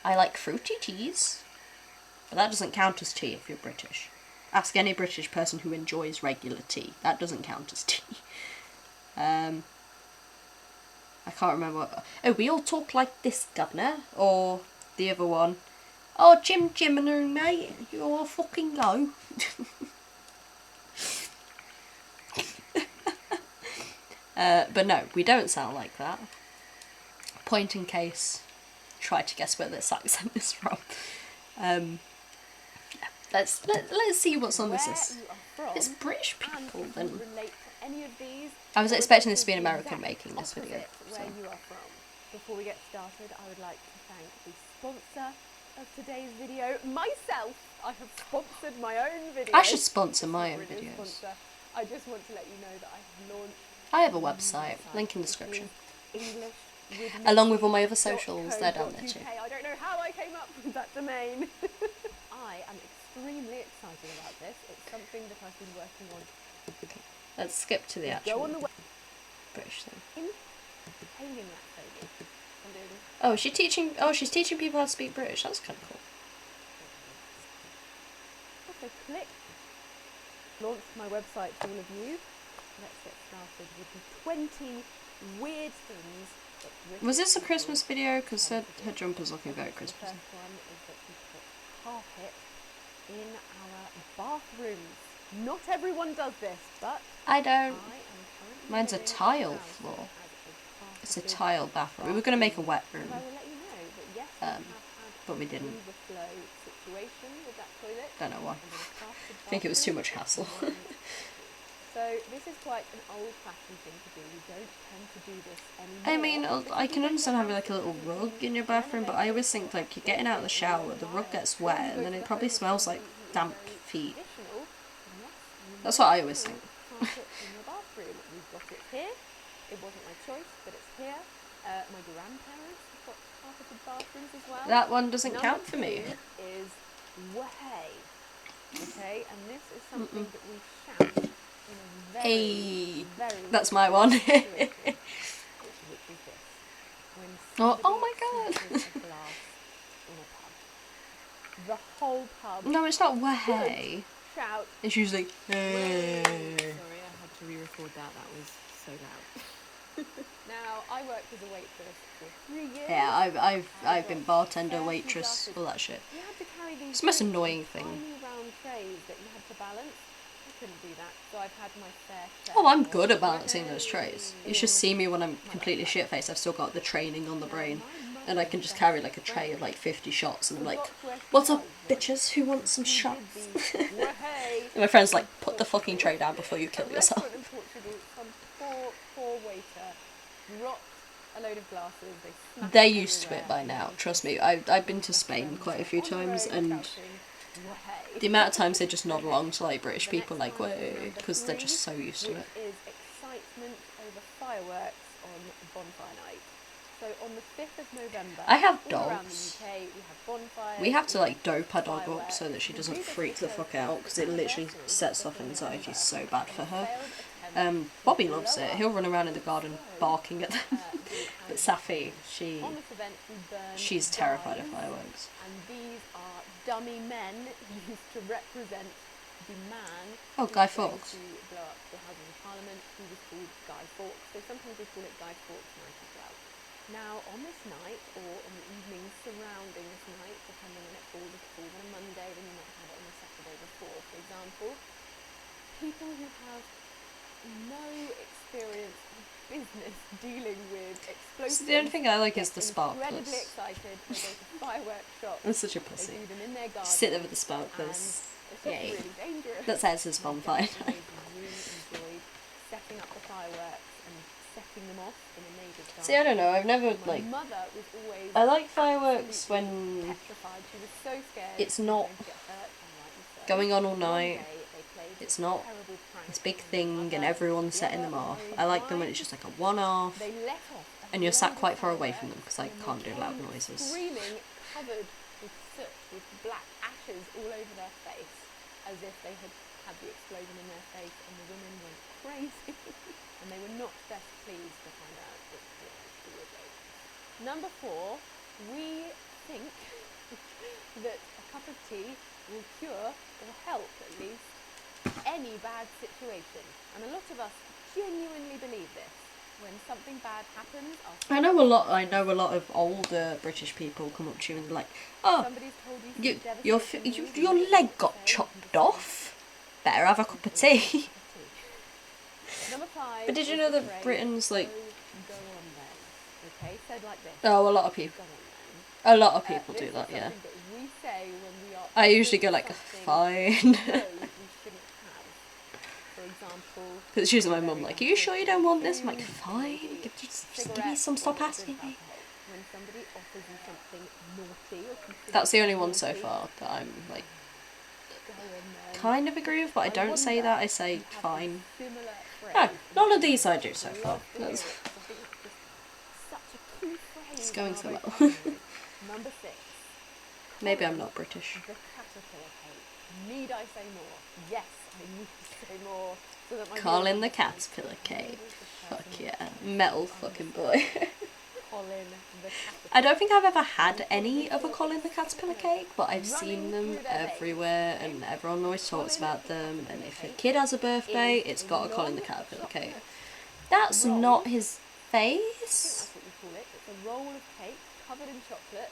I like fruity teas. But that doesn't count as tea if you're British. Ask any British person who enjoys regular tea. That doesn't count as tea. I can't remember what... Oh, we all talk like this, governor. Or the other one. Oh, Jim and mate. You all fucking go. But no, we don't sound like that. Point in case. Try to guess where this accent is from. Let's see what's on this list. It's British people then. I was expecting this to be an American making this video. Where you are from. Before we get started, I would like to thank the sponsor of today's video, myself. I have sponsored my own video. I should sponsor my own videos. I just want to let you know that I have launched. I have a website, link in description. English with along with all my other socials, they're down there too. I don't know how I came up with that domain. I am extremely excited about this. It's something that I've been working on. Okay. Let's skip to the actual British thing. Oh, she's teaching. Oh, she's teaching people how to speak British. That's kind of cool. Also, click. Launched my website to all of you. Let's get started with the 20 weird things that British was this a Christmas video? Because her jumper's looking very Christmas. The first one is that we put carpet in our bathrooms. Not everyone does this, but I don't. Mine's a tile floor. It's a tile bathroom. We were going to make a wet room, but we didn't. Don't know why. I think it was too much hassle. So this is quite an old-fashioned thing to do. We don't tend to do this anymore. I mean, I can understand having like a little rug in your bathroom, but I always think like you're getting out of the shower, the rug gets wet, and then it probably smells like damp feet. That's what I always think. In your bathroom, we've got it here. It wasn't my choice, but it's here. My grandparents have got carpeted bathrooms as well. That one doesn't count for me. Is way. Okay, and this is something that we shout in a very, very that's my one. which is this. When oh my god. a glass in a pub. The whole pub. No, it's not way. Shout. It's usually hey. Sorry, I had to re-record that. That was so loud. Now, I worked as a waitress for 3 years. Yeah, I've been bartender, waitress, all that shit. You had to carry these It's the most drinks in annoying thing. tiny round trays that you had to balance. I couldn't do that, so I've had my fair share. Oh, I'm good at balancing those trays. You should see me when I'm completely shit-faced. I've still got the training on the brain. And I can just carry like a tray of like 50 shots and I'm like, what's up, bitches? Who wants some shots? And my friend's like, put the fucking tray down before you kill yourself. In Portugal, some poor waiter dropped a load of glasses. They're used to it by now, trust me. I've been to Spain quite a few times and the amount of times they just nod along to like British people like, way, because they're just so used to it. Is excitement over fireworks on bonfire night. So on the 5th of November, I have all around the dogs. UK, we have bonfires. We have to like dope our dog up so that she doesn't freak the fuck out because it literally sets off anxiety so bad for her. Bobby loves it. He'll run around in the garden barking at them. But Safi, she's terrified of fireworks. And these are dummy men used to represent the man. Oh, Guy Fawkes. To blow up the Houses of Parliament. He was called Guy Fawkes. So sometimes they call it Guy Fawkes Night as well. Now, on this night, or on the evening surrounding this night, depending when it falls, if it falls on a Monday, then you might have it on the Saturday before, for example, people who have no experience of business dealing with explosives. So the only thing I like is the incredibly sparklers. excited, they go to fireworks shops. I'm such a pussy. They do them in their garden. Sit there with the sparklers. It's just Yay. really dangerous. That says it's bonfire. I really enjoyed setting up the fireworks and setting them off in a neighbour's garden. See, I don't know. I've never like. My mother was always I like fireworks when petrified. She was so scared it's she was not going to get hurt, and rightly so. going on all One night. day they played It's this not terrible prank this big on my thing and mother. everyone's setting them off. I like them when it's just like a one-off They let off a and you're sat load quite of far away from them fireworks because I and can't do they loud came noises. Screaming, covered with soot, with black ashes all over their face, as if they had had the explosion in their face, and the women went crazy, and they were not best pleased to find out it was the woodlake. Number 4, we think that a cup of tea will cure, or help at least, any bad situation. And a lot of us genuinely believe this. When something bad happens, I know a lot of older British people come up to you and they're like, "Oh, somebody's told you your leg got chopped off. Better have a cup of tea." Number 5. But did you know that Britain's like? Go on then. Okay, said like this. Oh, a lot of people. A lot of people do that, yeah. That we say when we are I usually go like, "Fine." For example, Because it's usually my mum like, "Are you sure you don't want this?" I'm like, "Fine, just give me some. Stop asking me." when somebody offers you something naughty or considered That's the only one so naughty, far that I'm like go on then. kind of agree with, but I don't say that. I say fine. Similar No, phrase. none of these I do so far. That's, Such a key phrase. it's going so in our well. vocabulary. Number 6. Maybe I'm not British. The caterpillar cake. Need I say more? Yes, I need to say more. So that my Colin the caterpillar cake. Fuck yeah. Metal fucking boy. Colin the caterpillar. I don't think I've ever had any of a Colin the caterpillar cake, but I've seen them everywhere and everyone always talks about them, and if a kid has a birthday, it's got a Colin the caterpillar cake. That's not his face. That's what we call it. It's a roll of cake covered in chocolate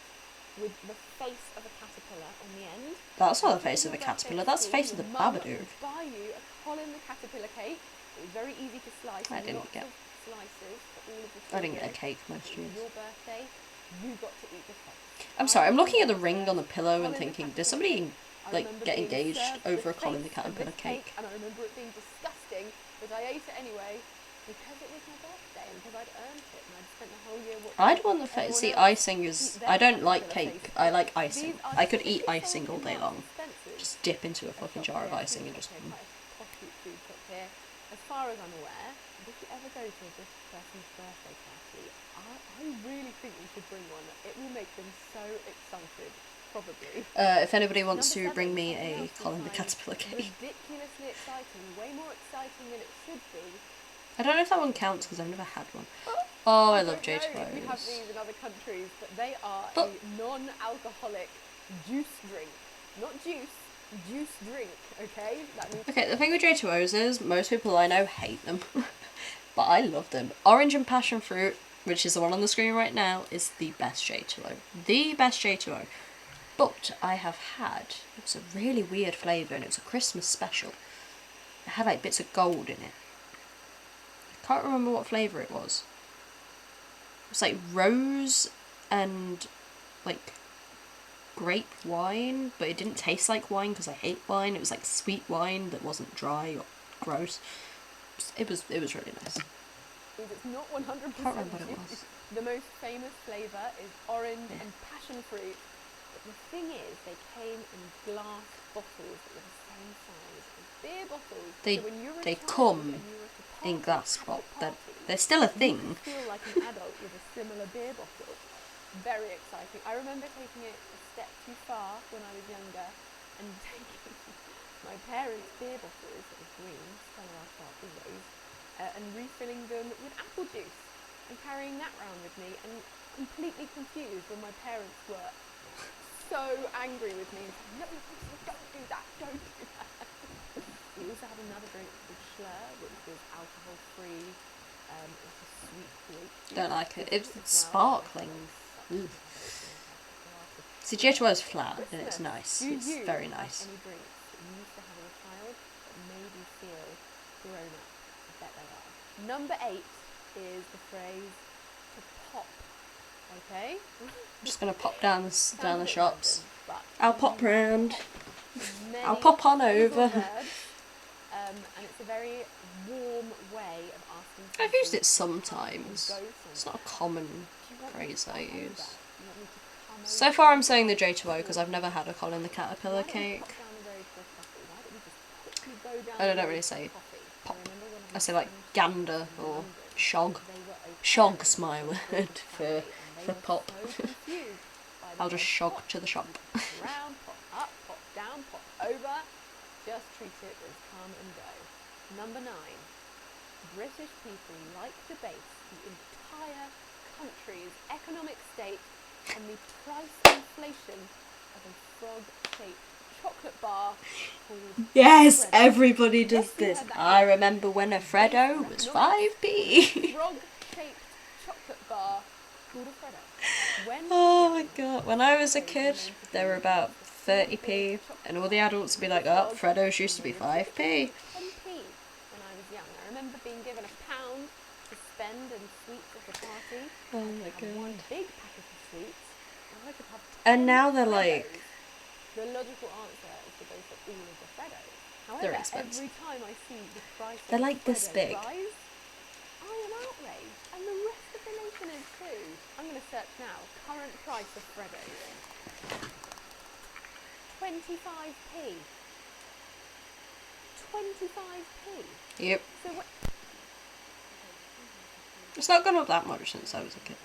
with the face of a caterpillar on the end. That's not the face of a caterpillar, that's the face of the Babadook. Buy you a Colin the caterpillar cake. It was very easy to slice. I didn't lots get- of slices for all of the I didn't get a children. cake most years. Your birthday, you got to eat the face. I'm sorry, I'm looking at the ring on the pillow and thinking, does somebody like get engaged over a Colin the caterpillar cake? And I remember it being disgusting, but I ate it anyway because it was my birthday and because I'd earned it and I'd spent the whole year watching. I'd want the face. See, icing is. I don't like cake. I like icing. I could eat icing all day long. Just dip into a fucking jar of icing and just. Costly food shop here. As far as I'm aware, if you ever go to a British person's birthday party, I really think you should bring one. It will make them so excited, probably. If anybody wants to bring me a Colin the caterpillar cake. Ridiculously exciting, way more exciting than it should be. I don't know if that one counts because I've never had one. Oh, I love don't J2Os. know if we have these in other countries, but they are But- a non-alcoholic juice drink. Not juice, juice drink, okay? That means Okay, the thing with J2Os is most people I know hate them. but I love them. Orange and passion fruit, which is the one on the screen right now, is the best J2O. The best J2O. But I have had, it was a really weird flavour and it was a Christmas special. It had like bits of gold in it. I can't remember what flavour it was. It was like rose and like grape wine, but it didn't taste like wine because I hate wine. It was like sweet wine that wasn't dry or gross. It was really nice. It's not 100% Can't remember what it was. juice. The most famous flavour is orange and passion fruit. But the thing is, they came in glass bottles that were the same size as beer bottles. They so when you were they a child come and you were at a party, in glass, but adult they're still a party, thing. You could feel like an adult with a similar beer bottle. Very exciting. I remember taking it a step too far when I was younger and taking my parents' beer bottles that were green, Stella Artois rose, and refilling them with apple juice and carrying that around with me, and completely confused when my parents were so angry with me and said, no, don't do that, don't do that. We also had another drink called Schlur, which was alcohol free. It was a sweet grape juice. Don't like it. It's sparkling. Ugh. See, J2O is flat and it's nice. It's very nice. Any drinks that you used to have as a child that made you feel grown up? I bet there are. Number 8 is the phrase to pop. Okay? I'm just gonna pop down the shops. I'll pop round. I'll pop on over. And it's a very warm way of asking. I've used it sometimes. It's not a common phrase I use. So far I'm saying the J2O because I've never had a Colin the Caterpillar cake. I don't really say pop. I say like gander or shog. Shog's my word for pop. I'll just shog to the shop. Round, pop up, pop down, pop over. Just treat it as come and go. Number 9. British people like to base the entire country's economic state on the price inflation of a frog-shaped chocolate bar called Yes, Freddo. everybody does this. I remember when a Freddo was 5p. Frog-shaped chocolate bar called a Freddo. Oh my god, when I was a kid, they were about 30p, and all the adults would be like, oh, Freddos used to be 5p. 10p when I was young. I remember being given £1 to spend in sweets at a party. Oh my I had one god. big packet of sweets, and I could have 10 And now they're Freddos. like, The logical answer is to go for all of the Freddos. However, They're expensive. every time I see the price They're of like this Freddo big. rise, I am outraged, and the rest of the nation is too. I'm going to search now. Current price of Freddos. 25p. 25p. yep. So what? It's not gone up that much since I was a kid.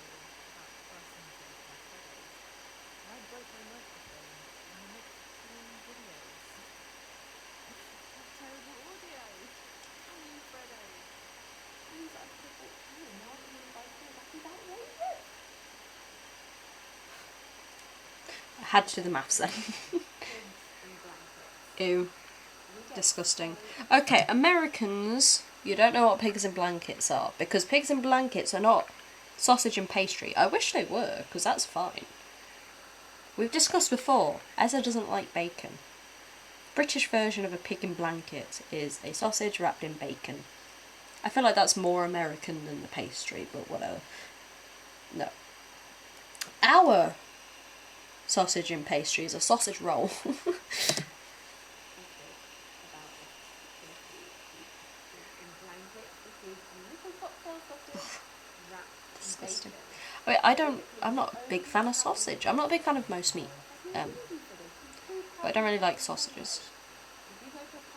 I had to do the maths then. Ew. Disgusting. Okay, Americans, you don't know what pigs in blankets are, because pigs in blankets are not sausage and pastry. I wish they were, because that's fine. We've discussed before, Exza doesn't like bacon. British version of a pig in blanket is a sausage wrapped in bacon. I feel like that's more American than the pastry, but whatever. No. Our sausage and pastry is a sausage roll. Disgusting. I mean, I'm not a big fan of sausage. I'm not a big fan of most meat. But I don't really like sausages.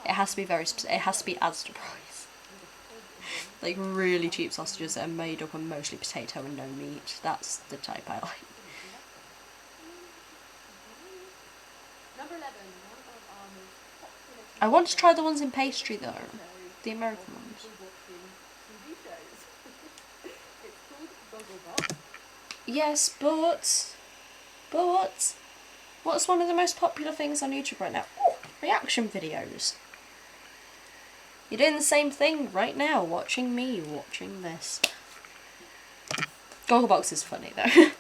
It has to be it has to be Asda price. Like really cheap sausages that are made up of mostly potato and no meat. That's the type I like. Number 11. I want to try the ones in pastry though. The American ones. Yes, but what's one of the most popular things on YouTube right now? Ooh, reaction videos. You're doing the same thing right now, watching me watching this. Gogglebox is funny though.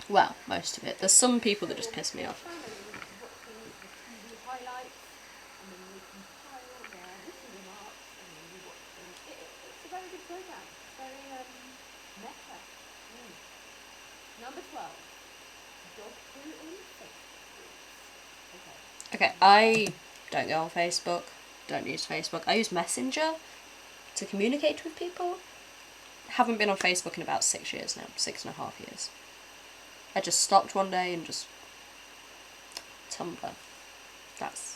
Well, most of it. There's some people that just piss me off. Number 12. Dog poo in Facebook groups. Okay, I don't go on Facebook, don't use Facebook. I use Messenger to communicate with people. Haven't been on Facebook in about 6 years now, 6.5 years. I just stopped one day and just Tumblr. That's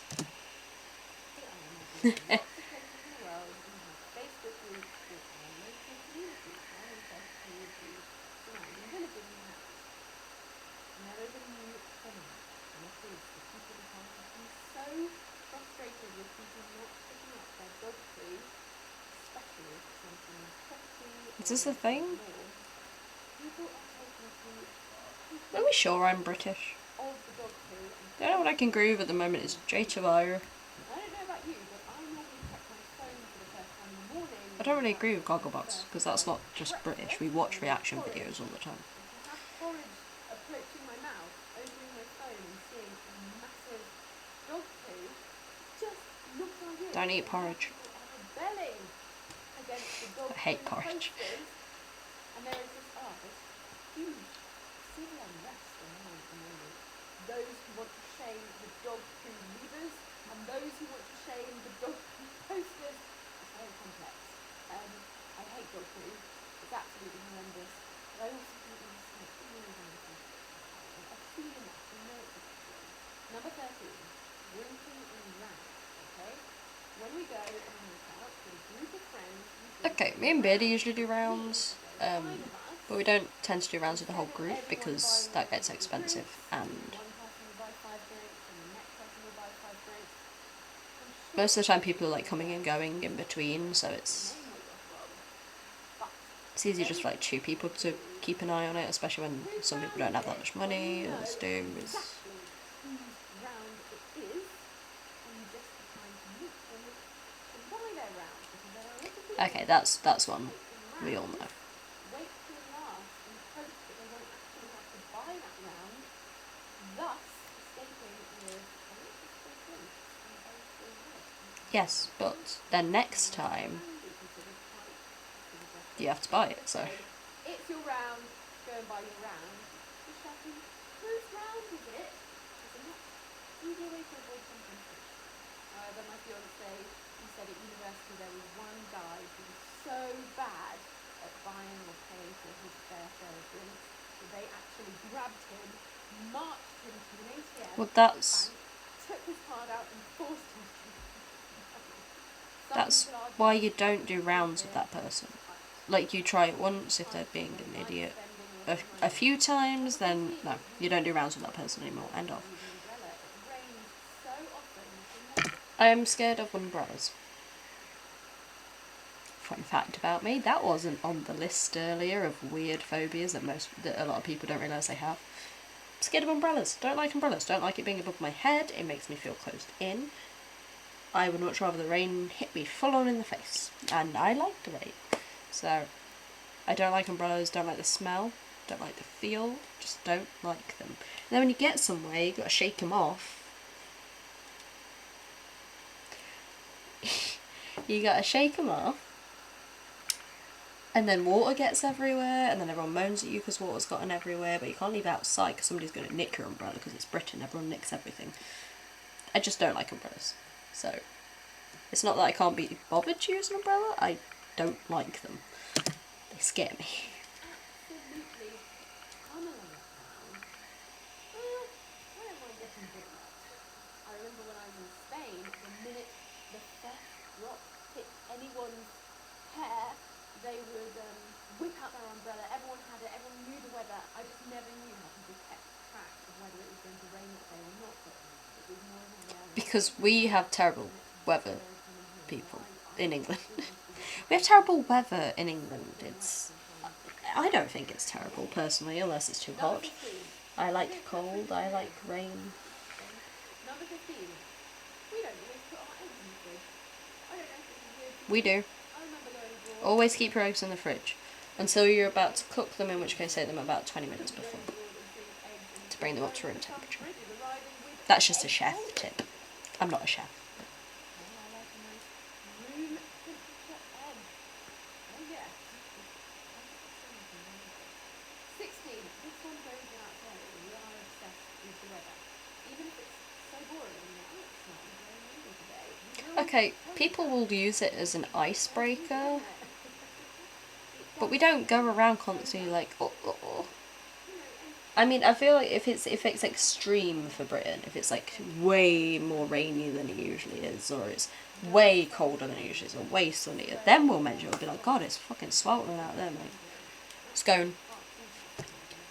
Is this a thing? Are we sure I'm British? The only one I can agree with at the moment is J Tavire. I don't really agree with Gogglebox, because that's not just British. We watch reaction videos all the time. Don't eat porridge. I hate porridge. And there is this huge civil unrest online at the moment. Those who want to shame the dog poo leaders and those who want to shame the dog poo posters. It's very complex. I hate dog poo. It's absolutely horrendous. But I also think it's like really wonderful. I've seen enough. I know it's a problem. Number 13. Drinking in rounds. Okay? When we go on a night out with a group of friends. Okay, me and Beardy usually do rounds, but we don't tend to do rounds with the whole group because that gets expensive, and most of the time people are like coming and going in between, so it's easy just for like 2 people to keep an eye on it, especially when some people don't have that much money, others do. Okay, that's one we all know. Yes, but then next time you have to buy it, so. It's your round, go and buy your round. You're shouting, whose round is it? It's a much easier way to avoid confrontation. However, my fiance, he said at university there was one guy who was so bad at buying or paying for his fair share of drinks that they actually grabbed him, marched him to an ATM, Well, that's took his card out and forced him to drink. That's why you don't do rounds with that person. Like, you try it once if they're being an idiot. A few times, then no, you don't do rounds with that person anymore. End of. I am scared of umbrellas. Fun fact about me, that wasn't on the list earlier of weird phobias that a lot of people don't realise they have. I'm scared of umbrellas. Don't like umbrellas. Don't like it being above my head. It makes me feel closed in. I would much rather the rain hit me full on in the face, and I like the rain. So, I don't like umbrellas, don't like the smell, don't like the feel, just don't like them. And then when you get somewhere, you've got to shake them off. You got to shake them off, and then water gets everywhere, and then everyone moans at you because water's gotten everywhere, but you can't leave it outside because somebody's going to nick your umbrella because it's Britain, everyone nicks everything. I just don't like umbrellas. So, it's not that I can't be bothered to use an umbrella, I don't like them. They scare me. Absolutely. I'm a little down. I don't mind getting a bit wet. I remember when I was in Spain, the minute the first drop hit anyone's hair, they would whip out their umbrella. Everyone had it, everyone knew the weather. I just never knew how people kept track of whether it was going to rain that day or not, but it was more of a rare. Because we have terrible weather, people, in England. We have terrible weather in England. I don't think it's terrible, personally, unless it's too hot. I like cold, I like rain. Number 15. We don't always put our eggs in the fridge. We do. Always keep your eggs in the fridge until you're about to cook them, in which case take them about 20 minutes before to bring them up to room temperature. That's just a chef tip. I'm not a chef. Room temperature egg. Oh yeah. 16. This one goes without saying. We are obsessed with the weather. Even if it's so boring now, it's slightly very windy today. Okay, people will use it as an icebreaker, but we don't go around constantly like, oh, oh, oh. I mean, I feel like if it's extreme for Britain, if it's like way more rainy than it usually is, or it's way colder than it usually is, or way sunnier, then we'll mention it. We'll be like, God, it's fucking sweltering out there, mate. Scone.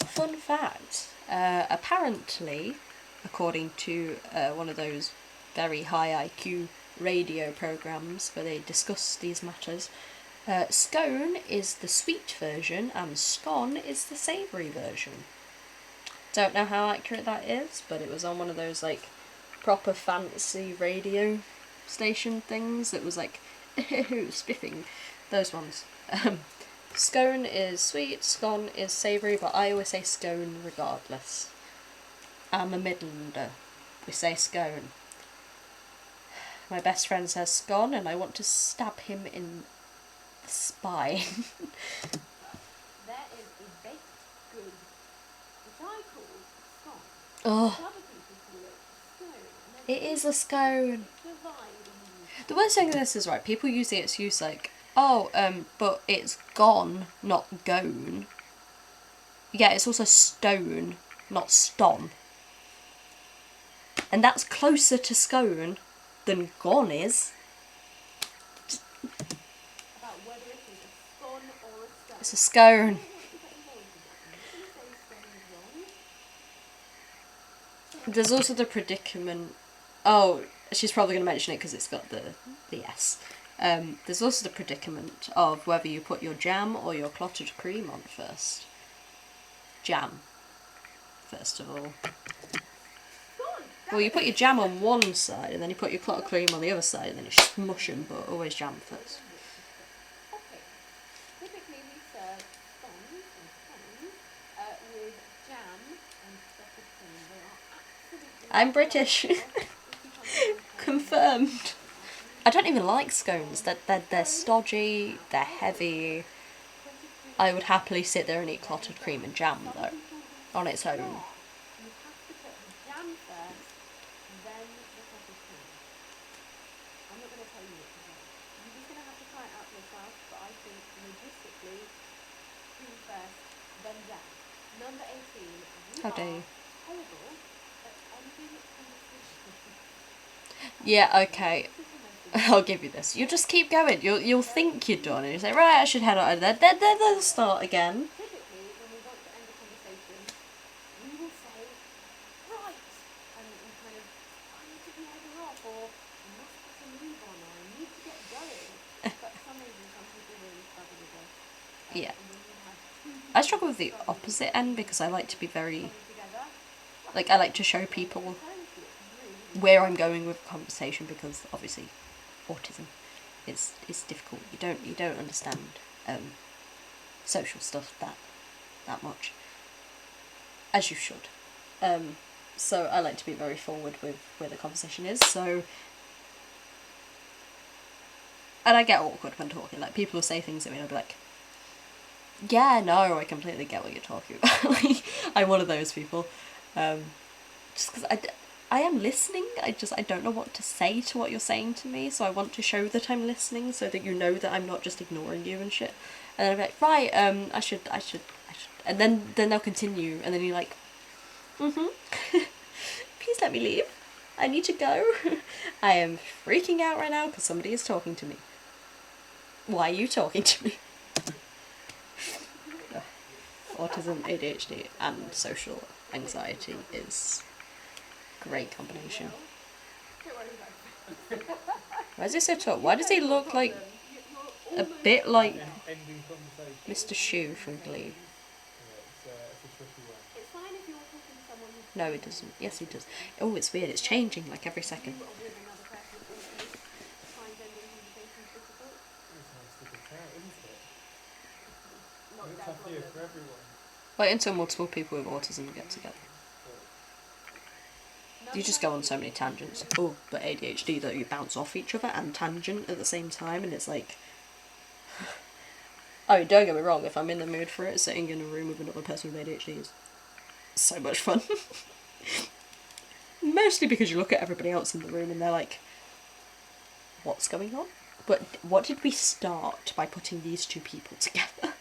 Fun fact, apparently, according to one of those very high IQ radio programs where they discuss these matters, scone is the sweet version and scone is the savoury version. Don't know how accurate that is, but it was on one of those like proper fancy radio station things that was like spiffing, those ones. Scone is sweet, scone is savoury, but I always say scone regardless. I'm a Midlander. We say scone. My best friend says scone, and I want to stab him in the spine. There is a baked good, which I call scone. Oh. Other people call it scone. It is a scone. The worst thing of this is, right, people use the excuse like, oh, but it's gone, not gone. Yeah, it's also stone, not ston. And that's closer to scone than gone is. About whether it is a scone or a stone. It's a scone. There's also the predicament. Oh, she's probably going to mention it because it's got the S. There's also the predicament of whether you put your jam or your clotted cream on first. Jam, first of all. Well, you put your jam on one side and then you put your clotted cream on the other side and then you smush them, but always jam first. Okay. Typically we serve scones and scones with jam and clotted cream. They are absolutely... I'm British. Confirmed. I don't even like scones. They're stodgy, they're heavy. I would happily sit there and eat clotted cream and jam, though, on its own. You have to put the jam first, then the clotted cream. I'm not going to tell you what to do. You're just going to have to try it out for yourself, but I think logistically, cream first, then jam. Number 18. How dare you? Horrible at ending conversation. Yeah, okay. I'll give you this. You just keep going. You'll think you're done, and you say, right, I should head out of there. Then they'll start again. Typically, when we want to end a conversation, we will say, right, and kind of, I need to be heading off, or I must put a move on, or I need to get going. But for some reason, some people really struggle with this. Yeah. I struggle with the opposite end because I like to be very... Like, I like to show people where I'm going with the conversation because, obviously, autism is difficult. You don't understand social stuff that much, as you should. So I like to be very forward with where the conversation is. So, and I get awkward when talking. Like, people will say things to me, and I'll be like, "Yeah, no, I completely get what you're talking about." Like, I'm one of those people. Just because I am listening, I don't know what to say to what you're saying to me, so I want to show that I'm listening so that you know that I'm not just ignoring you and shit. And then I'll be like, right, I should, and then they'll continue, and then you're like, please let me leave. I need to go. I am freaking out right now because somebody is talking to me. Why are you talking to me? Autism, ADHD, and social anxiety is a great combination. Why is he so tall? Why does he look like a bit like Mr. Shoe from Glee? No, it doesn't. Yes, it does. Oh, it's weird. It's changing like every second. Wait until multiple people with autism get together. You just go on so many tangents. Oh, but ADHD though, you bounce off each other and tangent at the same time, and it's like... I mean, don't get me wrong, if I'm in the mood for it, sitting in a room with another person with ADHD is so much fun. Mostly because you look at everybody else in the room and they're like, what's going on? But what did we start by putting these two people together?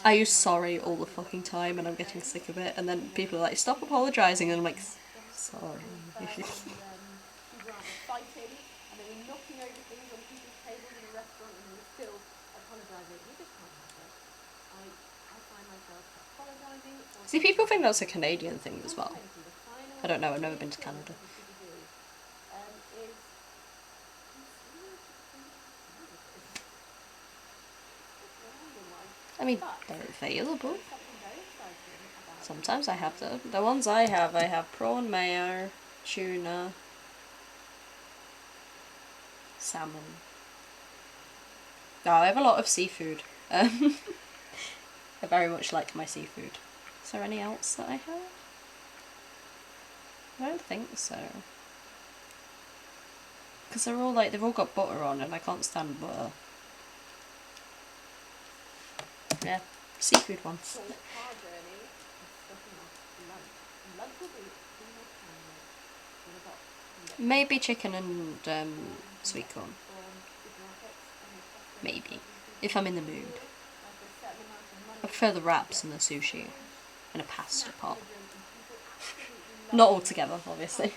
I use sorry all the fucking time and I'm getting sick of it, and then people are like, stop apologising, and I'm like, sorry. Fighting, and they were knocking over things on people's tables in a restaurant, and they were still apologising. We just can't have it. I find myself apologising. See, people think that's a Canadian thing as well. I don't know, I've never been to Canada. I mean, they're available. Sometimes I have them. The ones I have prawn mayo, tuna, salmon. Oh, I have a lot of seafood. I very much like my seafood. Is there any else that I have? I don't think so. Because they're all like, they've all got butter on and I can't stand butter. Yeah, seafood ones. Maybe chicken and sweet corn. Maybe. If I'm in the mood. I prefer the wraps and the sushi. And a pasta pot. Not all together, obviously.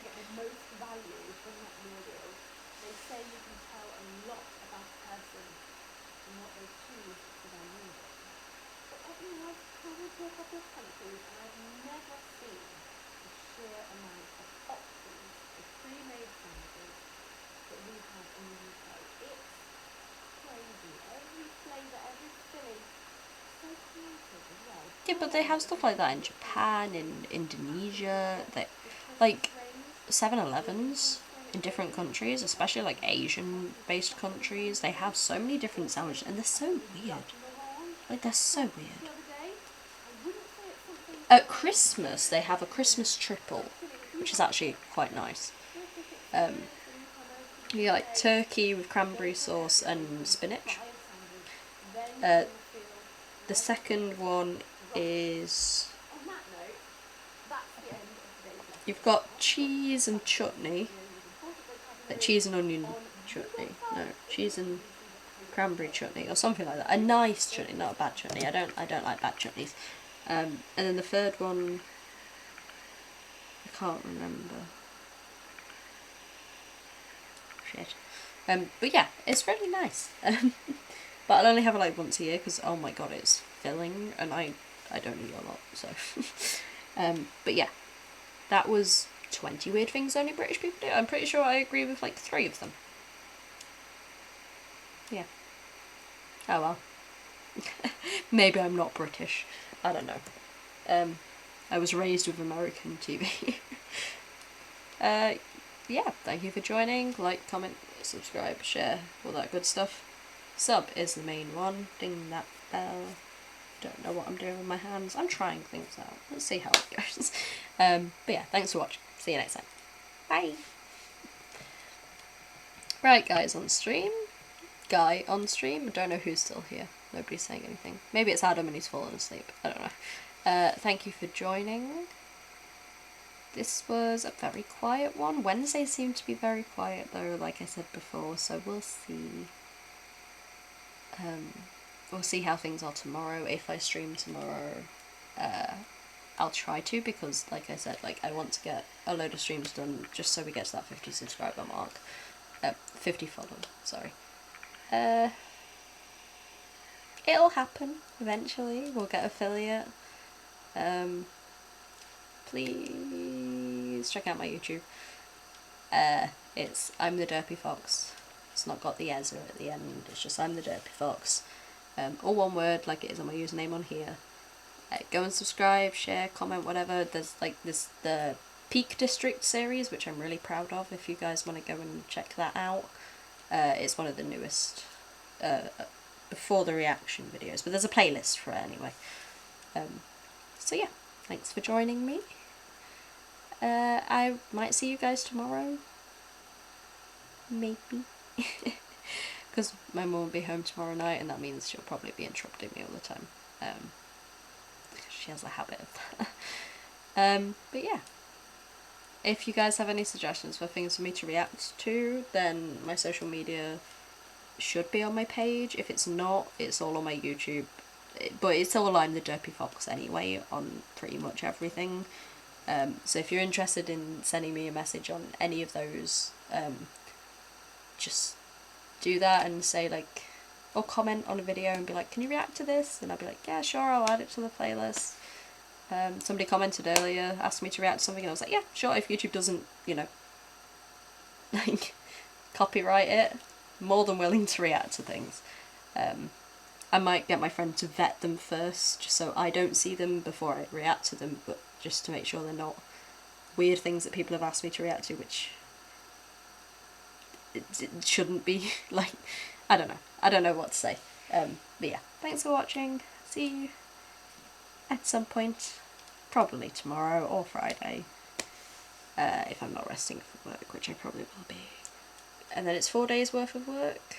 Yeah, but they have stuff like that in Japan, in Indonesia, that, like 7-Elevens in different countries, especially like Asian-based countries, they have so many different sandwiches, and they're so weird. Like, they're so weird. At Christmas, they have a Christmas triple, which is actually quite nice. You get like turkey with cranberry sauce and spinach. The second one is... You've got cheese and chutney. Like cheese and onion chutney. No, cheese and cranberry chutney or something like that. A nice chutney, not a bad chutney. I don't like bad chutneys. And then the third one, I can't remember. Shit. But yeah, it's really nice. But I'll only have it like once a year because, oh my god, it's filling and I don't eat a lot, so. But yeah, that was 20 weird things only British people do. I'm pretty sure I agree with like 3 of them. Yeah. Oh well. Maybe I'm not British. I don't know. I was raised with American TV. Yeah, thank you for joining. Like, comment, subscribe, share, all that good stuff. Sub is the main one. Ding that bell. Don't know what I'm doing with my hands. I'm trying things out. Let's see how it goes. But yeah, thanks for watching. See you next time. Bye. Right, guys on stream. Guy on stream. I don't know who's still here. Nobody's saying anything. Maybe it's Adam and he's fallen asleep. I don't know. Thank you for joining. This was a very quiet one. Wednesdays seem to be very quiet though, like I said before, so we'll see. We'll see how things are tomorrow. If I stream tomorrow, I'll try to, because like I said, like I want to get a load of streams done just so we get to that 50 subscriber mark. 50 followers, sorry. It'll happen eventually. We'll get affiliate. Please check out my YouTube. It's I'm the Derpy Fox. It's not got the Ezra at the end. It's just I'm the Derpy Fox. All one word, like it is on my username on here. Go and subscribe, share, comment, whatever. There's like the Peak District series, which I'm really proud of. If you guys want to go and check that out. It's one of the newest before the reaction videos, but there's a playlist for it anyway. So yeah, thanks for joining me. I might see you guys tomorrow. Maybe. Because my mum will be home tomorrow night, and that means she'll probably be interrupting me all the time. She has a habit of that. But yeah. If you guys have any suggestions for things for me to react to, then my social media should be on my page. If it's not, it's all on my YouTube. But it's all I'm the Derpy Fox anyway, on pretty much everything. So if you're interested in sending me a message on any of those, just do that and say like, or comment on a video and be like, can you react to this? And I'll be like, yeah, sure, I'll add it to the playlist. Somebody commented earlier, asked me to react to something, and I was like, yeah, sure, if YouTube doesn't, you know, like, copyright it, more than willing to react to things. I might get my friend to vet them first, just so I don't see them before I react to them, but just to make sure they're not weird things that people have asked me to react to, which it shouldn't be. Like, I don't know what to say. But yeah, thanks for watching. See you at some point, probably tomorrow or Friday, if I'm not resting from work, which I probably will be. And then it's 4 days worth of work,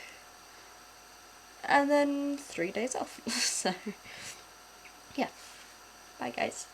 and then 3 days off. So yeah, bye guys.